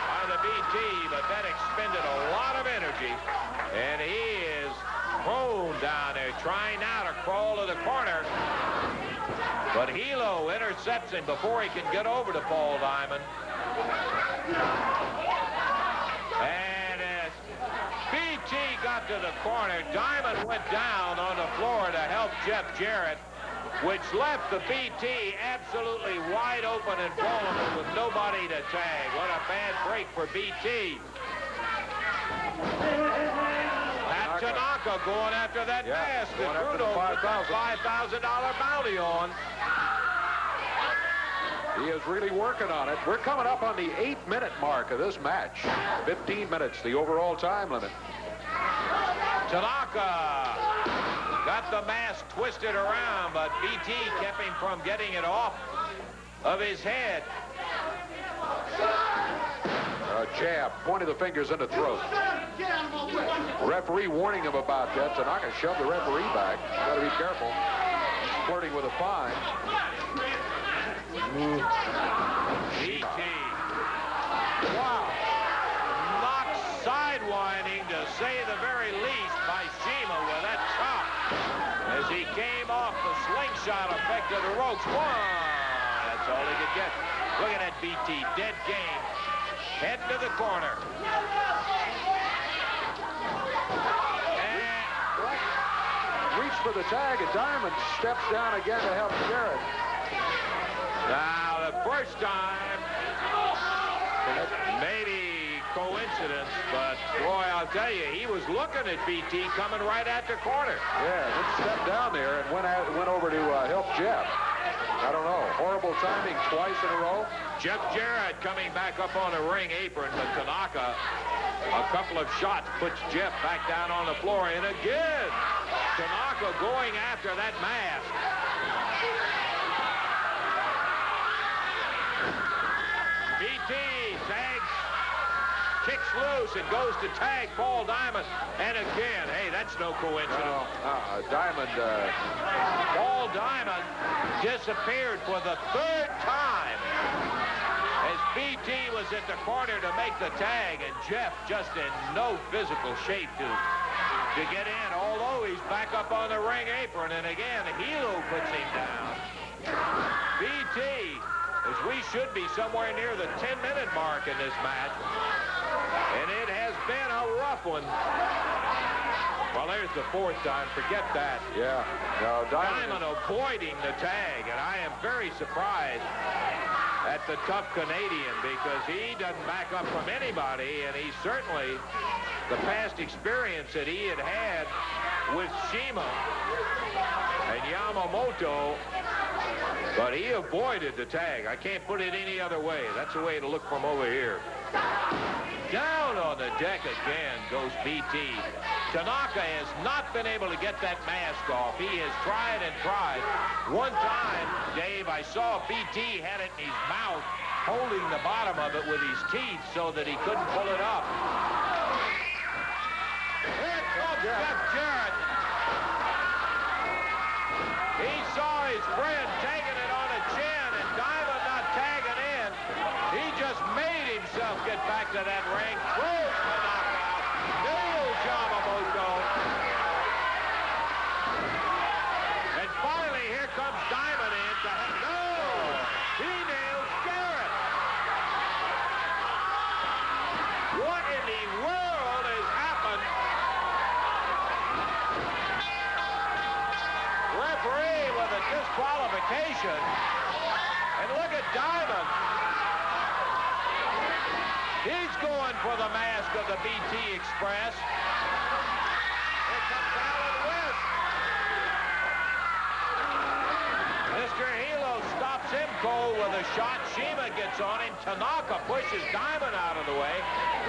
by the BT, but that expended a lot of energy. And he is prone down there, trying now to crawl to the corner. But Hilo intercepts him before he can get over to Paul Diamond. And as BT got to the corner, Diamond went down on the floor to help Jeff Jarrett, which left the BT absolutely wide open and vulnerable with nobody to tag. What a bad break for BT. Tanaka going after that mask that Bruno put that $5,000 bounty on. He is really working on it. We're coming up on the 8-minute mark of this match. 15 minutes, the overall time limit. Tanaka got the mask twisted around, but BT kept him from getting it off of his head. Jab, point of the fingers in the throat. Referee warning him about that. Tanaka shoved the referee back. Got to be careful. He's flirting with a fine. BT. Wow. Knocked sidewinding, to say the very least, by Shima with that chop. As he came off the slingshot effect of the ropes. One. That's all he could get. Look at that BT. Dead game. Head to the corner. And reach for the tag, and Diamond steps down again to help Jarrett. Now, the first time, maybe coincidence, but boy, I'll tell you, he was looking at BT coming right at the corner. Yeah, then stepped down there and went over to help Jeff. I don't know. Horrible timing twice in a row. Jeff Jarrett coming back up on the ring apron, but Tanaka, a couple of shots puts Jeff back down on the floor. And again, Tanaka going after that mask. BT tags, kicks loose and goes to tag Paul Diamond. And again, hey, that's no coincidence. Paul Diamond disappeared for the third time as BT was at the corner to make the tag, and Jeff just in no physical shape to get in, although he's back up on the ring apron. And again, Hilo puts him down. BT, as we should be somewhere near the 10-minute mark in this match. And it has been a rough one. Well, there's the fourth time. Forget that. Yeah. No, Diamond avoiding the tag, and I am very surprised at the tough Canadian because he doesn't back up from anybody, and he certainly, the past experience that he had with Shima and Yamamoto, but he avoided the tag. I can't put it any other way. That's the way to look from over here. Down on the deck again goes BT. Tanaka has not been able to get that mask off. He has tried and tried. One time, Dave, I saw BT had it in his mouth, holding the bottom of it with his teeth so that he couldn't pull it up. Here comes Jeff Jarrett. He saw his friend taking it on the chin and Diamond not tagging in. He just made himself get back to that ring. Throws the knockout. Nails Yamamoto. And finally, here comes Diamond in to no! He nails Jarrett. What in the world has happened? Referee with a disqualification. And look at Diamond. He's going for the mask of the BT Express. Here comes Alan West. Mr. Hilo stops him cold with a shot. Shima gets on him. Tanaka pushes Diamond out of the way.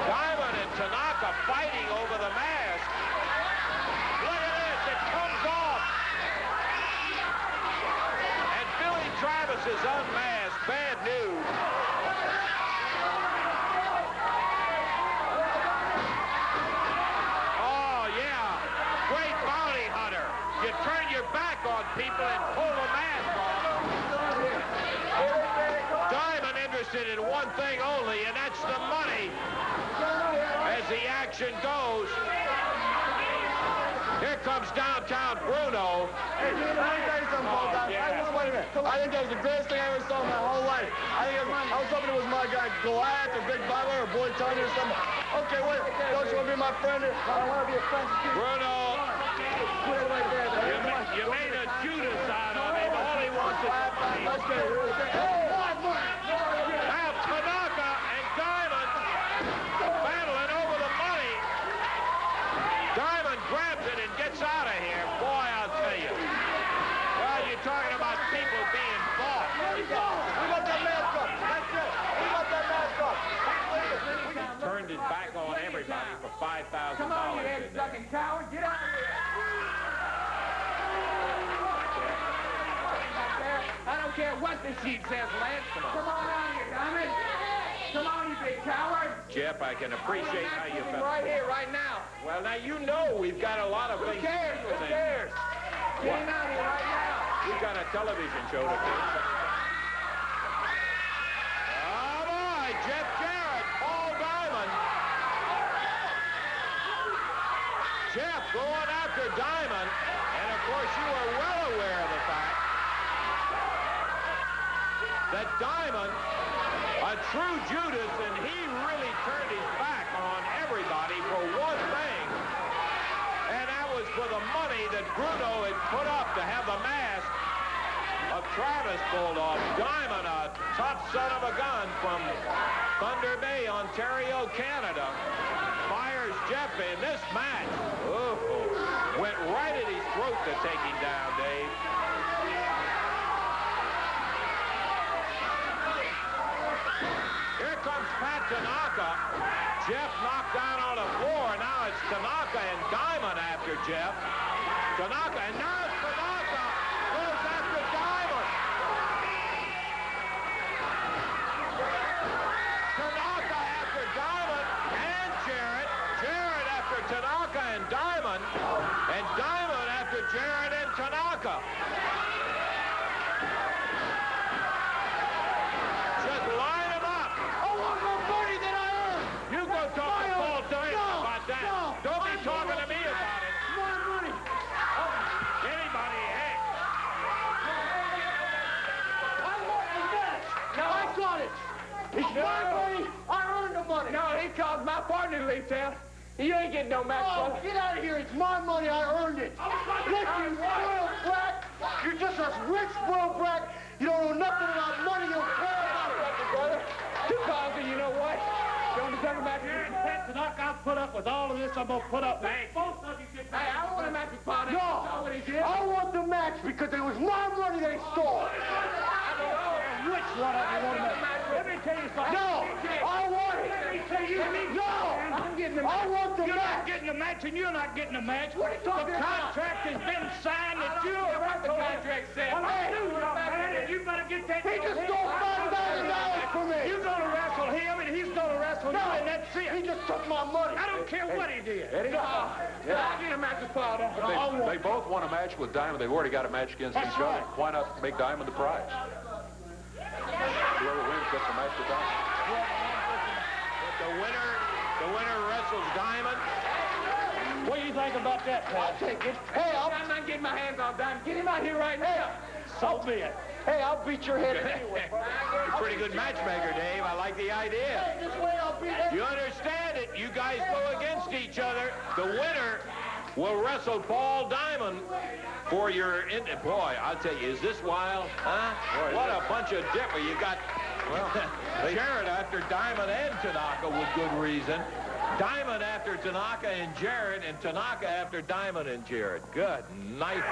Diamond and Tanaka fighting over the mask. Look at this. It comes off. And Billy Travis is unmasked. Bad news. You turn your back on people and pull the mask off. Diamond interested in one thing only, and that's the money. As the action goes, here comes downtown Bruno. Hey, let me tell you something, Paul. Wait a minute. I think that was the greatest thing I ever saw in my whole life. I was hoping it was my guy Goliath or Big Bubba or Boy Tony or something. Okay, wait. Don't you want to be my friend? I want to be a friend. Bruno. You made a Judas out of him. All he wants is money. Now Tanaka and Diamond battling over the money. Diamond grabs it and gets out of here. Boy, I'll tell you. Well, you're talking about people being bought. We got that mask up. That's it. We got that mask up. Turned his back on everybody for $5,000. Come on, you head-sucking coward. Get out of here. I don't care what the sheet says, Lance. Come on out here, Diamond. Come on, you big coward. Jeff, I can appreciate how you felt. Right here, right now. Well, now you know we've got a lot of Who things. cares? Who cares? Get him out here right now. We've got a television show to do. Oh, boy, Jeff Jarrett, Paul Diamond. Jeff going after Diamond. And, of course, you are well aware of the fact that Diamond, a true Judas, and he really turned his back on everybody for one thing, and that was for the money that Bruno had put up to have the mask of Travis pulled off. Diamond, a tough son of a gun from Thunder Bay, Ontario, Canada, fires Jeff in this match. Oh, went right at his throat to take him down, Dave. Jeff. Tanaka, and now Tanaka goes after Diamond. Tanaka after Diamond and Jarrett. Jarrett after Tanaka and Diamond. And Diamond after Jarrett and Tanaka. Just line them up. I want more money than I earned. You go talk to Paul Diamond about that. Don't be talking to me about it. More money. Anybody, hey. I want the match. No, I got it. It's my money. I earned the money. No, he called my partner to leave town. You ain't getting no match, Oh, brother. get out of here. It's my money. I earned it. Look, you spoiled brat. You're just a rich spoiled brat. You don't know nothing about money. You don't care about it, brother. Because you know what? Don't deserve a match. I'll put up with all of this. I'm going to put up with both of you. Hey, I don't want a match with Potter. No, That's what he did. I want the match because it was my money they stole. Which one of you want to match? Let me tell you something. No, I want it. Let me tell you. No, I'm getting the I match. want the You're match. not getting the match, and you're not getting the match. What are you talking the about? contract has been signed that you care what the contract said. Well, I Hey. do what I'm saying, and you better get that. He just stole $5,000 from me. You're going to wrestle him, and he's going to wrestle you, and that's it. He just took my money. I don't care what he did. Eddie? I'll get a match with Potter. They both want a match with Diamond. They've already got a match against each other. Why not make Diamond the prize? Whoever wins gets a match with Diamond. The winner wrestles Diamond. What do you think about that, Pat? I'll take it. Hey, I'm not getting my hands on Diamond. Get him out here right now. So be it. Hey, I'll beat your head anyway. You're a pretty good matchmaker, Dave. I like the idea. Hey, this way I'll beat it. You understand it. You guys go against each other. The winner will wrestle Paul Diamond for your... Boy, I'll tell you, is this wild? Huh? What a bunch of different... You got Jarrett after Diamond and Tanaka with good reason. Diamond after Tanaka and Jarrett, and Tanaka after Diamond and Jarrett. Good night.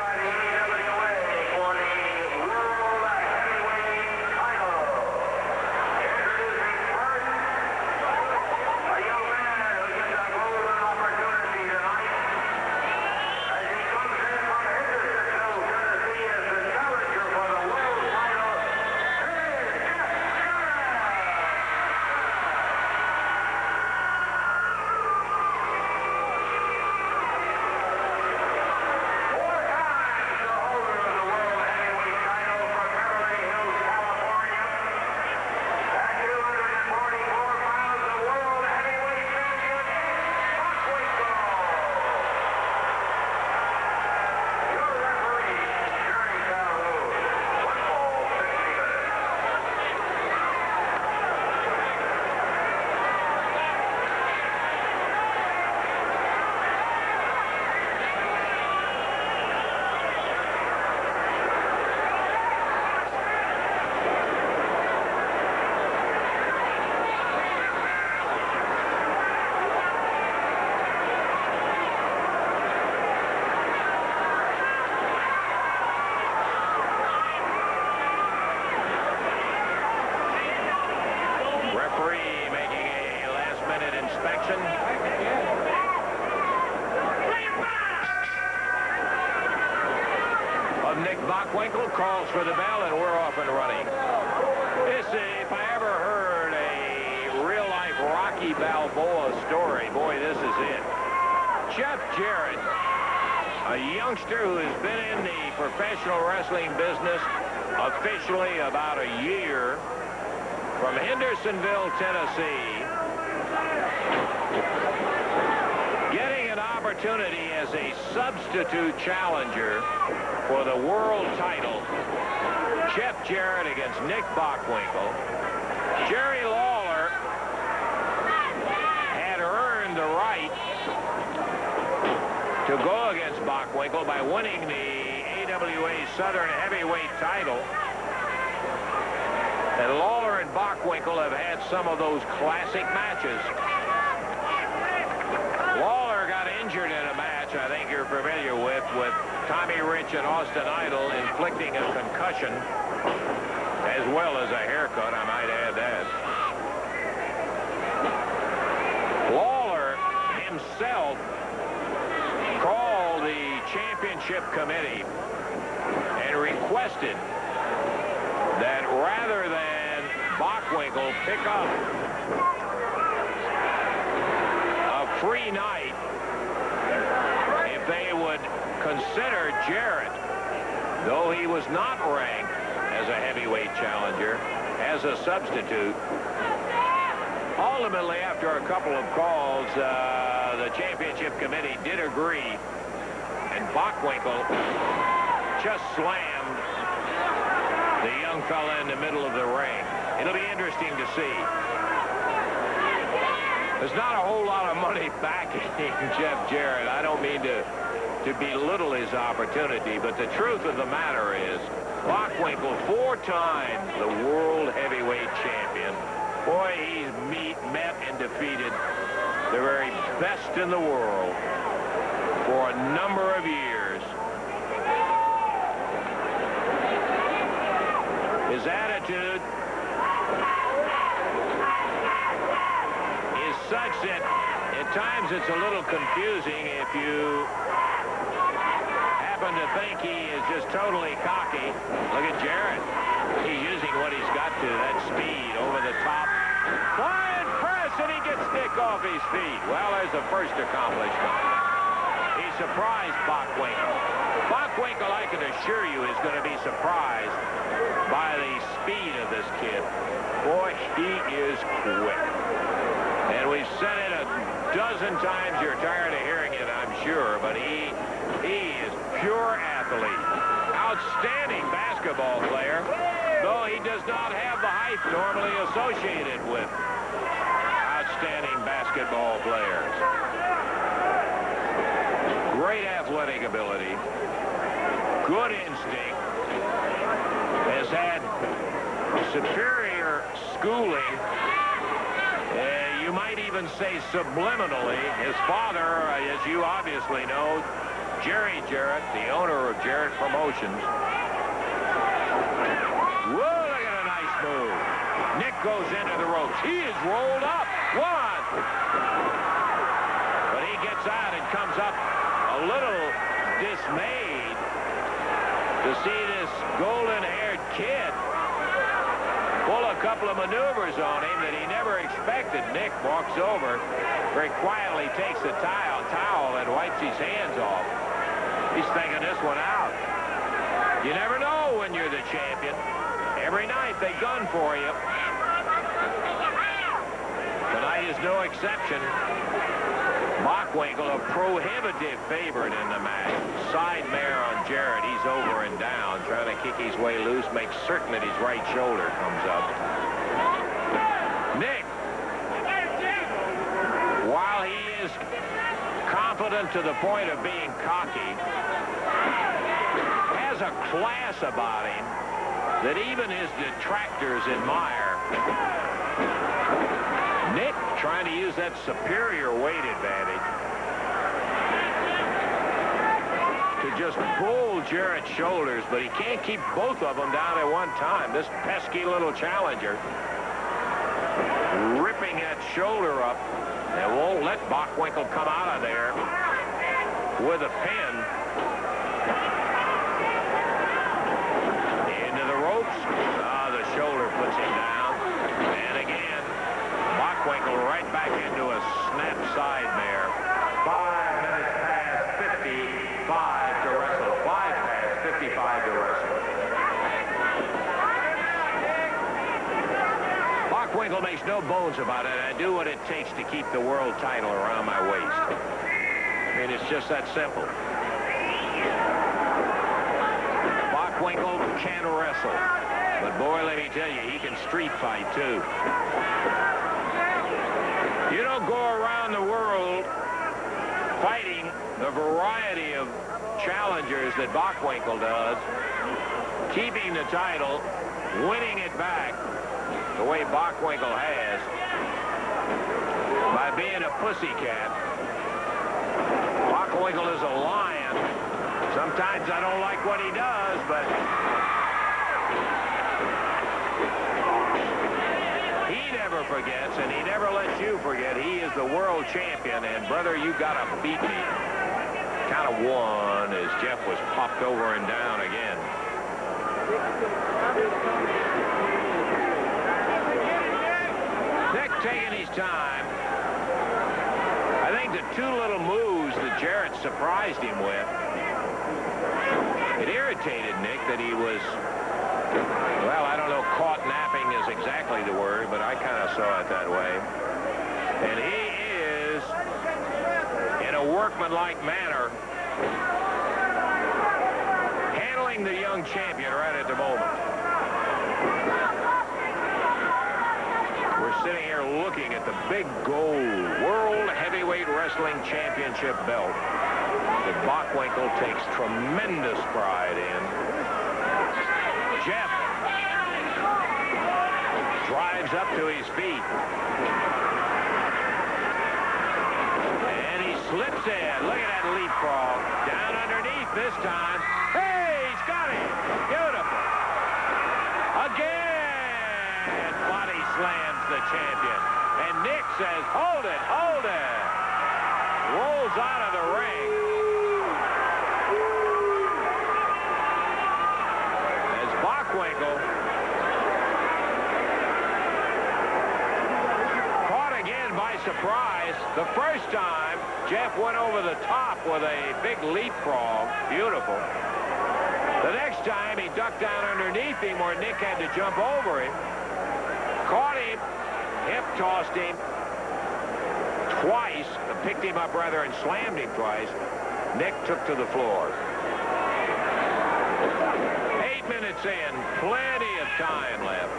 Calls for the bell, and we're off and running. This, if I ever heard a real-life Rocky Balboa story, boy, this is it. Jeff Jarrett, a youngster who has been in the professional wrestling business officially about a year, from Hendersonville, Tennessee, getting an opportunity as a substitute challenger for the world title. Jeff Jarrett against Nick Bockwinkel. Jerry Lawler had earned the right to go against Bockwinkel by winning the AWA Southern Heavyweight title. And Lawler and Bockwinkel have had some of those classic matches. Lawler got injured in a match I think you're familiar with Tommy Rich and Austin Idol, inflicting a concussion as well as a haircut, I might add that. Lawler himself called championship committee and requested that rather than Bockwinkel pick up a free night, if they would consider Jarrett, though he was not ranked as a heavyweight challenger, as a substitute. Ultimately, after a couple of calls, the championship committee did agree, and Bockwinkel just slammed the young fella in the middle of the ring. It'll be interesting to see. There's not a whole lot of money backing Jeff Jarrett. I don't mean to belittle his opportunity, but the truth of the matter is, Bockwinkel, 4 times the world heavyweight champion. Boy, he's met and defeated the very best in the world for a number of years. His attitude is such that at times it's a little confusing if you happen to think he is just totally cocky. Look at Jarrett. He's using what he's got to, that speed over the top. Flying press, and he gets Nick off his feet. Well, there's the first accomplishment. He surprised Bockwinkel. Bockwinkel, I can assure you, is going to be surprised by the speed of this kid. Boy, he is quick. And we've said it a dozen times. You're tired of hearing it, I'm sure, but he is pure athlete. Outstanding basketball player, though he does not have the height normally associated with outstanding basketball players. Great athletic ability, good instinct, has had superior schooling, you might even say subliminally. His father, as you obviously know, Jerry Jarrett, the owner of Jarrett Promotions. Whoa, look at a nice move. Nick goes into the ropes. He is rolled up. 1. But he gets out and comes up a little dismayed to see this golden-haired kid pull a couple of maneuvers on him that he never expected. Nick walks over, very quietly takes the towel and wipes his hands off. He's thinking this one out. You never know when you're the champion. Every night they gun for you. Tonight is no exception. Bockwinkel, a prohibitive favorite in the match. Side mare on Jarrett. He's over and down, trying to kick his way loose, make certain that his right shoulder comes up. Nick, while he is confident to the point of being cocky, has a class about him that even his detractors admire. Nick trying to use that superior weight advantage to just pull Jarrett's shoulders, but he can't keep both of them down at one time. This pesky little challenger ripping that shoulder up and won't let Bockwinkel come out of there with a pin. Into the ropes. The shoulder puts him down. And again, Bockwinkel right back into a snap side mare. 5 minutes past 55 to wrestle. 5 past 55 to wrestle. Bockwinkel makes no bones about it. I do what it takes to keep the world title around my waist. I mean, it's just that simple. Bockwinkel can wrestle. But boy, let me tell you, he can street fight too. You don't go around the world fighting the variety of challengers that Bockwinkel does, keeping the title, winning it back the way Bockwinkel has, by being a pussycat. Bockwinkel is a lion. Sometimes I don't like what he does, but he never forgets, and he never lets you forget. He is the world champion, and brother, you gotta beat me. count of 1 as Jeff was popped over and down again. Nick taking his time. I think the 2 little moves that Jarrett surprised him with, it irritated Nick that he was, well, I don't know, caught napping is exactly the word, but I kind of saw it that way. And he is, in a workmanlike manner, handling the young champion right at the moment. We're sitting here looking at the big gold World Heavyweight Wrestling Championship belt that Bockwinkel takes tremendous pride in. Jeff drives up to his feet. And he slips in. Look at that leapfrog. Down underneath this time. Hey, he's got it. Beautiful. Again, body slams the champion. And Nick says, hold it, hold it. Rolls out of the ring. As Bockwinkel caught again by surprise. The first time, Jeff went over the top with a big leapfrog. Beautiful. The next time, he ducked down underneath him where Nick had to jump over him. Caught him, hip-tossed him twice, picked him up rather and slammed him twice. Nick took to the floor. 8 minutes in, plenty of time left.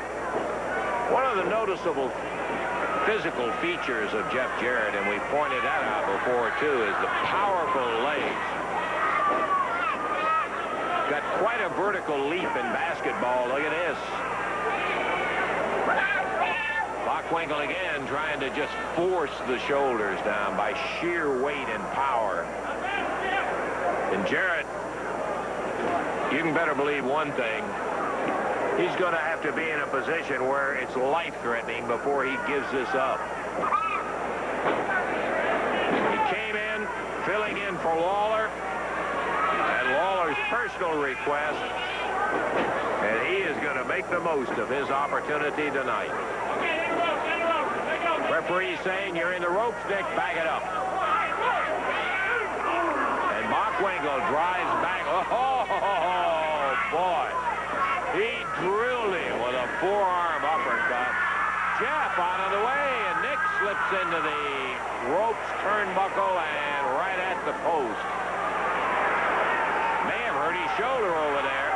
One of the noticeable physical features of Jeff Jarrett, and we pointed that out before too, is the powerful legs. Got quite a vertical leap in basketball. Look at this. Bockwinkel again trying to just force the shoulders down by sheer weight and power. And Jarrett, you can better believe one thing. He's going to have to be in a position where it's life-threatening before he gives this up. He came in, filling in for Lawler, at Lawler's personal request, and he is going to make the most of his opportunity tonight. Referee saying you're in the ropes, Nick, back it up. And Bockwinkel drives back. Oh, boy. He drilled him with a forearm uppercut. Jeff out of the way, and Nick slips into the ropes turnbuckle and right at the post. May have hurt his shoulder over there.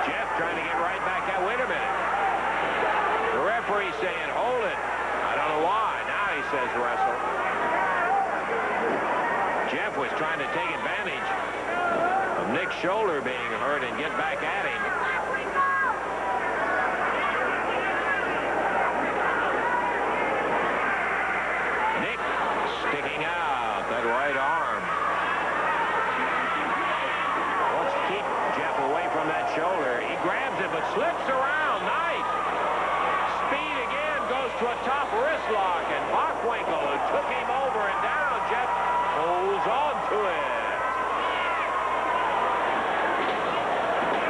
Jeff trying to get right back out. Wait a minute. The referee saying, hold it. I don't know why. Now he says wrestle. Jeff was trying to take advantage of Nick's shoulder being hurt and get back at him. Nick sticking out that right arm. Wants to keep Jeff away from that shoulder. He grabs it but slips around. Nice. Speed again goes to a top wrist lock, and Bockwinkel, who took him over and down, Jeff holds on to it.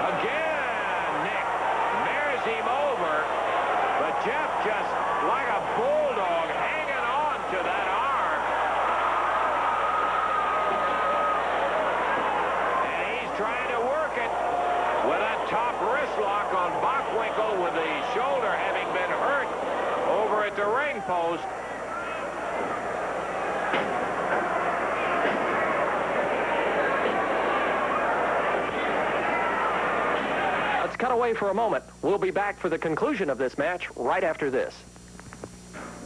Again, Nick mares him over, but Jeff just like a bulldog hanging on to that arm. And he's trying to work it with that top wrist lock on Bockwinkel with the shoulder having been hurt over at the ring post. Let's cut away for a moment. We'll be back for the conclusion of this match right after this.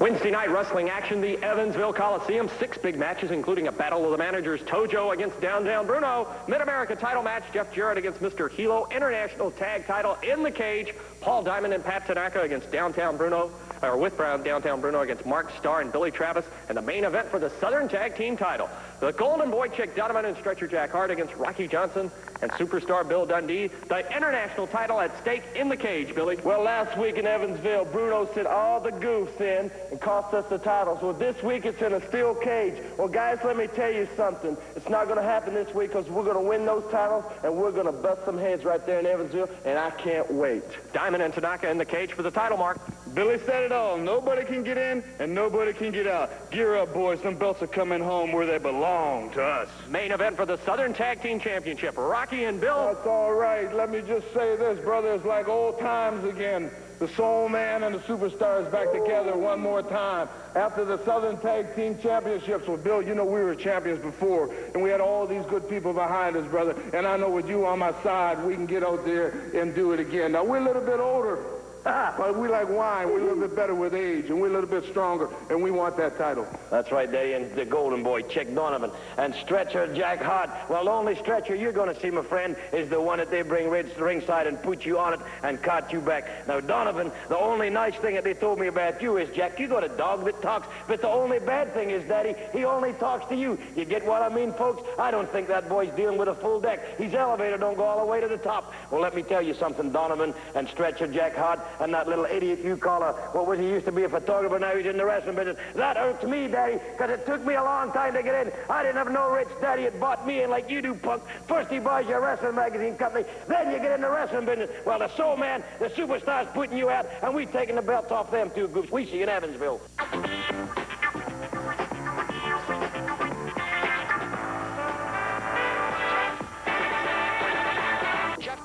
Wednesday night wrestling action, the Evansville Coliseum. 6 big matches, including a battle of the managers, Tojo against Downtown Bruno. Mid-America title match, Jeff Jarrett against Mr. Hilo. International tag title in the cage, Paul Diamond and Pat Tanaka against Downtown Bruno. with Downtown Bruno against Mark Starr and Billy Travis, and the main event for the Southern Tag Team title. The Golden Boy Chick Donovan and Stretcher Jack Hart against Rocky Johnson and Superstar Bill Dundee. The international title at stake in the cage, Billy. Well, last week in Evansville, Bruno sent all the goofs in and cost us the titles. Well, this week it's in a steel cage. Well, guys, let me tell you something. It's not going to happen this week because we're going to win those titles and we're going to bust some heads right there in Evansville, and I can't wait. Diamond and Tanaka in the cage for the title, Mark. Billy said it all. Nobody can get in and nobody can get out. Gear up, boys. Them belts are coming home where they belong to us. Main event for the Southern Tag Team Championship. Rocky and Bill. That's all right. Let me just say this, brother. It's like old times again. The Soul Man and the Superstars back together one more time after the Southern Tag Team Championships. Well, Bill, you know we were champions before, and we had all these good people behind us, brother. And I know with you on my side, we can get out there and do it again. Now, we're a little bit older. But we like wine. We're a little bit better with age, and we're a little bit stronger, and we want that title. That's right, Daddy, and the Golden Boy, Chick Donovan, and Stretcher Jack Hart. Well, the only stretcher you're going to see, my friend, is the one that they bring ringside and put you on it and cart you back. Now, Donovan, the only nice thing that they told me about you is, Jack, you got a dog that talks, but the only bad thing is, Daddy, he only talks to you. You get what I mean, folks? I don't think that boy's dealing with a full deck. His elevator don't go all the way to the top. Well, let me tell you something, Donovan and Stretcher Jack Hart, and that little idiot you call what was he used to be a photographer, now he's in the wrestling business. That irks me, Daddy, because it took me a long time to get in. I didn't have no rich daddy that bought me in like you do, punk. First he buys your wrestling magazine company, then you get in the wrestling business. Well, the Soul Man, the Superstar's putting you out, and we taking the belts off them two groups. We see you in Evansville.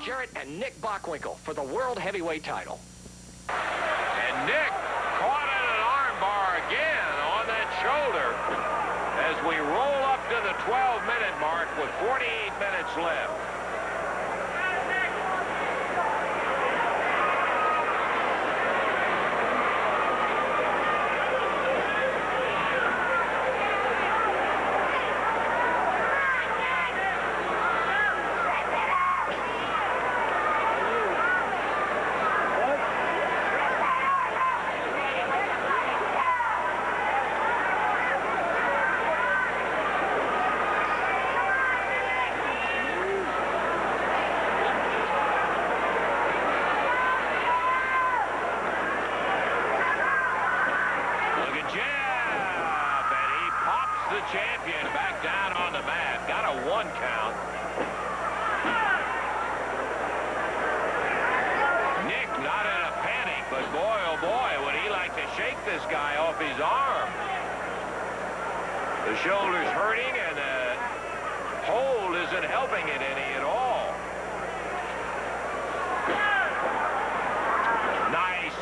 Jarrett and Nick Bockwinkel for the World Heavyweight title. And Nick caught in an armbar again on that shoulder as we roll up to the 12-minute mark with 48 minutes left. Champion back down on the mat. Got a 1 count. Nick not in a panic, but boy, oh boy, would he like to shake this guy off his arm. The shoulder's hurting, and the hold isn't helping it any at all. Nice.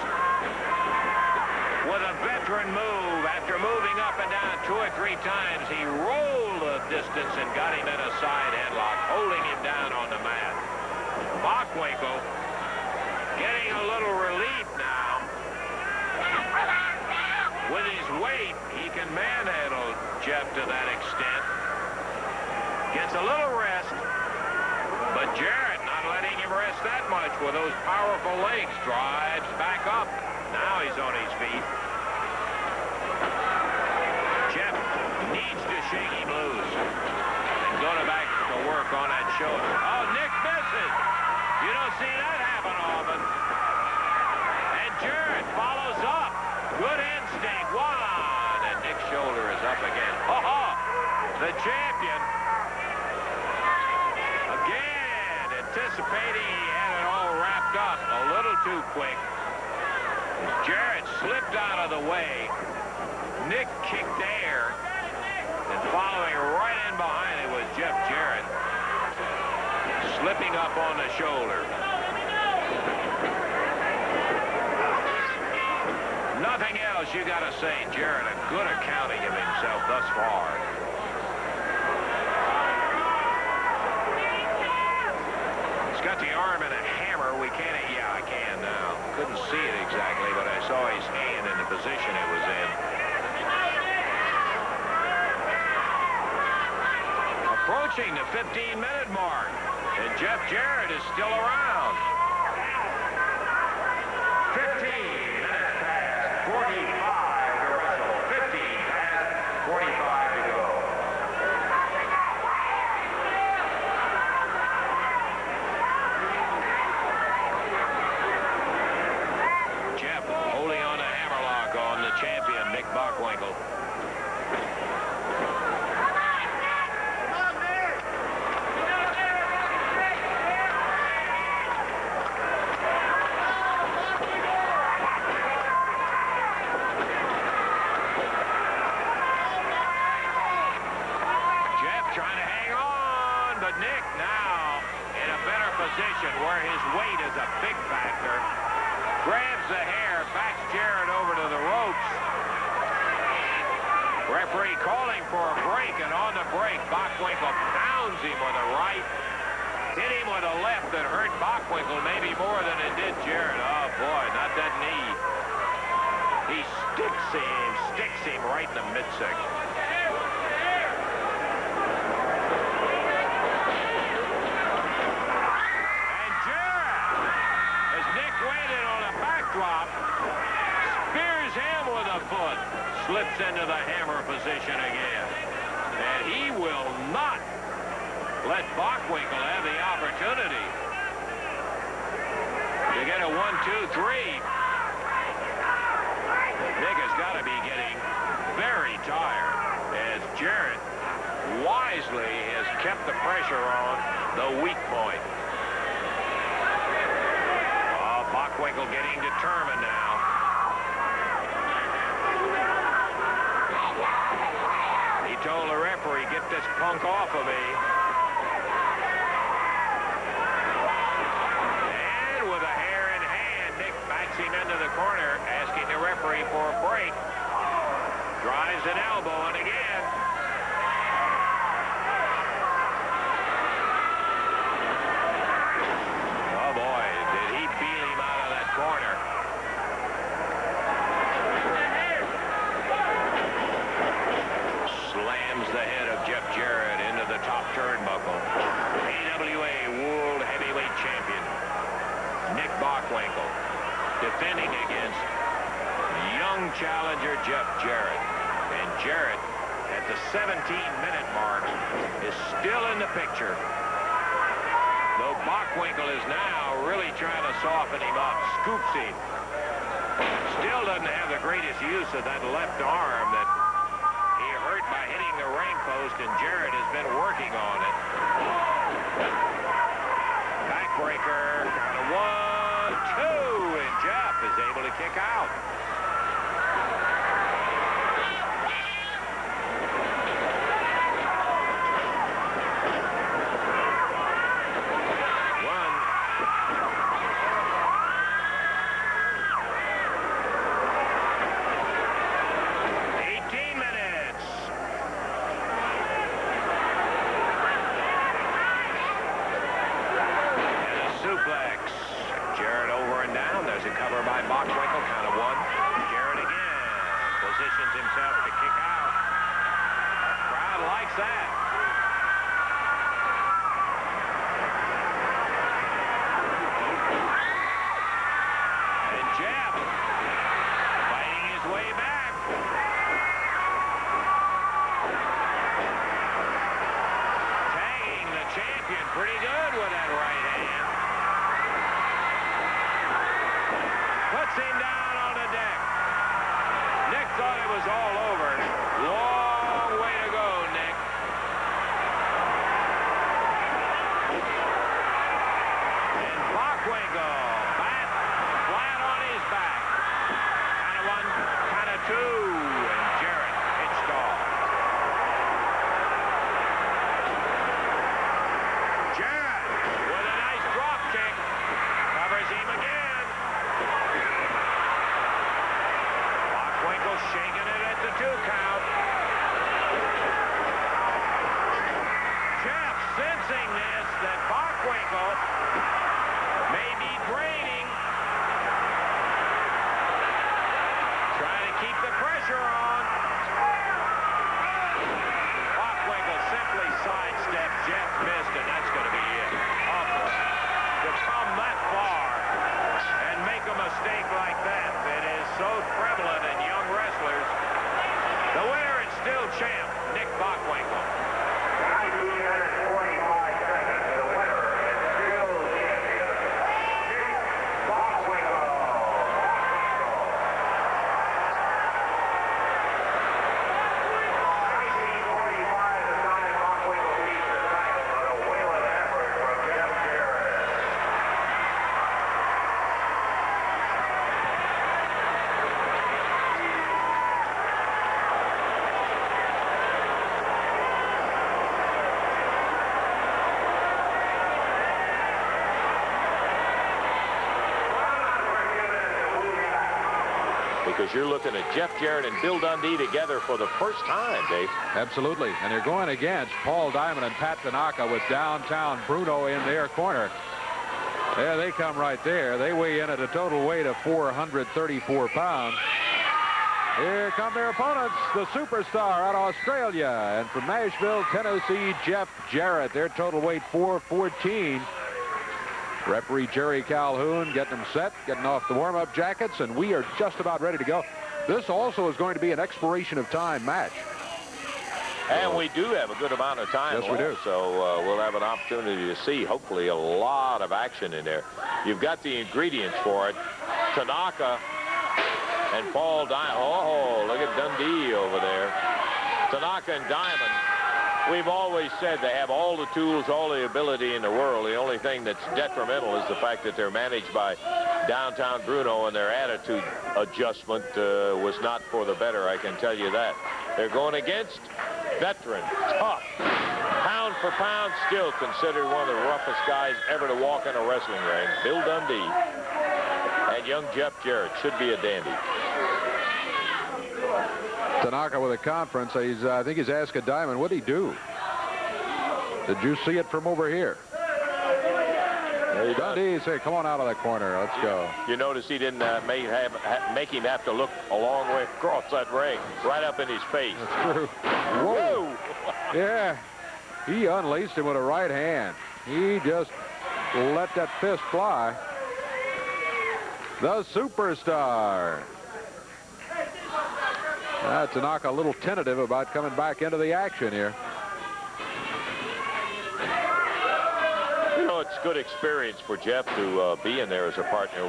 With a veteran move, after moving up and down 2 or 3 times, he rolled the distance and got him in a side headlock, holding him down on the mat. Bockwinkel getting a little relief now. With his weight, he can manhandle Jeff to that extent. Gets a little rest, but Jarrett not letting him rest that much with those powerful legs. Drives back up. Now he's on his feet. Jeff needs to shake him loose and go back to work on that shoulder. Oh, Nick misses. You don't see that happen often. And Jarrett follows up. Good instinct. 1. And Nick's shoulder is up again. The champion. Again, anticipating he had it all wrapped up a little too quick. Jarrett slipped out of the way. Nick kicked air, and following right in behind it was Jeff Jarrett, slipping up on the shoulder. Nothing else you got to say. Jarrett, a good accounting of himself thus far. He's got the arm in a hammer. We can't, yeah, I can now. Couldn't see it exactly, but I saw his hand in the position it was in. Approaching the 15-minute mark, and Jeff Jarrett is still around. 15 minutes past, position where his weight is a big factor. Grabs the hair, backs Jarrett over to the ropes. Referee calling for a break, and on the break, Bockwinkel pounds him with a right. Hit him with a left that hurt Bockwinkel maybe more than it did Jarrett. Oh, boy, not that knee. He sticks him right in the midsection. And Jarrett, as Nick waited on a backdrop, spears him with a foot, slips into the hammer position again. And he will not let Bockwinkel have the opportunity to get a 1-2-3. Nick has got to be getting very tired as Jarrett wisely has kept the pressure on the weak point. Oh, Bockwinkel getting determined now. He told the referee, get this punk off of me. And with a hair in hand, Nick backs him into the corner, asking the referee for a break. Drives an elbow, and again. Oh boy, did he beat him out of that corner. Slams the head of Jeff Jarrett into the top turnbuckle. AWA World Heavyweight Champion Nick Bockwinkel defending against young challenger Jeff Jarrett. And Jarrett, at the 17-minute mark, is still in the picture. Though Bockwinkel is now really trying to soften him up, scoops him. Still doesn't have the greatest use of that left arm that he hurt by hitting the ring post, and Jarrett has been working on it. Backbreaker, count of 1, 2, and Jeff is able to kick out. because you're looking at Jeff Jarrett and Bill Dundee together for the first time, Dave. Absolutely. And they're going against Paul Diamond and Pat Tanaka with downtown Bruno in their corner. There they come right there. They weigh in at a total weight of 434 pounds. Here come their opponents, the superstar out of Australia. And from Nashville, Tennessee, Jeff Jarrett. Their total weight 414. Referee Jerry Calhoun getting them set, getting off the warm-up jackets, and we are just about ready to go. This also is going to be an expiration of time match. And we do have a good amount of time left. Yes, we do. So we'll have an opportunity to see, hopefully, a lot of action in there. You've got the ingredients for it. Tanaka and Paul Diamond. Oh, look at Dundee over there. Tanaka and Diamond. We've always said they have all the tools, all the ability in the world. The only thing that's detrimental is the fact that they're managed by downtown Bruno, and their attitude adjustment was not for the better, I can tell you that. They're going against veteran, tough, pound for pound, still considered one of the roughest guys ever to walk in a wrestling ring, Bill Dundee. And young Jeff Jarrett should be a dandy. Tanaka with a conference. I think he's asking Diamond, what'd he do? Did you see it from over here? Dundee said, come on out of that corner. Let's go. You notice he didn't make him have to look a long way across that ring, right up in his face. That's true. Whoa. Yeah. He unleashed him with a right hand. He just let that fist fly. The superstar. Tanaka a little tentative about coming back into the action here. You know, it's good experience for Jeff to be in there as a partner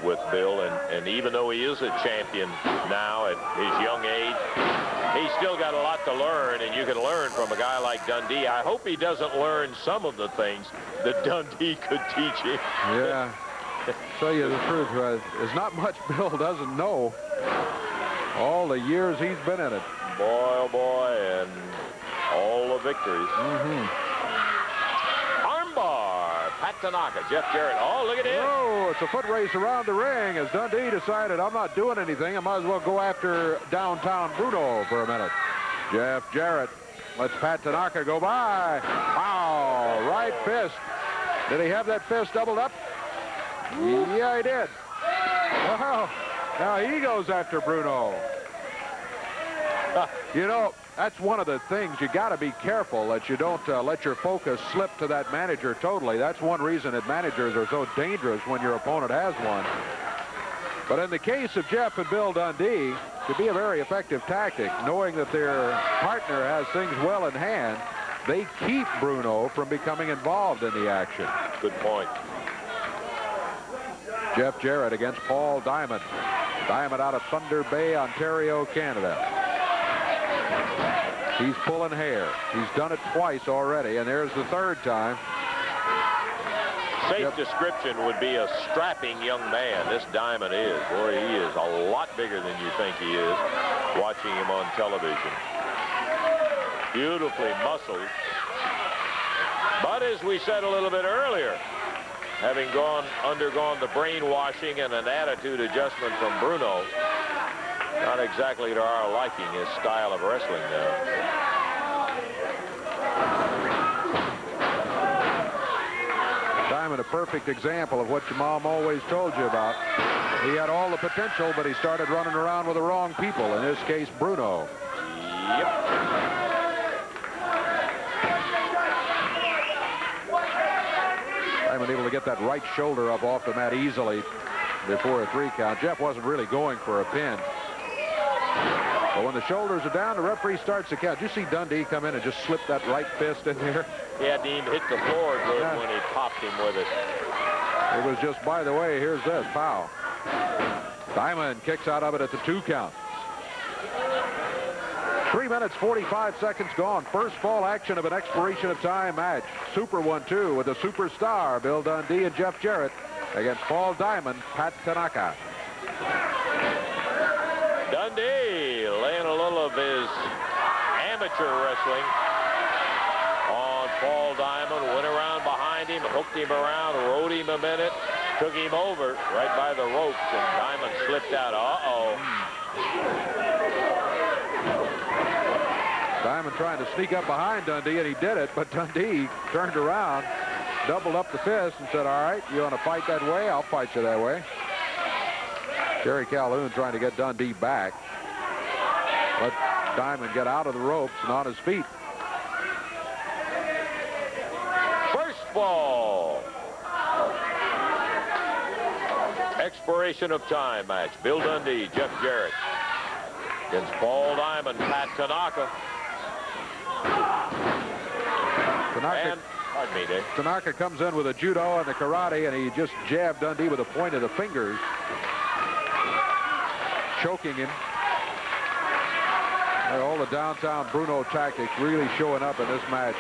with Bill, and even though he is a champion now at his young age, he's still got a lot to learn, and you can learn from a guy like Dundee. I hope he doesn't learn some of the things that Dundee could teach him. Yeah. Tell you the truth, there's not much Bill doesn't know. All the years he's been in it. Boy, oh boy, and all the victories. Armbar, Pat Tanaka, Jeff Jarrett. Oh, look at him. Oh, it's a foot race around the ring as Dundee decided, I'm not doing anything. I might as well go after downtown Bruno for a minute. Jeff Jarrett lets Pat Tanaka go by. Wow, right fist. Did he have that fist doubled up? Yeah, he did. Wow. Now he goes after Bruno. You know, that's one of the things. You got to be careful that you don't let your focus slip to that manager totally. That's one reason that managers are so dangerous when your opponent has one. But in the case of Jeff and Bill Dundee, to be a very effective tactic, knowing that their partner has things well in hand, they keep Bruno from becoming involved in the action. Good point. Jeff Jarrett against Paul Diamond. Diamond out of Thunder Bay, Ontario, Canada. He's pulling hair. He's done it twice already, and there's the third time. Safe description would be a strapping young man. This Diamond is. Boy, he is a lot bigger than you think he is, watching him on television. Beautifully muscled. But as we said a little bit earlier, having undergone the brainwashing and an attitude adjustment from Bruno, not exactly to our liking, his style of wrestling now. Diamond, a perfect example of what your mom always told you about. He had all the potential, but he started running around with the wrong people, in this case, Bruno. Yep. Diamond able to get that right shoulder up off the mat easily before a 3 count. Jeff wasn't really going for a pin. But when the shoulders are down, the referee starts the count. Did you see Dundee come in and just slip that right fist in there? He hadn't even hit the floor good when he popped him with it. It was just, by the way, here's this, pow. Diamond kicks out of it at the 2 count. 3 minutes, 45 seconds gone. First fall action of an expiration of time match. Super 1-2 with the superstar, Bill Dundee and Jeff Jarrett against Paul Diamond, Pat Tanaka. Dundee laying a little of his amateur wrestling on Paul Diamond. Went around behind him, hooked him around, rode him a minute. took him over right by the ropes, and Diamond slipped out. Uh-oh. Diamond trying to sneak up behind Dundee, and he did it, but Dundee turned around, doubled up the fist, and said, all right, you want to fight that way? I'll fight you that way. Jerry Calhoun trying to get Dundee back. Let Diamond get out of the ropes and on his feet. First fall. Expiration of time match. Bill Dundee, Jeff Jarrett against Paul Diamond, Pat Tanaka. Pardon me, Dave. Tanaka comes in with a judo and the karate, and he just jabbed Dundee with the point of the fingers, choking him. All the downtown Bruno tactics really showing up in this match.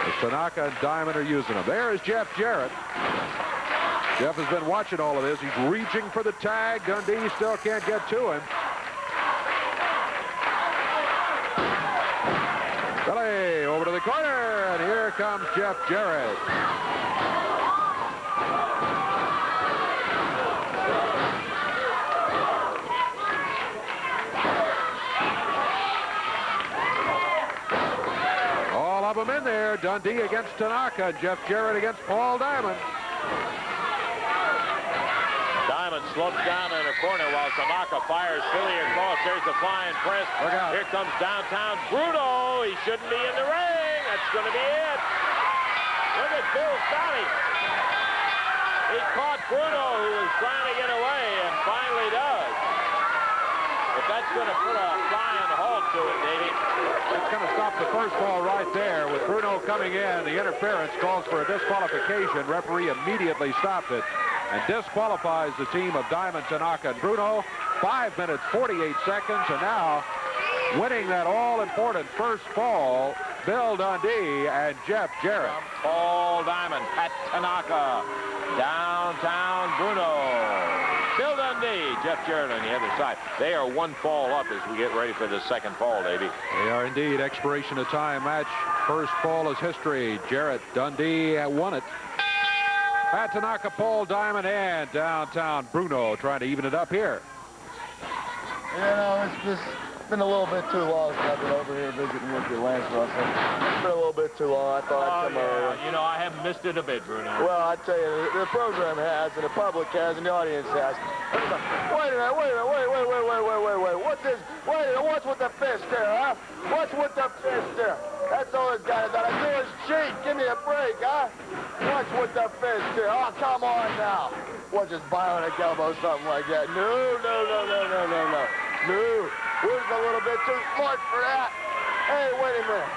As Tanaka and Diamond are using them. There is Jeff Jarrett. Jeff has been watching all of this. He's reaching for the tag. Dundee still can't get to him. Billy over to the corner, and here comes Jeff Jarrett. All of them in there. Dundee against Tanaka, Jeff Jarrett against Paul Diamond. Diamond slumps down in a corner while Tanaka fires Philly across. There's the flying press. Look out. Here comes downtown Bruno. He shouldn't be in the ring. That's going to be it. Look at Bill Sally. He caught Bruno, who was trying to get away, and finally does. But that's going to put a flying halt to it, Davey. That's going to stop the first ball right there. With Bruno coming in, the interference calls for a disqualification. Referee immediately stopped it and disqualifies the team of Diamond, Tanaka, and Bruno. 5 minutes, 48 seconds, and now winning that all-important first fall, Bill Dundee and Jeff Jarrett. Paul Diamond, Pat Tanaka, downtown Bruno. Bill Dundee, Jeff Jarrett on the other side. They are one fall up as we get ready for the second fall, Davey. They are indeed. Expiration of time match. First fall is history. Jarrett, Dundee won it. Pat Tanaka, Paul Diamond, and downtown Bruno trying to even it up here. You know, it's just been a little bit too long since I've been over here visiting with you, Lance Russell. It's been a little bit too long. I thought I'd come over. You know, I haven't missed it a bit, Bruno. Well, I tell you, the program has, and the public has, and the audience has. Wait a minute, wait. What's this? Wait a minute, what's with the fist there, huh? What's with the fist there? That's all this guy got to do is cheat. Give me a break, huh? What's with the fist there? Oh, come on now. What's this bionic elbow, something like that? No. Where's a little bit too smart for that? Hey, wait a minute.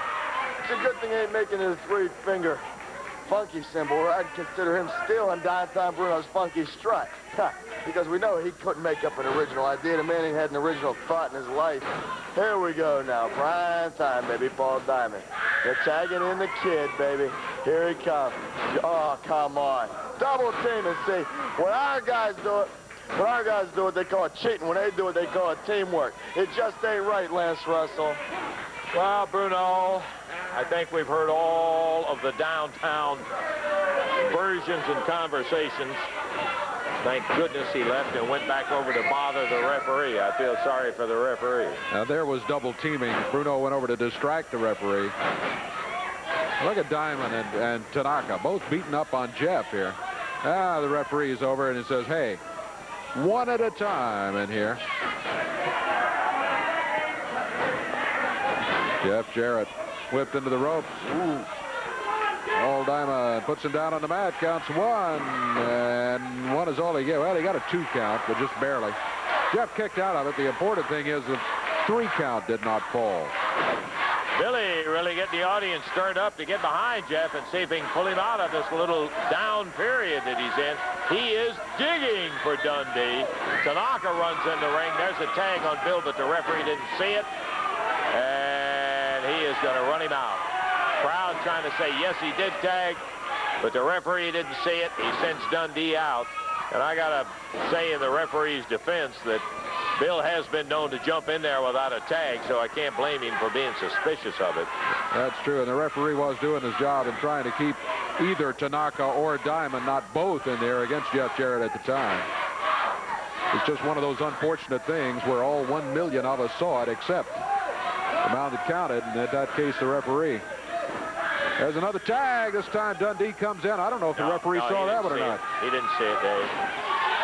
It's a good thing he ain't making his three-finger funky symbol, or I'd consider him stealing downtown Bruno's funky strut. Because we know he couldn't make up an original idea. The man ain't had an original thought in his life. Here we go now. Prime time, baby, Paul Diamond. They're tagging in the kid, baby. Here he comes. Oh, come on. Double team and see. When our guys do it, they call it cheating. When they do it, they call it teamwork. It just ain't right, Lance Russell. Well, Bruno, I think we've heard all of the downtown versions and conversations. Thank goodness he left and went back over to bother the referee. I feel sorry for the referee. Now there was double teaming. Bruno went over to distract the referee. Look at Diamond and Tanaka, both beating up on Jeff here. The referee's over and he says, hey, one at a time in here. Jeff Jarrett whipped into the ropes. Ooh. Paul Diamond puts him down on the mat, counts one, and one is all he gets. Well, he got a 2 count, but just barely. Jeff kicked out of it. The important thing is the 3 count did not fall. Billy really getting the audience stirred up to get behind Jeff and see if he can pull him out of this little down period that he's in. He is digging for Dundee. Tanaka runs in the ring. There's a tag on Bill, but the referee didn't see it. And he is going to run him out. Crowd trying to say, yes, he did tag, but the referee didn't see it. He sends Dundee out. And I got to say in the referee's defense that Bill has been known to jump in there without a tag, so I can't blame him for being suspicious of it. That's true, and the referee was doing his job and trying to keep either Tanaka or Diamond, not both in there against Jeff Jarrett at the time. It's just one of those unfortunate things where all 1 million of us saw it except the man that counted, and in that case, the referee. There's another tag. This time Dundee comes in. I don't know if the referee saw that one or not. He didn't see it, Dave.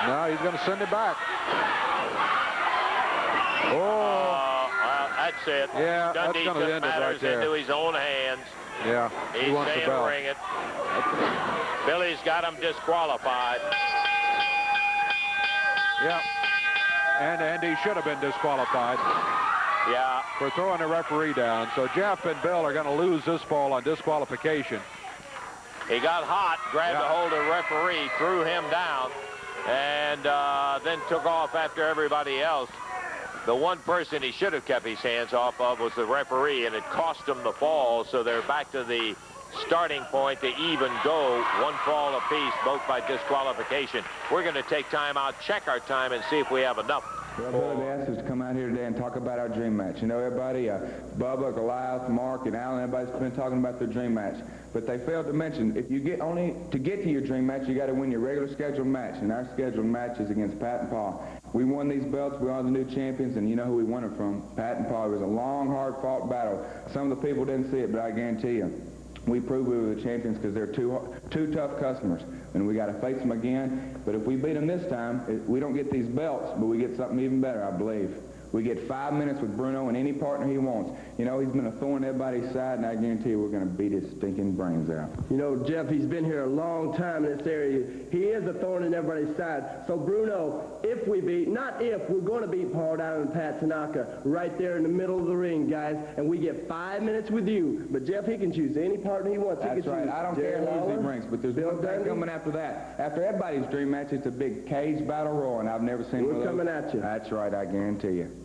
No, he's going to send it back. Oh. Well, that's it. Yeah, Dundee that's going to end it right there. into his own hands. Yeah, He's wants the saying belt. ring it. Billy's got him disqualified. Yeah, and he should have been disqualified. Yeah. For throwing the referee down. So Jeff and Bill are going to lose this fall on disqualification. He got hot, grabbed a hold of the referee, threw him down, and then took off after everybody else. The one person he should have kept his hands off of was the referee, and it cost him the fall, so they're back to the starting point to even go, one fall apiece, both by disqualification. We're going to take time out, check our time, and see if we have enough. Well, Billy, they asked us to come out here today and talk about our dream match. You know, everybody, Bubba, Goliath, Mark, and Alan, everybody's been talking about their dream match. But they failed to mention, if you get to get to your dream match, you got to win your regular scheduled match. And our scheduled match is against Pat and Paul. We won these belts. We are the new champions, and you know who we won it from. Pat and Paul. It was a long, hard-fought battle. Some of the people didn't see it, but I guarantee you, we proved we were the champions because they're two tough customers, and we got to face them again. But if we beat them this time, we don't get these belts, but we get something even better, I believe. We get 5 minutes with Bruno and any partner he wants. You know, he's been a thorn in everybody's side, and I guarantee you we're going to beat his stinking brains out. You know, Jeff, he's been here a long time in this area. He is a thorn in everybody's side. So, Bruno, if we beat, not if, we're going to beat Paul Diamond and Pat Tanaka right there in the middle of the ring, guys, and we get 5 minutes with you. But Jeff, he can choose any partner he wants. That's right. I don't care who's in rings, but there's one thing coming after that. After everybody's dream match, it's a big cage battle royal, and I've never seen one of those. We're coming at you. That's right, I guarantee you.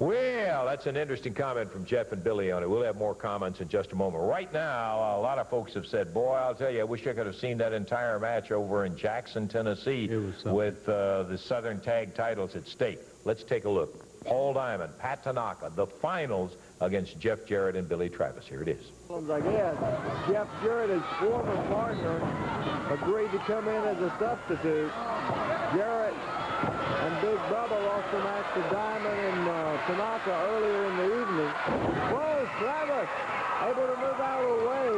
Well, that's an interesting comment from Jeff and Billy on it. We'll have more comments in just a moment. Right now, a lot of folks have said, boy, I'll tell you, I wish I could have seen that entire match over in Jackson, Tennessee with the Southern Tag titles at stake. Let's take a look. Paul Diamond, Pat Tanaka, the finals against Jeff Jarrett and Billy Travis. Here it is. I guess Jeff Jarrett, his former partner, agreed to come in as a substitute. Jarrett and Big Bubba lost the match to Diamond and Tanaka earlier in the evening. Whoa, Travis able to move out of the way.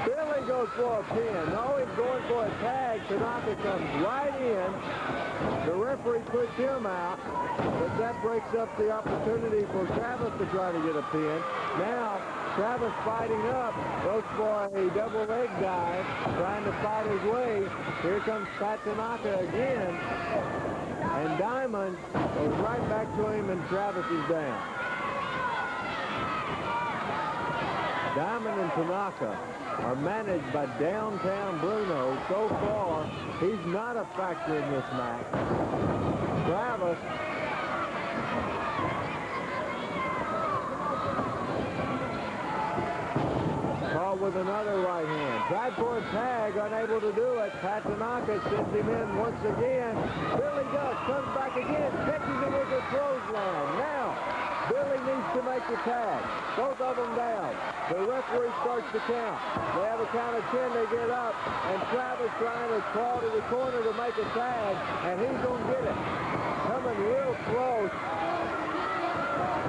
Billy goes for a pin. No, he's going for a tag. Tanaka comes right in. The referee puts him out, but that breaks up the opportunity for Travis to try to get a pin. Now, Travis fighting up, goes for a double leg dive, trying to fight his way. Here comes Pat Tanaka again, and Diamond goes right back to him, and Travis is down. Diamond and Tanaka are managed by downtown Bruno. So far, he's not a factor in this match. Travis caught with another right hand. Tried for a tag, unable to do it. Pat Tanaka sends him in once again. Billy Duck comes back again, catches him with a clothesline. Now, Billy needs to make the tag. Both of them down. The referee starts to count. They have a count of 10. They get up, and Travis trying to crawl to the corner to make a tag, and he's going to get it. Coming real close,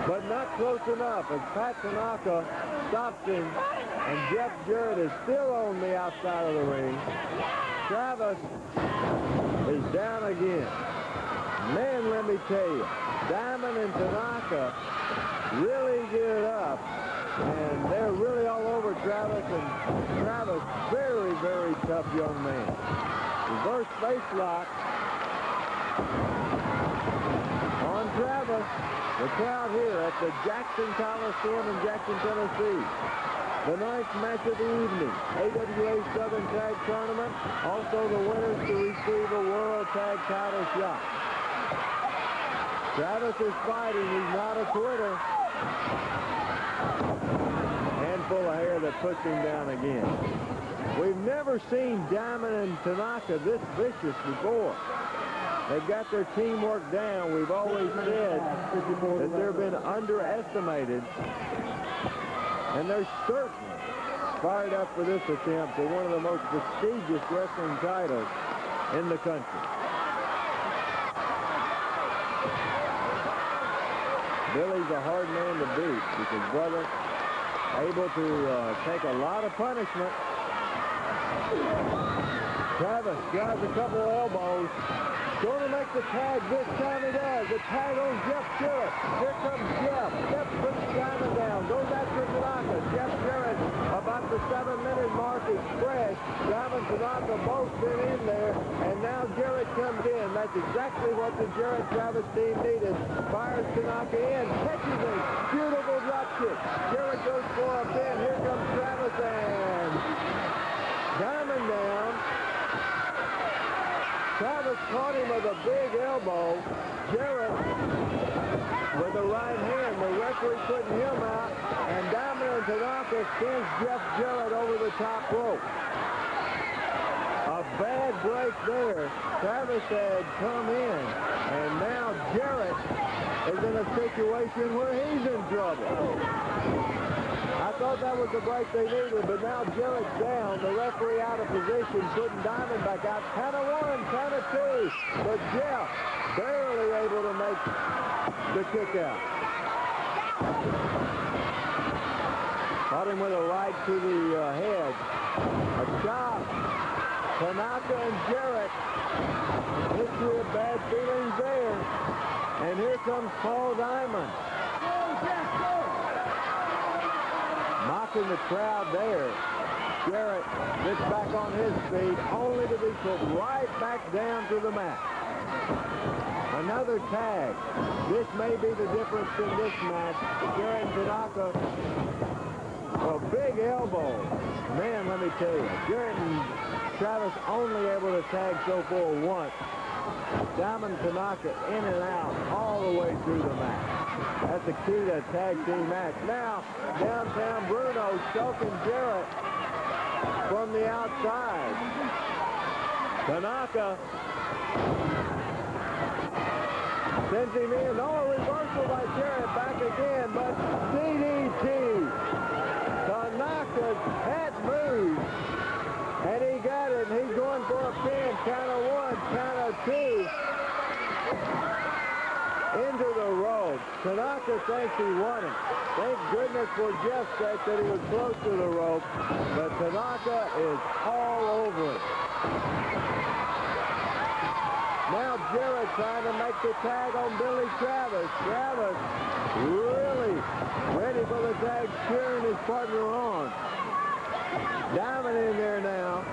but not close enough as Pat Tanaka stops him, and Jeff Jarrett is still on the outside of the ring. Travis is down again. Man, let me tell you, Diamond and Tanaka really get it up, and they're really all over Travis, and Travis, very, very tough young man. Reverse face lock on Travis. The crowd here at the Jackson Coliseum in Jackson, Tennessee. The ninth match of the evening, AWA Southern Tag Tournament. Also the winners to receive a World Tag Title shot. Travis is fighting. He's not a quitter. Handful of hair that puts him down again. We've never seen Diamond and Tanaka this vicious before. They've got their teamwork down. We've always said that they've been underestimated. And they're certainly fired up for this attempt for one of the most prestigious wrestling titles in the country. Billy's a hard man to beat because brother able to take a lot of punishment. Travis drives a couple of elbows. Going to make the tag. This time he does. The tag on Jeff Jarrett. Here comes Jeff. Jeff puts Diamond down. Goes after Tanaka. Jeff Jarrett about the 7-minute mark is fresh. Diamond and Tanaka both been in there. And now Jarrett comes in. That's exactly what the Jarrett-Travis team needed. Fires Tanaka in. Catches him. Beautiful drop kick. Jarrett goes for a pin. Here comes Travis and Diamond down. Travis caught him with a big elbow. Jarrett with the right hand. The referee putting him out. And Diamond and Tanaka spins Jeff Jarrett over the top rope. A bad break there. Travis had come in. And now Jarrett is in a situation where he's in trouble. I thought that was the break they needed, but now Jarrett's down. The referee out of position, putting Diamond back out. Count of 1, count of 2. But Jeff barely able to make the kick out. Caught him with a right to the head. A chop. Tanaka and Jarrett. History of bad feelings there. And here comes Paul Diamond. Mocking the crowd there. Jarrett gets back on his feet, only to be put right back down to the mat. Another tag. This may be the difference in this match. Jarrett and Tanaka, a big elbow. Man, let me tell you, Jarrett and Travis only able to tag so far once. Diamond Tanaka in and out all the way through the match. That's the key to a tag team match. Now, downtown Bruno choking Jarrett from the outside. Tanaka sends him in. Oh, a reversal by Jarrett back again, but DDT. Tanaka's hat moves. And he got it, and he's going for a pin. Count of 1, count of 2. Into the rope. Tanaka thinks he won it. Thank goodness for Jeff's sake that he was close to the rope. But Tanaka is all over it. Now Jarrett trying to make the tag on Billy Travis. Travis really ready for the tag, cheering his partner on. Diamond in there now.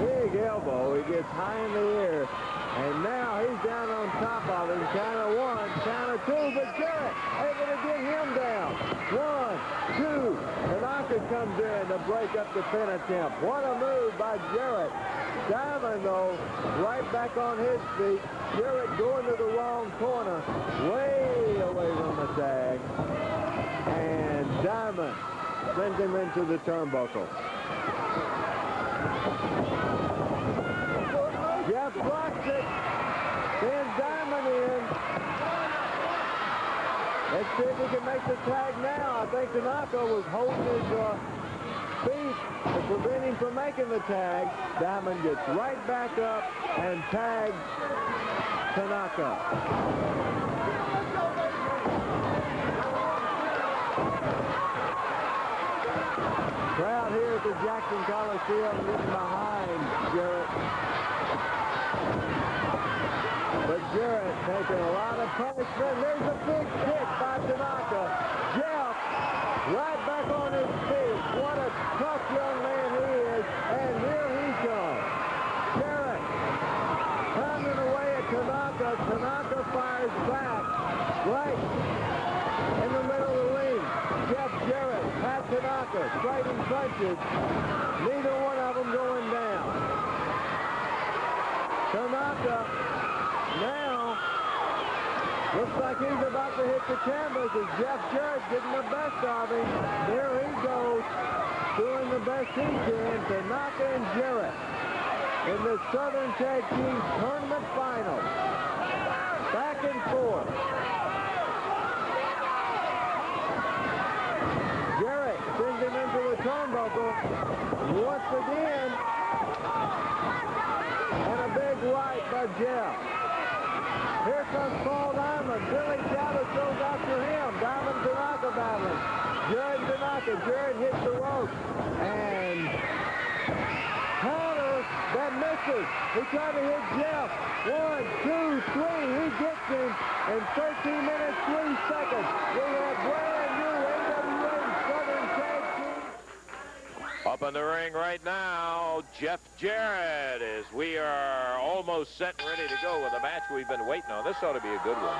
Big elbow. He gets high in the air. And now he's down on top of him. Count of 1, count of 2. But Jarrett able to get him down. 1, 2. Tanaka comes in to break up the pin attempt. What a move by Jarrett. Diamond, though, right back on his feet. Jarrett going to the wrong corner. Way away from the tag. And Diamond sends him into the turnbuckle. Jeff blocks it. Sends Diamond in. Let's see if he can make the tag now. I think Tanaka was holding his feet to prevent him from making the tag. Diamond gets right back up and tags Tanaka. Crowd here at the Jackson Coliseum getting behind Jarrett. But Jarrett taking a lot of punishment. There's a big kick by Tanaka. Jeff right back on his feet. What a tough young man he is. And here he comes. Jarrett pounding away at Tanaka. Tanaka fires back right in the middle of the ring. Jeff Jarrett, Pat Tanaka, trading punches. Neither one of them going down. Tanaka now looks like he's about to hit the canvas as Jeff Jarrett getting the best of him. There he goes, doing the best he can. Tanaka and Jarrett in the Southern Tag Team Tournament Final. Back and forth. struggle once again. And a big right by Jeff. Here comes Paul Diamond. Billy Jarrett goes after him. Diamond Tanaka battling. Jarrett and Tanaka. Jarrett hits the rope. And counter that misses. He tried to hit Jeff. 1, 2, 3. He gets him in 13 minutes, 3 seconds. We have brand new AWA Southern Tag Team. Up in the ring right now, Jeff Jarrett, as we are almost set and ready to go with a match we've been waiting on. This ought to be a good one.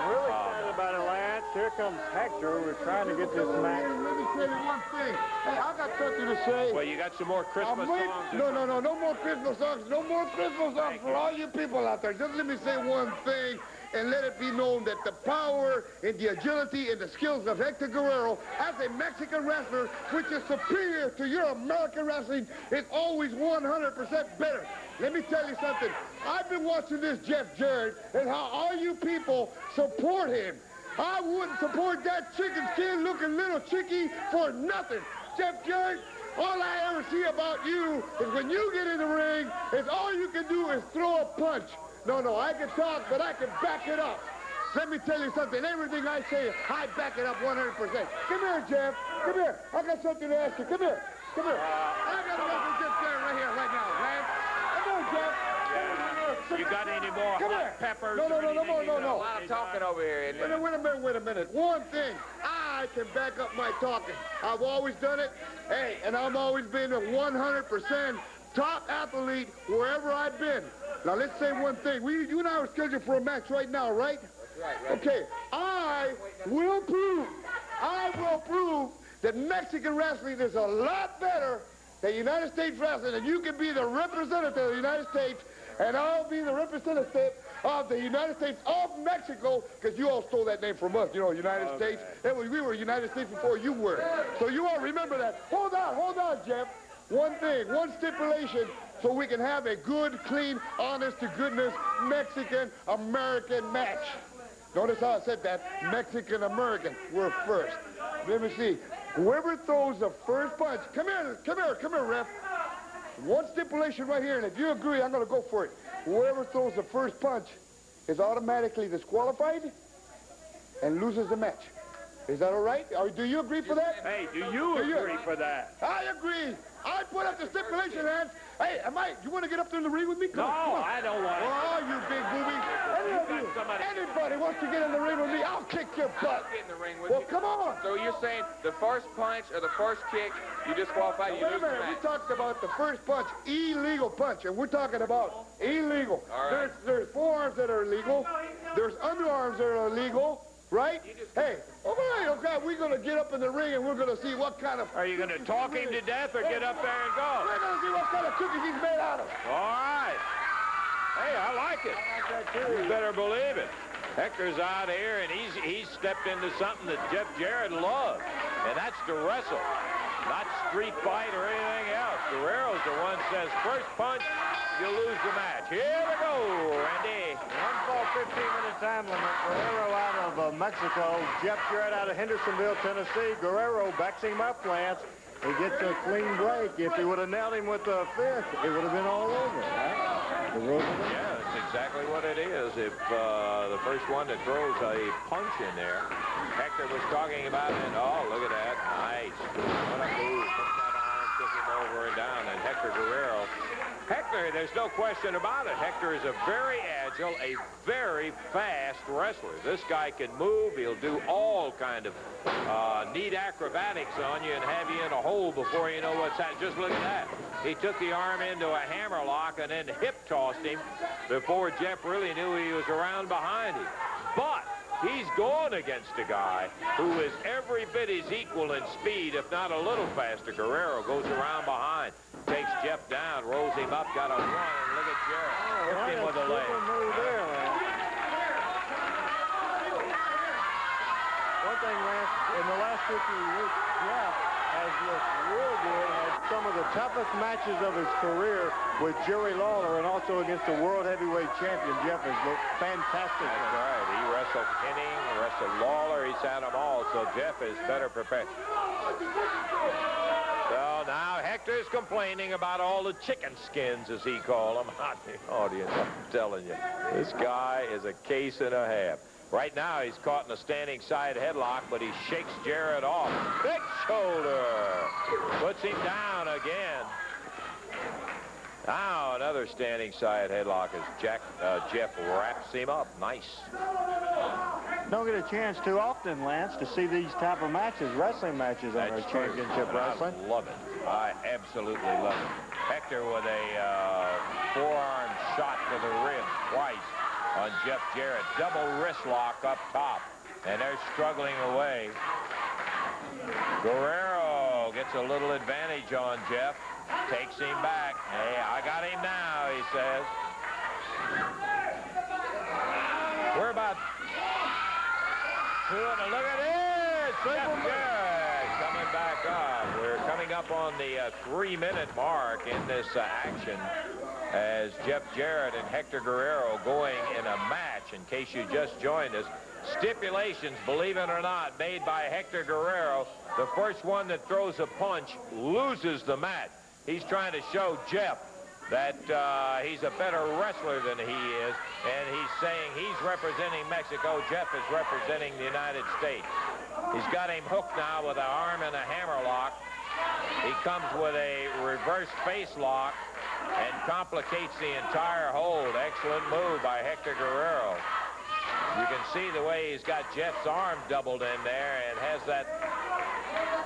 Really excited about it, Lance. Here comes Hector. We're trying to get this match. Let me tell you one thing. Hey, I got something to say. Well, you got some more Christmas songs? No more Christmas songs. No more Christmas songs for all you people out there. Just let me say one thing and let it be known that the power and the agility and the skills of Hector Guerrero as a Mexican wrestler, which is superior to your American wrestling, is always 100% better. Let me tell you something. I've been watching this Jeff Jarrett and how all you people support him. I wouldn't support that chicken skin looking little chickie for nothing. Jeff Jarrett, all I ever see about you is when you get in the ring, is all you can do is throw a punch. No, I can talk, but I can back it up. Let me tell you something. Everything I say, I back it up 100%. Come here, Jeff. Come here. I got something to ask you. Come here. Come here. I got a message Jeff Jarrett right here, right now, man. Come on, Jeff. You got any more hot peppers? No. A lot of talking over here, isn't it? Wait a minute. One thing. I can back up my talking. I've always done it. Hey, and I've always been a 100% top athlete wherever I've been. Now, let's say one thing. You and I are scheduled for a match right now, right? That's right. Okay. I will prove that Mexican wrestling is a lot better than United States wrestling, and you can be the representative of the United States, and I'll be the representative of the United States of Mexico, because you all stole that name from us, you know, United States. We were United States before you were. So you all remember that. Hold on, Jeff. One thing, one stipulation, so we can have a good, clean, honest-to-goodness Mexican-American match. Notice how I said that, Mexican-American. We're first. Let me see. Whoever throws the first punch, come here, ref. One stipulation right here, and if you agree, I'm going to go for it. Whoever throws the first punch is automatically disqualified and loses the match. Is that all right? Do you agree for that? Hey, do you agree for that? I agree. I put up the stipulation, man. Hey, you want to get up there in the ring with me? Come on. I don't want it. Oh, you big booby. Anybody wants to get in the ring with me, I'll kick your butt. I'll get in the ring with you. Well, come on. So you're saying the first punch or the first kick, you disqualify, you lose the match. We talked about the first punch, illegal punch, and we're talking about illegal. All right. There's forearms that are illegal. There's underarms that are illegal. Right? Hey, okay, we're going to get up in the ring and we're going to see what kind of... Are you going to talk him to death or get up there and go? We're going to see what kind of cookies he's made out of. All right. Hey, I like it. You better believe it. Hector's out here, and he's stepped into something that Jeff Jarrett loves, and that's to wrestle, not street fight or anything else. Guerrero's the one that says, first punch, you lose the match. Here we go, Randy. 15-minute time limit. Guerrero out of Mexico. Jeff Jarrett out of Hendersonville, Tennessee. Guerrero backs him up, Lance. He gets a clean break. If he would have nailed him with a fist, it would have been all over, right? Yeah, that's exactly what it is. If the first one that throws a punch in there, Hector was talking about it. Oh, look at that. Nice. What a move. Put that arm, took him over and down. And Hector Guerrero. Hector, there's no question about it. Hector is a very agile, a very fast wrestler. This guy can move. He'll do all kind of neat acrobatics on you and have you in a hole before you know what's happening. Just look at that. He took the arm into a hammerlock and then hip-tossed him before Jeff really knew he was around behind him. But he's going against a guy who is every bit his equal in speed, if not a little faster. Guerrero goes around behind, takes Jeff down, rolls him up, got a one, and look at Jarrett. Hits him with a leg. One thing, Lance, in the last 2 weeks, Jeff has looked real good, had some of the toughest matches of his career with Jerry Lawler and also against the world heavyweight champion. Jeff has looked fantastic. That's right. He wrestled Henning, wrestled Lawler. He's had them all, so Jeff is better prepared. So now Hector's complaining about all the chicken skins, as he called them, out in the audience. I'm telling you, this guy is a case and a half. Right now, he's caught in a standing side headlock, but he shakes Jarrett off. Big shoulder. Puts him down again. Now another standing side headlock as Jeff wraps him up. Nice. Don't get a chance too often, Lance, to see these type of matches, wrestling matches on our championship wrestling. I love it. I absolutely love it. Hector with a forearm shot to the ribs twice on Jeff Jarrett. Double wrist lock up top. And they're struggling away. Guerrero gets a little advantage on Jeff. Takes him back. Hey, I got him now, he says. We're about look at it. Jeff Jarrett coming back up. We're coming up on the 3-minute mark in this action as Jeff Jarrett and Hector Guerrero going in a match. In case you just joined us, stipulations, believe it or not, made by Hector Guerrero. The first one that throws a punch loses the match. He's trying to show Jeff that he's a better wrestler than he is, and he's saying he's representing Mexico. Jeff is representing the United States. He's got him hooked now with an arm and a hammerlock. He comes with a reverse face lock and complicates the entire hold. Excellent move by Hector Guerrero. You can see the way he's got Jeff's arm doubled in there and has that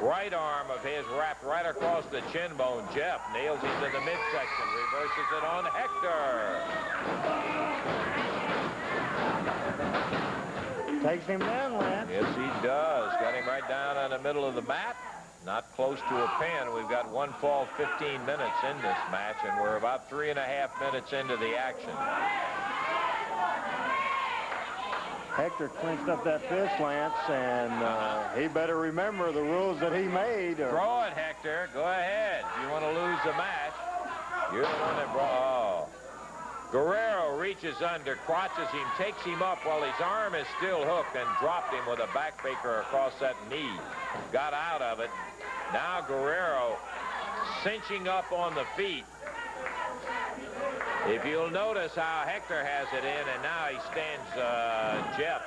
right arm of his wrapped right across the chin bone. Jeff nails him to the midsection, reverses it on Hector. Takes him down, Lance. Yes, he does. Got him right down on the middle of the mat. Not close to a pin. We've got one fall 15 minutes in this match, and we're about 3.5 minutes into the action. Hector clinched up that fist, Lance, and he better remember the rules that he made. Throw it, Hector. Go ahead. You want to lose the match. You're the one that brought... Oh. Guerrero reaches under, crotches him, takes him up while his arm is still hooked, and dropped him with a backbreaker across that knee. Got out of it. Now Guerrero cinching up on the feet. If you'll notice how Hector has it in, and now he stands Jeff.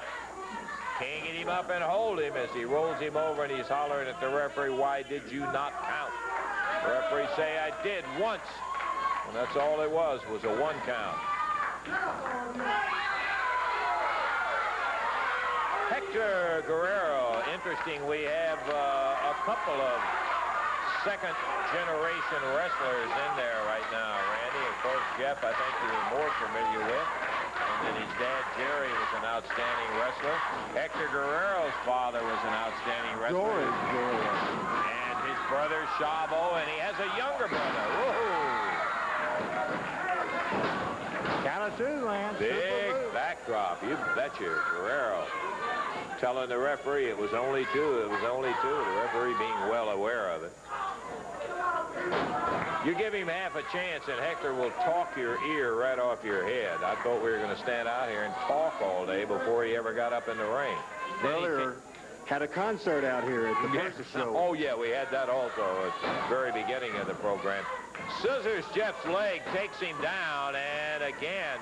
Can't get him up and hold him as he rolls him over, and he's hollering at the referee, why did you not count? The referee say, I did once. And that's all it was a 1 count. Hector Guerrero. Interesting, we have a couple of second-generation wrestlers in there right now, Randy. Of course, Jeff, I think you're more familiar with. And then his dad, Jerry, was an outstanding wrestler. Hector Guerrero's father was an outstanding wrestler. And his brother, Chavo, and he has a younger brother. Whoa! Count of 2, Lance. Big backdrop. You betcha, Guerrero. Telling the referee it was only 2. It was only 2. The referee being well aware of it. You give him half a chance and Hector will talk your ear right off your head. I thought we were going to stand out here and talk all day before he ever got up in the ring. Earlier, had a concert out here at the Memphis show. Oh, yeah, we had that also at the very beginning of the program. Scissors Jeff's leg, takes him down, and again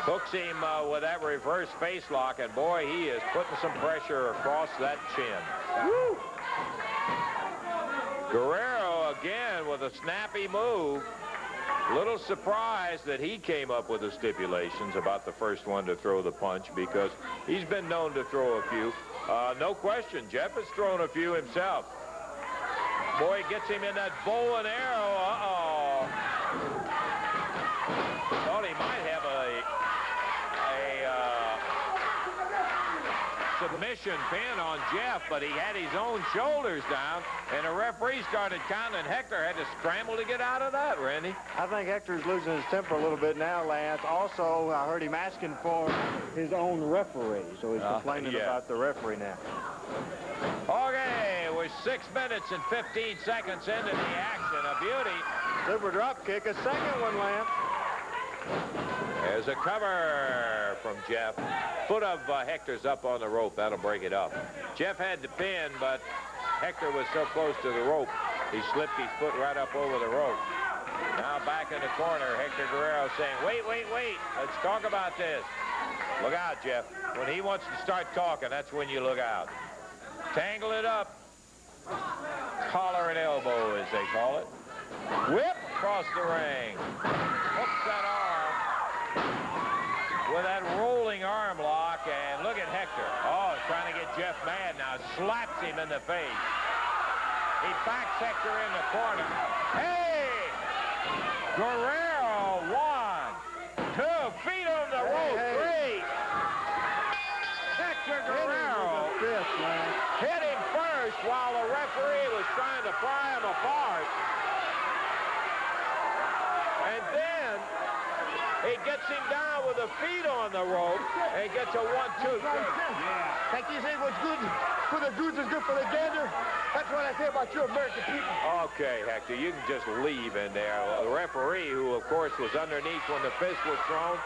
hooks him with that reverse face lock, and boy, he is putting some pressure across that chin. Woo! Guerrero again with a snappy move. Little surprised that he came up with the stipulations about the first one to throw the punch, because he's been known to throw a few. No question, Jeff has thrown a few himself. Boy, gets him in that bow and arrow. Uh-oh. Thought he might have a submission pin on Jeff, but he had his own shoulders down, and the referee started counting, and Hector had to scramble to get out of that, Randy. I think Hector's losing his temper a little bit now, Lance. Also, I heard him asking for his own referee, so he's complaining about the referee now. Okay, we're 6 minutes and 15 seconds into the action. A beauty. Super drop kick, a second one, Lance. There's a cover from Jeff. Foot of Hector's up on the rope. That'll break it up. Jeff had the pin, but Hector was so close to the rope, he slipped his foot right up over the rope. Now back in the corner, Hector Guerrero saying, wait, wait, wait. Let's talk about this. Look out, Jeff. When he wants to start talking, that's when you look out. Tangle it up. Collar and elbow, as they call it. Whip across the ring. Hooks that arm with that rolling arm lock, and look at Hector. Oh, trying to get Jeff mad now. Slaps him in the face. He backs Hector in the corner. Hey! Guerrero, 1, 2, feet on the rope, 3. Hector Guerrero hit him first while the referee was trying to pry him apart. And then he gets him down with the feet on the rope and gets a 1-2. Yeah. Like you say, what's good for the goose is good for the gander. That's what I say about you American people. Okay, Hector, you can just leave in there. The referee, who, of course, was underneath when the fist was thrown,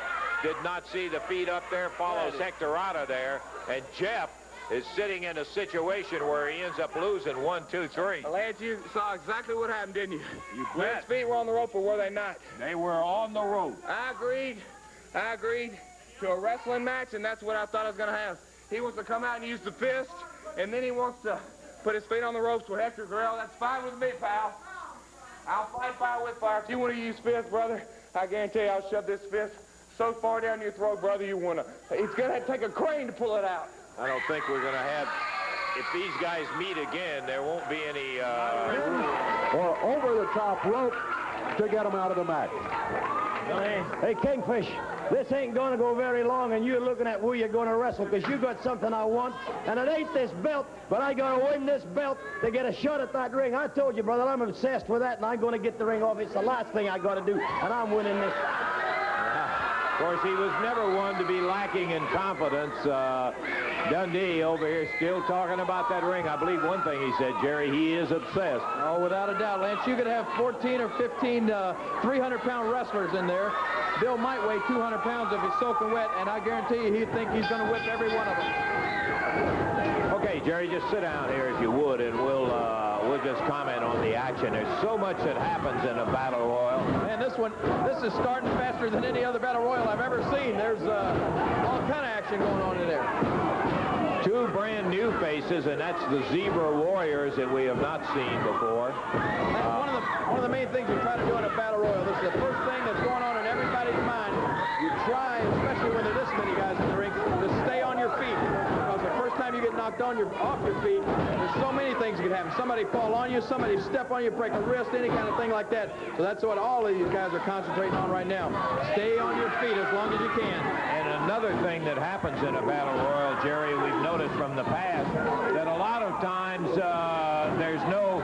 did not see the feet up there, follows Hector out of there, and Jeff is sitting in a situation where he ends up losing 1, 2, 3. Lads, you saw exactly what happened, didn't you? His feet were on the rope, or were they not? They were on the rope. I agreed to a wrestling match, and that's what I thought I was going to have. He wants to come out and use the fist, and then he wants to put his feet on the ropes with Hector Guerrero. That's fine with me, pal. I'll fight fire with fire. If you want to use fist, brother, I guarantee you I'll shove this fist so far down your throat, brother, you want to. It's going to take a crane to pull it out. I don't think we're going to have, if these guys meet again, there won't be any or over the top rope to get them out of the match. Hey, Kingfish, this ain't going to go very long, and you're looking at who you're going to wrestle, because you got something I want, and it ain't this belt, but I got to win this belt to get a shot at that ring. I told you, brother, I'm obsessed with that, and I'm going to get the ring off. It's the last thing I got to do, and I'm winning this. Of course, he was never one to be lacking in confidence. Dundee over here still talking about that ring. I believe one thing he said, Jerry, he is obsessed. Oh, without a doubt, Lance. You could have 14 or 15 300-pound wrestlers in there. Bill might weigh 200 pounds if he's soaking wet, and I guarantee you he'd think he's going to whip every one of them. Okay, Jerry, just sit down here if you would, and we'll just comment on the action. There's so much that happens in a battle royal. Man, this is starting faster than any other battle royal I've ever seen. There's all kind of action going on in there. 2 brand new faces, and that's the Zebra Warriors that we have not seen before. One of the main things we try to do in a battle royal, this is the first thing that's going on in everybody's mind. You try, especially when there are this many guys in the ring, to stay on your feet. Because the first time you get knocked off your feet, there's so many things that can happen. Somebody fall on you, somebody step on you, break a wrist, any kind of thing like that. So that's what all of these guys are concentrating on right now. Stay on your feet as long as you can. And another thing that happens in a battle royal, Jerry, we've noticed from the past that a lot of times there's no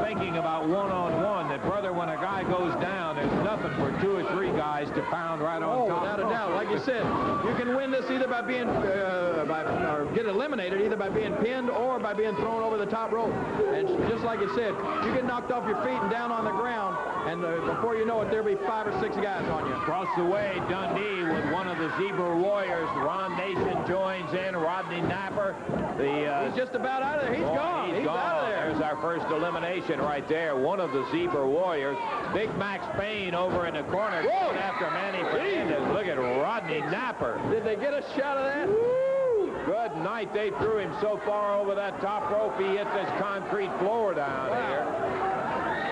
thinking about one-on-one. That, brother, when a guy goes down, there's nothing for 2 or 3 guys to pound right on top. Without a doubt. Like you said, you can win this either by being, or get eliminated either by being pinned or by being thrown over the top rope. And just like you said, you get knocked off your feet and down on the ground, and before you know it, there'll be 5 or 6 guys on you. Across the way, Dundee with one of the Zebra Warriors. Ron Nation joins in. Rodney Napper. He's just about out of there. He's gone. He's out of there. There's our first elimination right there. One of the Zebra Warriors. Big Max Payne over in the corner going after Manny Fernandez. Look at Rodney Napper. Did they get a shot of that? Woo! Good night. They threw him so far over that top rope, he hit this concrete floor down here.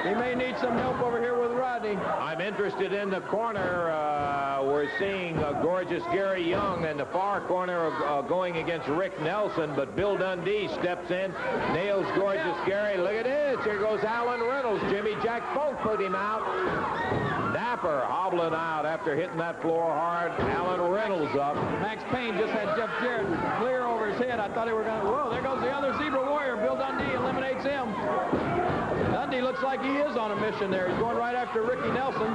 He may need some help over here with Rodney. I'm interested in the corner. We're seeing gorgeous Gary Young in the far corner going against Rick Nelson, but Bill Dundee steps in, nails gorgeous Gary. Look at this. Here goes Alan Reynolds. Jimmy Jack Falk put him out. Napper hobbling out after hitting that floor hard. Alan Reynolds up. Max Payne just had Jeff Jarrett clear over his head. I thought they were going to, whoa, there goes the other Zebra Warrior. Bill Dundee eliminates him. Dundee looks like he is on a mission there. He's going right after Ricky Nelson.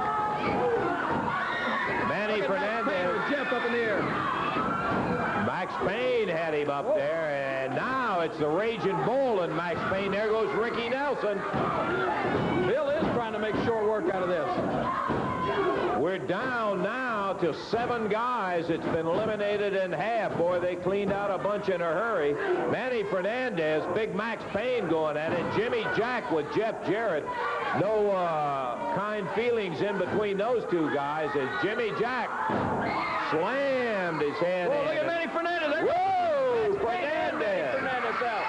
Manny Fernandez. Jeff up in the air. Max Payne had him up there, and now it's the Raging Bull and Max Payne. There goes Ricky Nelson. Bill is trying to make short work out of this. We're down now down to 7 guys. It's been eliminated in half. Boy, they cleaned out a bunch in a hurry. Manny Fernandez, Big Max Payne going at it. Jimmy Jack with Jeff Jarrett. No kind feelings in between those two guys as Jimmy Jack slammed his head in. Look at Manny Fernandez. There Whoa! goes Fernandez. Fernandez out.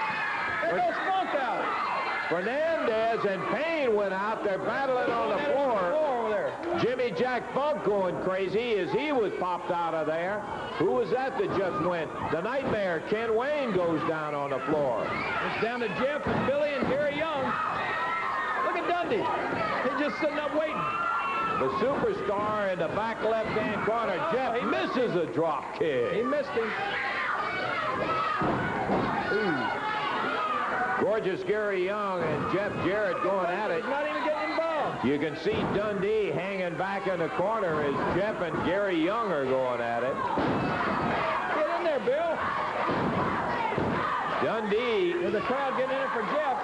There goes Falk out. Fernandez and Payne went out. They're battling on the floor. Over there. Jimmy Jack Funk going crazy as he was popped out of there. Who was that just went? The Nightmare, Ken Wayne, goes down on the floor. It's down to Jeff and Billy and Gary Young. Look at Dundee. He's just sitting up waiting. The superstar in the back left-hand corner, Jeff, he misses a drop kick. He missed him. Gorgeous Gary Young and Jeff Jarrett going at it. He's not even getting involved. You can see Dundee hanging back in the corner as Jeff and Gary Young are going at it. Get in there, Bill. Dundee. There's a crowd getting in it for Jeff.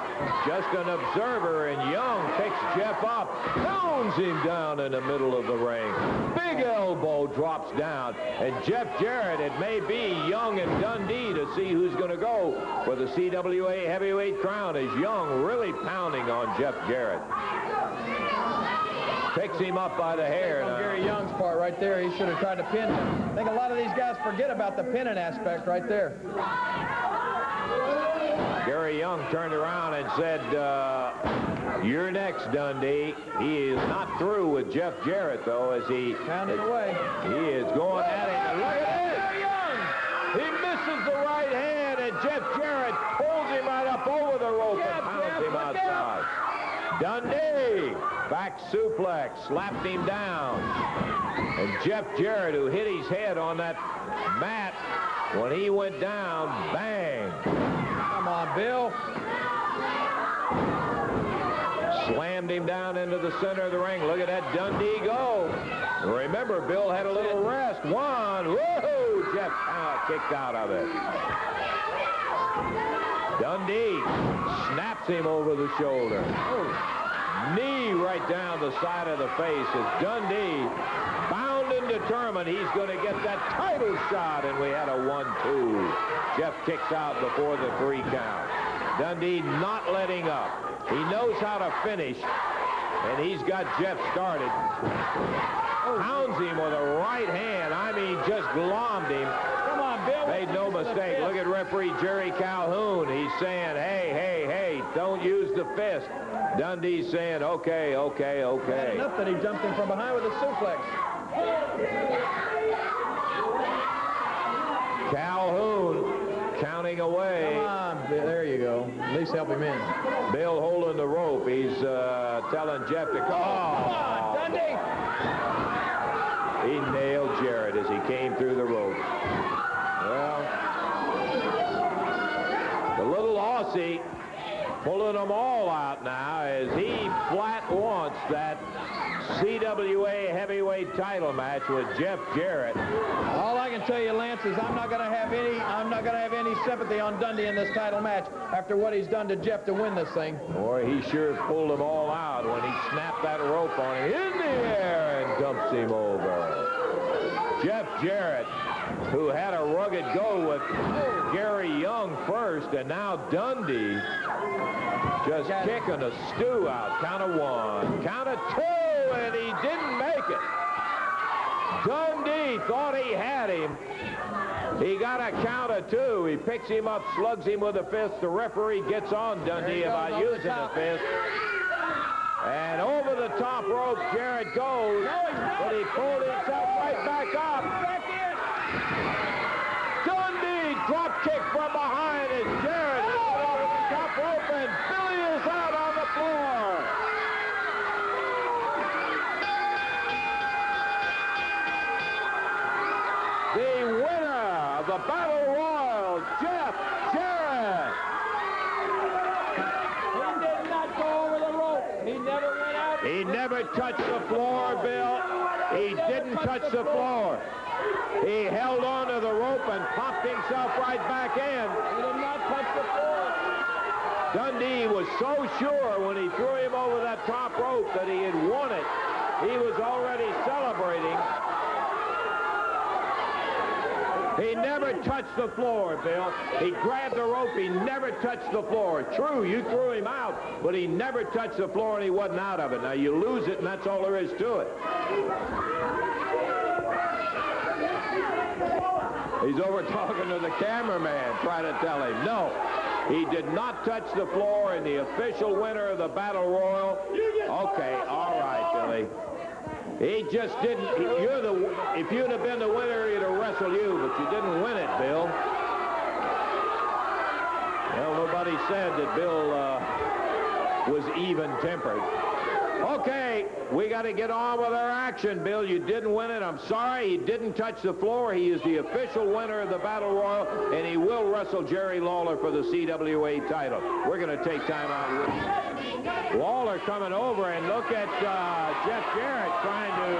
Just an observer, and Young picks Jeff up, pounds him down in the middle of the ring. Big elbow drops down, and Jeff Jarrett, it may be Young and Dundee to see who's going to go for the CWA heavyweight crown, as Young really pounding on Jeff Jarrett. Picks him up by the hair. On Gary Young's part right there, he should have tried to pin him. I think a lot of these guys forget about the pinning aspect right there. Gary Young turned around and said, you're next, Dundee. He is not through with Jeff Jarrett, though, as he pounding away. He is going at it. Look at this. He misses the right hand, and Jeff Jarrett pulls him right up over the rope and pounds him outside. Dundee, back suplex, slapped him down. And Jeff Jarrett, who hit his head on that mat when he went down, bang. Come on, Bill. Slammed him down into the center of the ring. Look at that Dundee go. Remember, Bill had a little rest. One. Whoa! Jeff kicked out of it. Dundee snaps him over the shoulder. Knee right down the side of the face as Dundee, bound and determined, he's going to get that title shot, and we had a 1-2. Jeff kicks out before the 3 count. Dundee not letting up. He knows how to finish, and he's got Jeff started. Pounds him with a right hand. I mean, just glommed him. Come on, Bill. Made no mistake. Look at referee Jerry Calhoun. He's saying, hey, hey, hey, don't use the fist. Dundee's saying, okay, okay, okay. Had enough that he jumped in from behind with a suplex. Calhoun counting away. Come on, there you go. At least help him in. Bill holding the rope. He's telling Jeff to come. Come on, Dundee. He nailed Jarrett as he came through the ropes. Well, the little Aussie pulling them all out now as he flat wants that CWA heavyweight title match with Jeff Jarrett. All I can tell you, Lance, is I'm not going to have any sympathy on Dundee in this title match after what he's done to Jeff to win this thing. Boy, he sure pulled them all out when he snapped that rope on him in the air and dumps him over. Jeff Jarrett, who had a rugged go with Gary Young first, and now Dundee just kicking a stew out. Count of 1, count of 2, and he didn't make it. Dundee thought he had him. He got a count of 2. He picks him up, slugs him with a fist. The referee gets on Dundee about using the fist. And over the top rope, Jarrett goes, but he pulled himself right back up. Dundee drop kick from behind as Jarrett hits it over the top rope, and Billy is out on the floor. The winner of the Battle Royal, Jeff Jarrett. He did not go over the rope. He never went out. He never touched the floor, Bill. He didn't touch the floor. He held on to the rope and popped himself right back in. He did not touch the floor. Dundee was so sure when he threw him over that top rope that he had won it. He was already celebrating. He never touched the floor, Bill. He grabbed the rope. He never touched the floor. True, you threw him out, but he never touched the floor, and he wasn't out of it. Now, you lose it, and that's all there is to it. He's over talking to the cameraman, trying to tell him, no, he did not touch the floor, and the official winner of the Battle Royal. Okay, all right, Billy. He just didn't. If you'd have been the winner, he'd have wrestled you, but you didn't win it, Bill. Well, nobody said that Bill was even-tempered. Okay, we got to get on with our action, Bill. You didn't win it. I'm sorry. He didn't touch the floor. He is the official winner of the Battle Royal, and he will wrestle Jerry Lawler for the CWA title. We're going to take time out. Lawler coming over, and look at Jeff Jarrett trying to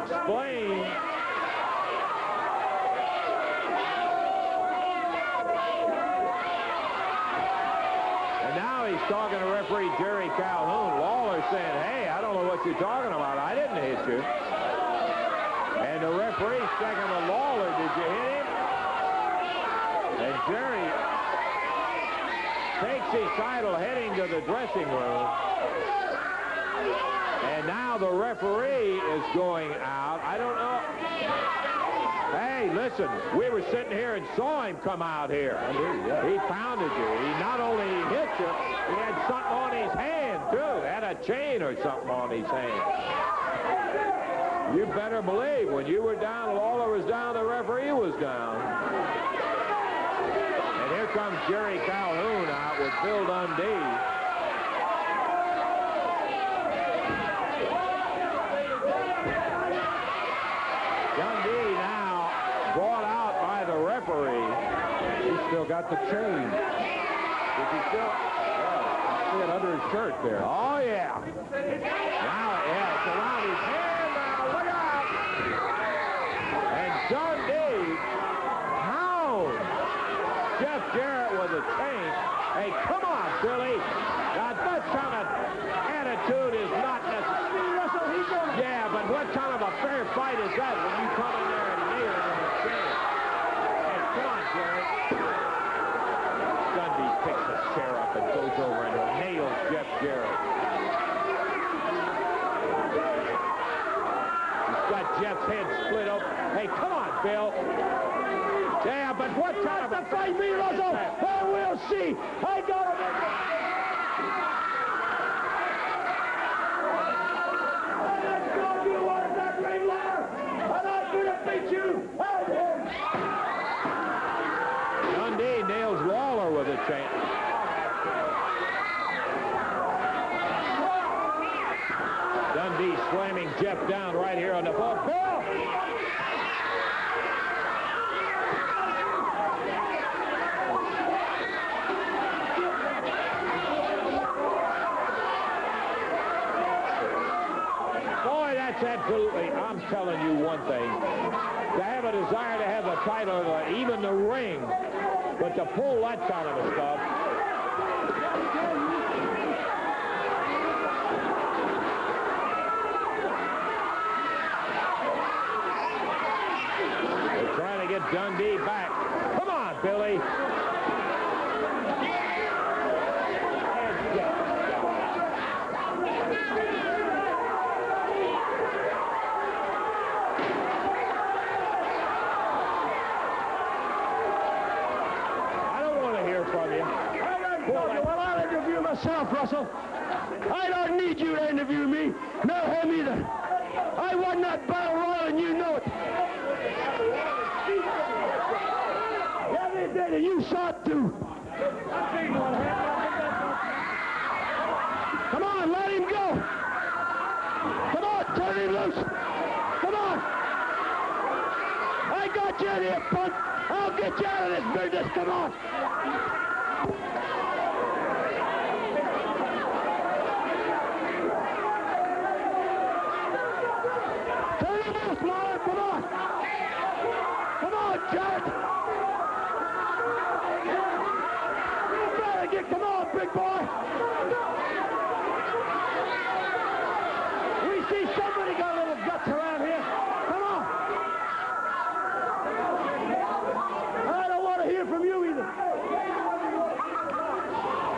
explain. Now he's talking to referee Jerry Calhoun. Lawler saying, hey, I don't know what you're talking about. I didn't hit you. And the referee's checking with Lawler. Did you hit him? And Jerry takes his title heading to the dressing room. And now the referee is going out. I don't know. Hey, listen, we were sitting here and saw him come out here. He pounded you. He not only hit you, he had something on his hand, too. Had a chain or something on his hand. You better believe when you were down, Lawler was down, the referee was down. And here comes Jerry Calhoun out with Bill Dundee. Dundee now brought out by the referee. He's still got the chain. Is he still? Yeah, you see it under his shirt there. Oh, yeah. Now, yeah, it's around his hand now. Look out. And Dundee pounds Jeff Jarrett with a chain. Hey, come on, Billy. Now, that kind of attitude is not necessary. Yeah, but what kind of a fair fight is that when you come in there and nail him with a chain? Hey, come on, Jarrett. Dundee picks the chair up and goes over and nails Jeff Jarrett. He's got Jeff's head split open. Hey, come on, Bill. Yeah, but what kind of a fight me, Russell? Well, we'll see. I got him. Dundee nails Lawler with a chain. Dundee slamming Jeff down right here on the floor. Bill! Boy, that's absolutely, I'm telling you one thing. To have a desire to have the title, even the ring, but to pull that kind of a stuff. They're trying to get Dundee back. Come on, Billy. Myself, Russell. I don't need you to interview me. No, him either. I won that battle royal, and you know it. Every day that you saw it too. Come on, let him go. Come on, turn him loose. Come on. I got you in here, punk. I'll get you out of this business. Come on. Lawler, come on! Come on, Jarrett! You better get, come on, big boy! We see somebody got a little guts around here. Come on!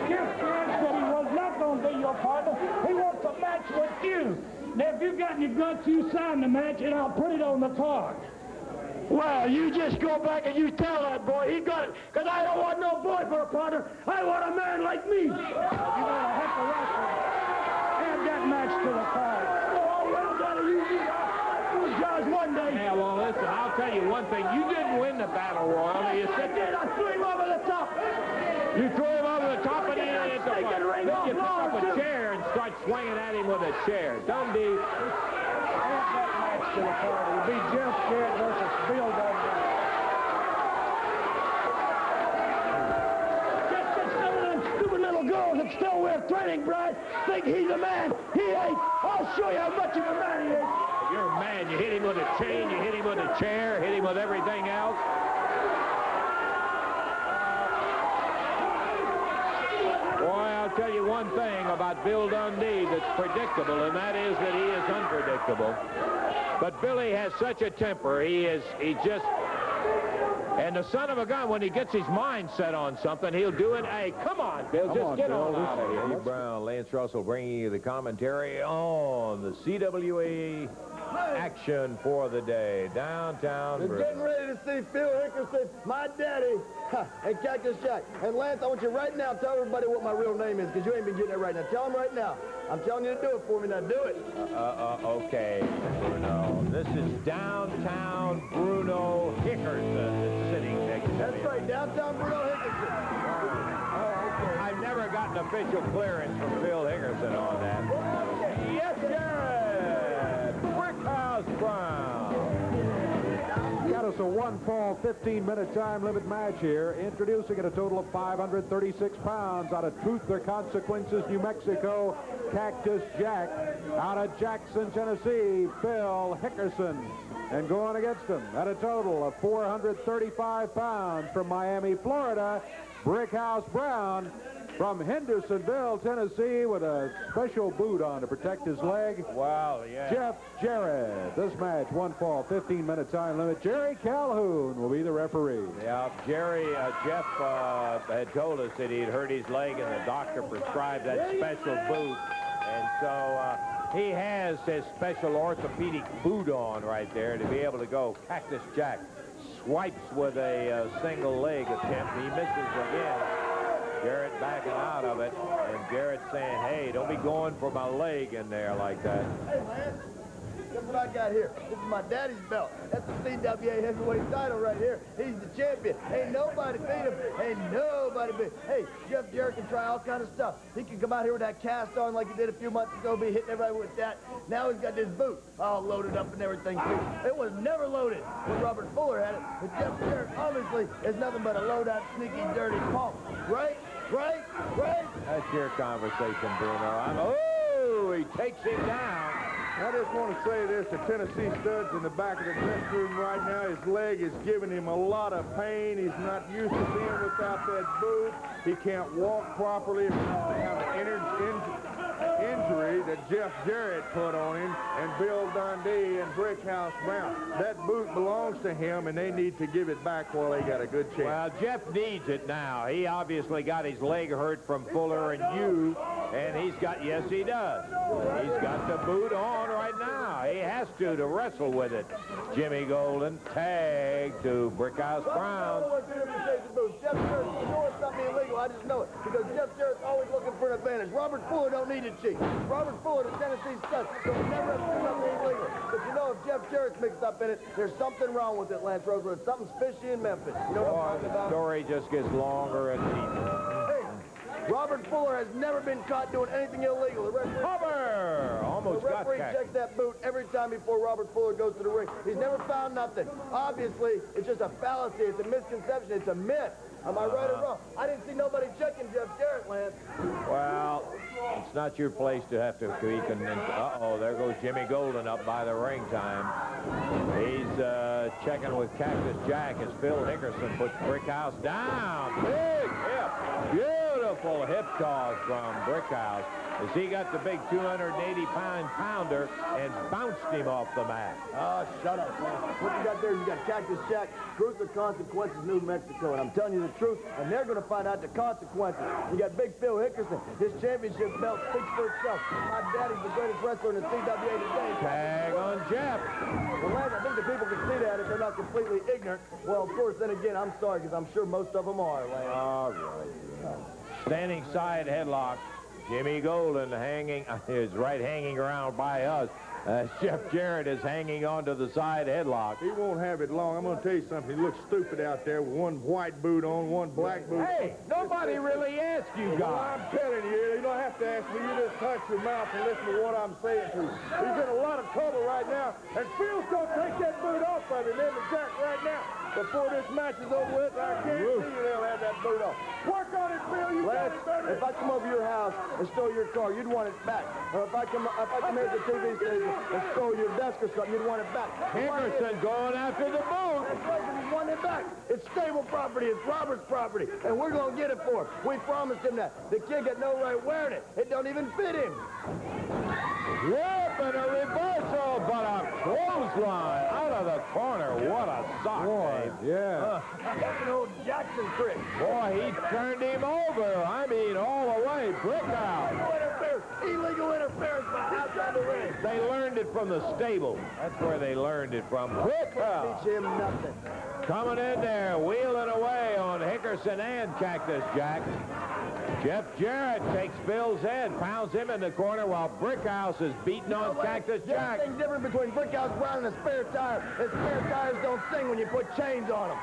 Jeff Jarrett said he was not going to be your partner. He wants a match with you. Now, if you got any guts, you sign the match, and I'll put it on the card. Well, you just go back and you tell that boy he got it, because I don't want no boy for a partner. I want a man like me. You're going to have to wrestle. Add that match to the card. Oh, well, gotta use it. Judge one day. Yeah, well, listen, I'll tell you one thing. You didn't win the Battle Royal. You I did. I threw him over the top. You threw him over the top and he hit the Take the ring Then off you pick up Lawrence, a too. chair and start swinging at him with a chair. Dundee. Add that match to the card. It'll be Jeff Jarrett versus Bill Dundee. Just some of them stupid little girls that still wear training bras think he's a man. He ain't. I'll show you how much of a man he is. You're a man. You hit him with a chain, you hit him with a chair, hit him with everything else. Boy, I'll tell you one thing about Bill Dundee that's predictable, and that is that he is unpredictable. But Billy has such a temper. He just... And the son of a gun, when he gets his mind set on something, he'll do it. Hey, come on, Bill, just get on out of here. Dave Brown, Lance Russell bringing you the commentary on the CWA action for the day. Downtown. We're getting ready to see Phil Hickerson, my daddy, and Cactus Jack. And Lance, I want you right now to tell everybody what my real name is, because you ain't been getting it right now. Tell them right now. I'm telling you to do it for me. Now do it. Okay, Bruno. This is Downtown Bruno Hickerson that's sitting next to me. That's right, Downtown Bruno Hickerson. I've never gotten official clearance from Phil Hickerson on that. Yes, Jarrett! Brickhouse Brown. Got us a one-fall, 15-minute time limit match here. Introducing at a total of 536 pounds out of Truth or Consequences, New Mexico, Cactus Jack. Out of Jackson, Tennessee, Phil Hickerson. And going against him at a total of 435 pounds from Miami, Florida, Brickhouse Brown. From Hendersonville, Tennessee, with a special boot on to protect his leg. Wow, yeah. Jeff Jarrett. This match, one fall, 15-minute time limit. Jerry Calhoun will be the referee. Yeah, Jeff had told us that he'd hurt his leg and the doctor prescribed that special boot. And so he has his special orthopedic boot on right there to be able to go. Cactus Jack swipes with a single leg attempt. He misses again. Jarrett backing out of it, and Jarrett saying, hey, don't be going for my leg in there like that. Hey, Lance, guess what I got here? This is my daddy's belt. That's the CWA heavyweight title right here. He's the champion. Ain't nobody beat him. Ain't nobody beat him. Hey, Jeff Jarrett can try all kind of stuff. He can come out here with that cast on like he did a few months ago, be hitting everybody with that. Now he's got this boot all loaded up and everything, too. It was never loaded when Robert Fuller had it. But Jeff Jarrett, obviously, is nothing but a low-down, sneaky, dirty punk. Right? Right? That's your conversation, Bruno. Oh, he takes him down. I just want to say this to Tennessee Studs in the back of the dressing room right now. His leg is giving him a lot of pain. He's not used to being without that boot. He can't walk properly because of the kind of injury that Jeff Jarrett put on him, and Bill Dundee and Brickhouse Brown. That boot belongs to him, and they need to give it back while they got a good chance. Well, Jeff needs it now. He obviously got his leg hurt from Fuller and you, and he's got, yes, he does. He's got the boot on right now. He has to wrestle with it. Jimmy Golden, tag to Brickhouse Brown. Jeff Jarrett, you know it's something illegal. I just know it. Because Jeff Jarrett's always looking for an advantage. Robert Fuller don't need it, Chief. Robert Fuller, the Tennessee Stud, don't never have to do nothing illegal. But you know, if Jeff Jarrett's mixed up in it, there's something wrong with it, Lance Rosewood. Something's fishy in Memphis. You know what I'm talking about? The story just gets longer and deeper. Hey, Robert Fuller has never been caught doing anything illegal. The referee, almost the referee checks that boot every time before Robert Fuller goes to the ring. He's never found nothing. Obviously, it's just a fallacy. It's a misconception. It's a myth. Am I right or wrong? I didn't see nobody checking Jeff Jarrett, Lance. Well, it's not your place to have to creak. Uh-oh, there goes Jimmy Golden up by the ring time. He's checking with Cactus Jack as Phil Hickerson puts Brickhouse down. Big hip. Beautiful powerful hip toss from Brickhouse as he got the big 280-pound pounder and bounced him off the mat. Oh, shut up, man. What you got there, you got Cactus Jack, Truth or Consequences, New Mexico. And I'm telling you the truth, and they're going to find out the consequences. You got Big Phil Hickerson. His championship belt speaks for itself. My daddy's the greatest wrestler in the CWA today. Tag on Jeff. Well, Lance, I think the people can see that if they're not completely ignorant. Well, of course, then again, I'm sorry, because I'm sure most of them are, Lance. All right. Standing side headlock. Jimmy Golden is hanging around by us. Jeff Jarrett is hanging on to the side headlock. He won't have it long. I'm going to tell you something. He looks stupid out there with one white boot on, one black boot. Hey, nobody really asked you guys. Well, I'm telling you, you don't have to ask me. You just touch your mouth and listen to what I'm saying to you. He's in a lot of trouble right now, and Phil's going to take that boot off of him, Jack, right now. Before this match is over with, I guarantee you they'll have that boot off. Work on it, Phil. You got it better. If I come over your house and stole your car, you'd want it back. Or if I come here to the TV station and stole your desk or something, you'd want it back. Hickerson going after the boot. That's right, but he's wanting it back. It's stable property. It's Robert's property. And we're going to get it for him. We promised him that. The kid got no right wearing it. It don't even fit him. Yep, and a reversal, but a clothesline out of the corner. What a sock, Dave. Yeah. That's an old Jackson trick. Boy, he turned him over. I mean, all the way. Brickhouse. Illegal interference by outside the ring. They learned it from the stable. That's where they learned it from. Brickhouse. Teach him nothing. Coming in there, wheeling away on Hickerson and Cactus Jack. Jeff Jarrett takes Phil's head, pounds him in the corner while Brickhouse is beating on Cactus Jack. The thing different between Brickhouse Brown and a spare tire is spare tires don't sing when you put chains on them.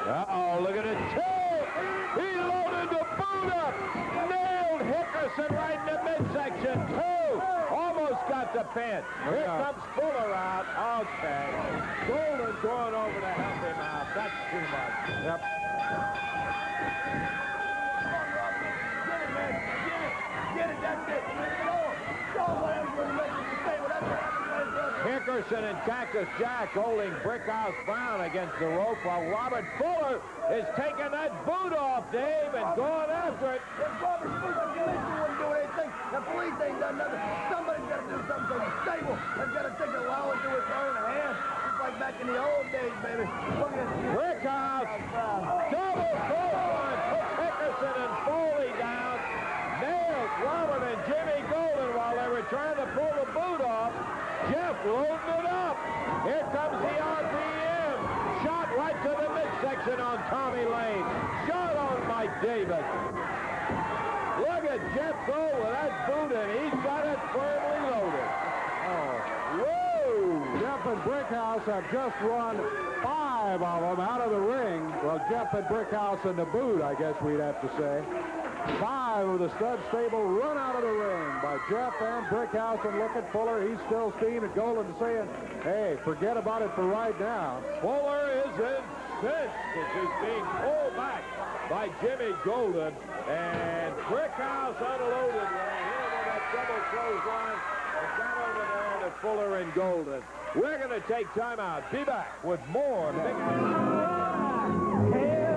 Uh-oh, look at it. Two. He loaded the boot up. Nailed Hickerson right in the midsection. Two. Almost got the pin. Here comes Fuller out. Okay. Golden going over to help him out. That's too much. Yep. Get it, that's it. Hickerson and Cactus Jack holding Brickhouse Brown against the rope while Robert Fuller is taking that boot off, Dave, and going after it. If Robert Fuller wouldn't do anything, the police ain't done nothing. Somebody's got to do something to the stable. They've got to take a while into his own hand. Just like back in the old days, baby. Look at this. Brickhouse. Double clothesline. Puts Hickerson and Foley down. Nails Robert and Jimmy Golden while they were trying to pull the boot off. Jeff loading it up. Here comes the RPM. Shot right to the midsection on Tommy Lane. Shot on Mike Davis. Look at Jeff go with that boot, and he's got it firmly loaded. Oh, whoa! Jeff and Brickhouse have just run 5 of them out of the ring. Well, Jeff and Brickhouse in the boot, I guess we'd have to say. 5 of the stud stable run out of the ring by Jeff and Brickhouse, and look at Fuller. He's still steaming. Golden saying, hey, forget about it for right now. Fuller is incensed as he's being pulled back by Jimmy Golden, and Brickhouse unloaded when he hit him with that double clothesline and got over there to Fuller and Golden. We're going to take time out. Be back with more Big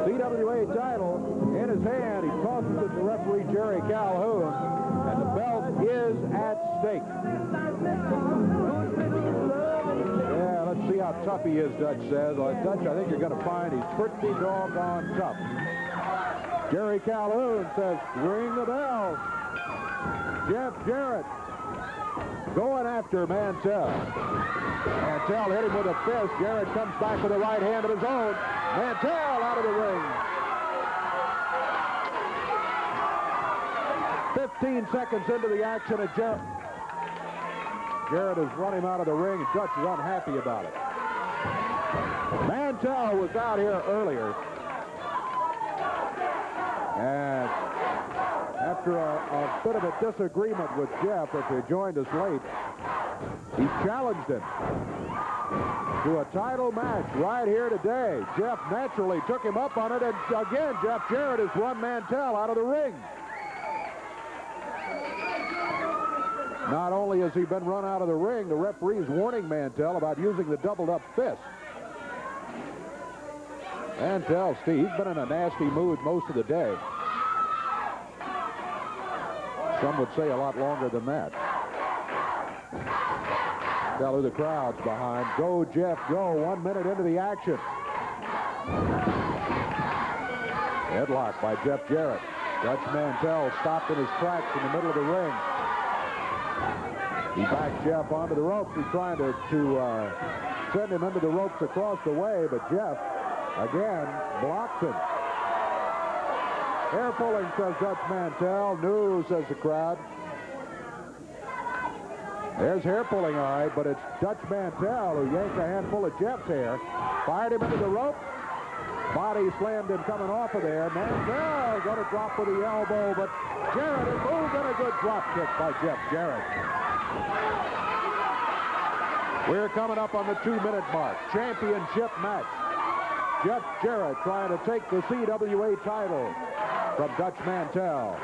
CWA title in his hand. He tosses it to referee Jerry Calhoun, and the belt is at stake. Yeah, let's see how tough he is, Dutch says. Well, Dutch, I think you're going to find he's pretty doggone tough. Jerry Calhoun says, ring the bell. Jeff Jarrett going after Mantell. Mantell hit him with a fist. Jarrett comes back with a right hand of his own. Mantell out of the ring. 15 seconds into the action, and Jarrett has run him out of the ring, and Dutch is unhappy about it. Mantell was out here earlier. And after a bit of a disagreement with Jeff, if he joined us late, he challenged him to a title match right here today. Jeff naturally took him up on it, and again, Jeff Jarrett has run Mantell out of the ring. Not only has he been run out of the ring, the referee's warning Mantell about using the doubled-up fist. Mantell, Steve, he's been in a nasty mood most of the day. Some would say a lot longer than that. Tell who the crowd's behind. Go, Jeff, go. 1 minute into the action. Headlock by Jeff Jarrett. Dutch Mantell stopped in his tracks in the middle of the ring. He backed Jeff onto the ropes. He's trying to send him into the ropes across the way, but Jeff, again, blocks him. Hair pulling, says Dutch Mantell. No, says the crowd. There's hair pulling, all right, but it's Dutch Mantell who yanked a handful of Jeff's hair, fired him into the rope. Body slammed him coming off of there. Mantell got a drop with the elbow, but Jarrett has moved in a good drop kick by Jeff Jarrett. We're coming up on the 2-minute mark. Championship match. Jeff Jarrett trying to take the CWA title from Dutch Mantell.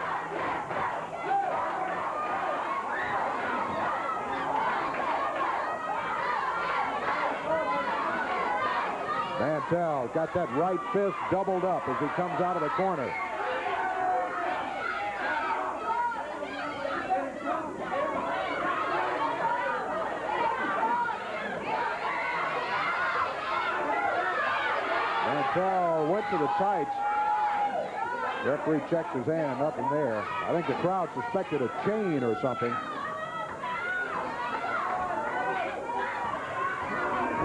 Mantell got that right fist doubled up as he comes out of the corner. Mantell went to the tights. Referee checked his hand up in there. I think the crowd suspected a chain or something.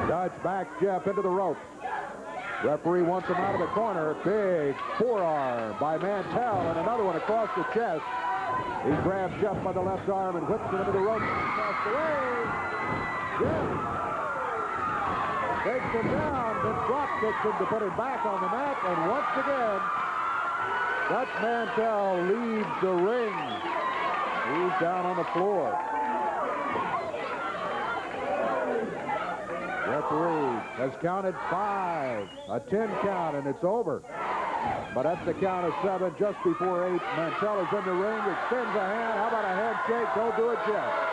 Dutch backs Jeff into the ropes. Referee wants him out of the corner. Big forearm by Mantell and another one across the chest. He grabs Jeff by the left arm and whips him into the ropes across the way. Jeff takes him down, then drop kicks him to put him back on the mat, and once again, Dutch Mantell leaves the ring. He's down on the floor. Referee has counted 5, a 10 count, and it's over. But at the count of 7, just before 8, Mantell is in the ring, extends a hand. How about a handshake? Don't do it, Jeff.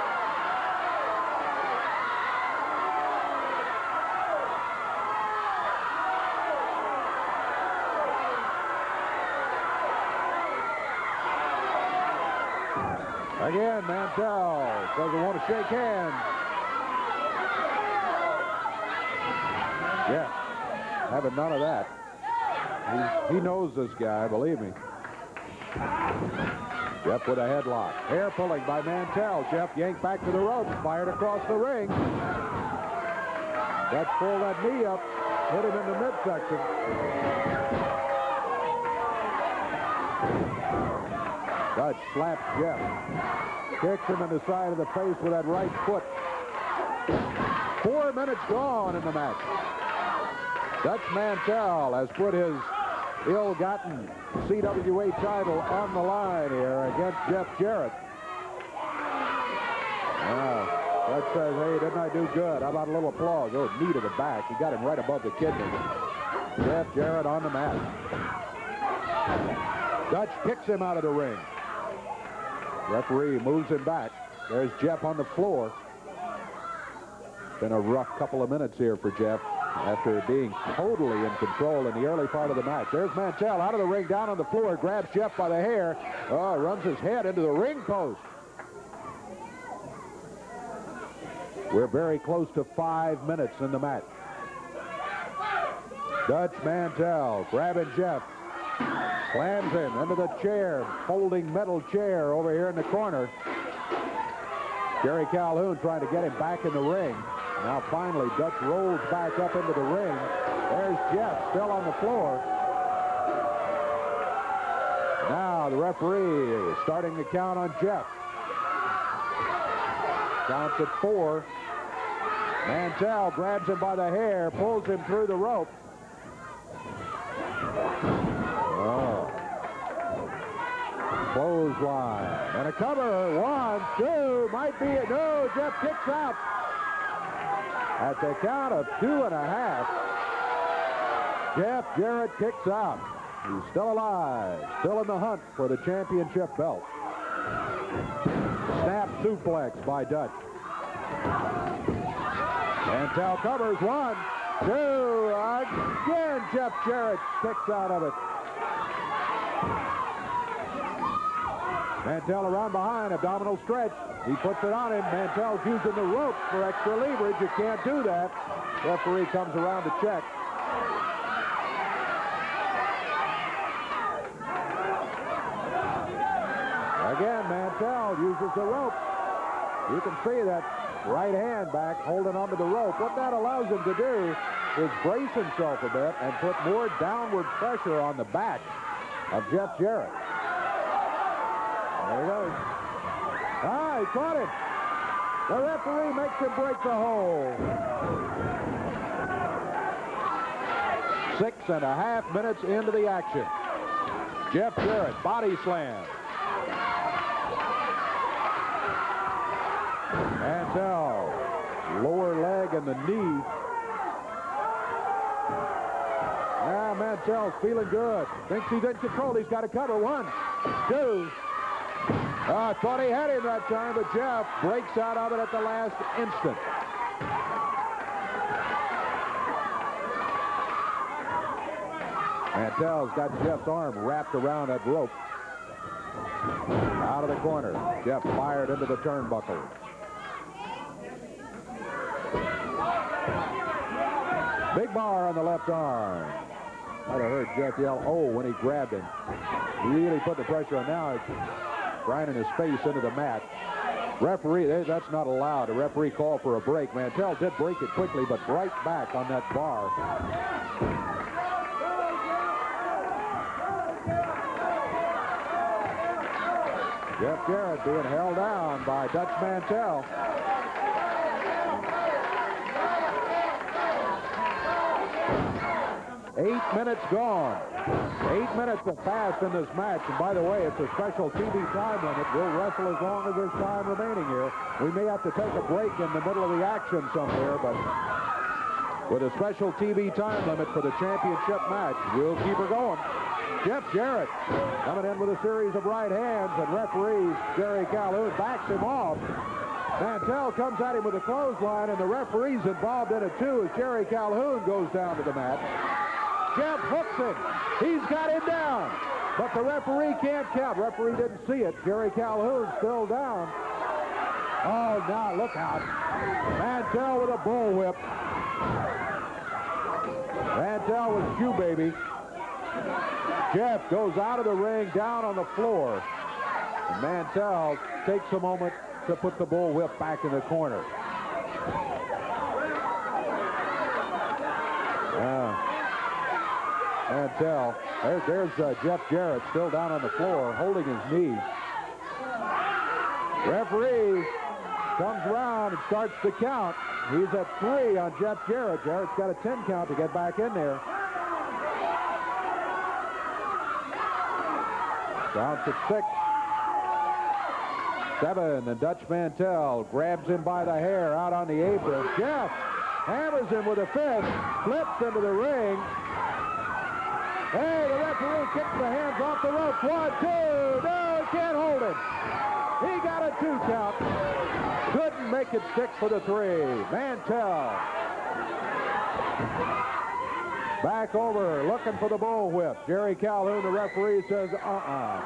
Again, Mantell doesn't want to shake hands. Yeah, having none of that. He knows this guy, believe me. Jeff with a headlock. Hair pulling by Mantell. Jeff yanked back to the ropes, fired across the ring. Dutch pulled that knee up, hit him in the midsection. Dutch slaps Jeff. Kicks him in the side of the face with that right foot. 4 minutes gone in the match. Dutch Mantell has put his ill-gotten CWA title on the line here against Jeff Jarrett. Dutch says, hey, didn't I do good? How about a little applause? Oh, knee to the back. He got him right above the kidney. Jeff Jarrett on the mat. Dutch kicks him out of the ring. Referee moves him back. There's Jeff on the floor. Been a rough couple of minutes here for Jeff after being totally in control in the early part of the match. There's Mantell out of the ring, down on the floor, grabs Jeff by the hair. Runs his head into the ring post. We're very close to 5 minutes in the match. Dutch Mantell grabbing Jeff. Slams him into the chair, folding metal chair over here in the corner. Jerry Calhoun trying to get him back in the ring. Now finally, Dutch rolls back up into the ring. There's Jeff still on the floor. Now the referee is starting the count on Jeff. Counts at 4. Mantell grabs him by the hair, pulls him through the rope. Clothesline. And a cover. 1, 2. Might be it. No, Jeff kicks out. At the count of 2.5, Jeff Jarrett kicks out. He's still alive. Still in the hunt for the championship belt. Snap suplex by Dutch. Mantell covers. 1, 2. Again, Jeff Jarrett kicks out of it. Mantell around behind, abdominal stretch. He puts it on him. Mantell's using the rope for extra leverage. You can't do that. Referee comes around to check. Again, Mantell uses the rope. You can see that right hand back holding onto the rope. What that allows him to do is brace himself a bit and put more downward pressure on the back of Jeff Jarrett. There he goes. Ah, he caught him. The referee makes him break the hold. 6.5 minutes into the action. Jeff Jarrett, body slam. Mantell, lower leg and the knee. Now Mantell's feeling good. Thinks he's in control. He's got to cover. 1, 2. I thought he had him that time, but Jeff breaks out of it at the last instant. Mantell's got Jeff's arm wrapped around that rope. Out of the corner. Jeff fired into the turnbuckle. Big bar on the left arm. I'd have heard Jeff yell, oh, when he grabbed him. Really put the pressure on. Now it's grinding his face into the mat. Referee, that's not allowed. The referee called for a break. Mantell did break it quickly, but right back on that bar. Jeff Jarrett being held down by Dutch Mantell. Eight minutes gone. 8 minutes have passed in this match. And by the way, it's a special TV time limit. We'll wrestle as long as there's time remaining here. We may have to take a break in the middle of the action somewhere, but with a special TV time limit for the championship match, we'll keep her going. Jeff Jarrett coming in with a series of right hands, and referee Jerry Calhoun backs him off. Mantell comes at him with a clothesline, and the referee's involved in it too as Jerry Calhoun goes down to the mat. Jeff hooks him. He's got him down, but the referee can't count. Referee didn't see it. Jerry Calhoun still down. Oh, now look out. Mantell with a bullwhip. Mantell with shoe baby. Jeff goes out of the ring, down on the floor. And Mantell takes a moment to put the bullwhip back in the corner. Mantell, there's Jeff Jarrett still down on the floor, holding his knee. Referee comes around and starts to count. He's at 3 on Jeff Jarrett. Jarrett's got a 10 count to get back in there. Down to 6. 7, and Dutch Mantell grabs him by the hair out on the apron. Jeff hammers him with a fist, flips into the ring. Hey, the referee kicks the hands off the ropes. 1, 2. No, he can't hold him. He got a 2 count. Couldn't make it stick for the 3. Mantell back over, looking for the bullwhip. Jerry Calhoun, the referee, says,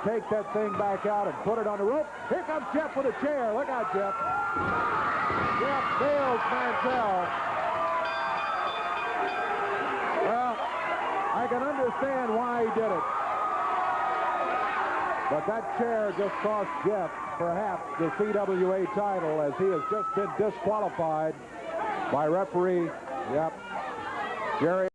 take that thing back out and put it on the rope. Here comes Jeff with a chair. Look out, Jeff. Jeff nails Mantell. Well, I can understand why he did it. But that chair just cost Jeff, perhaps, the CWA title, as he has just been disqualified by referee, Jerry.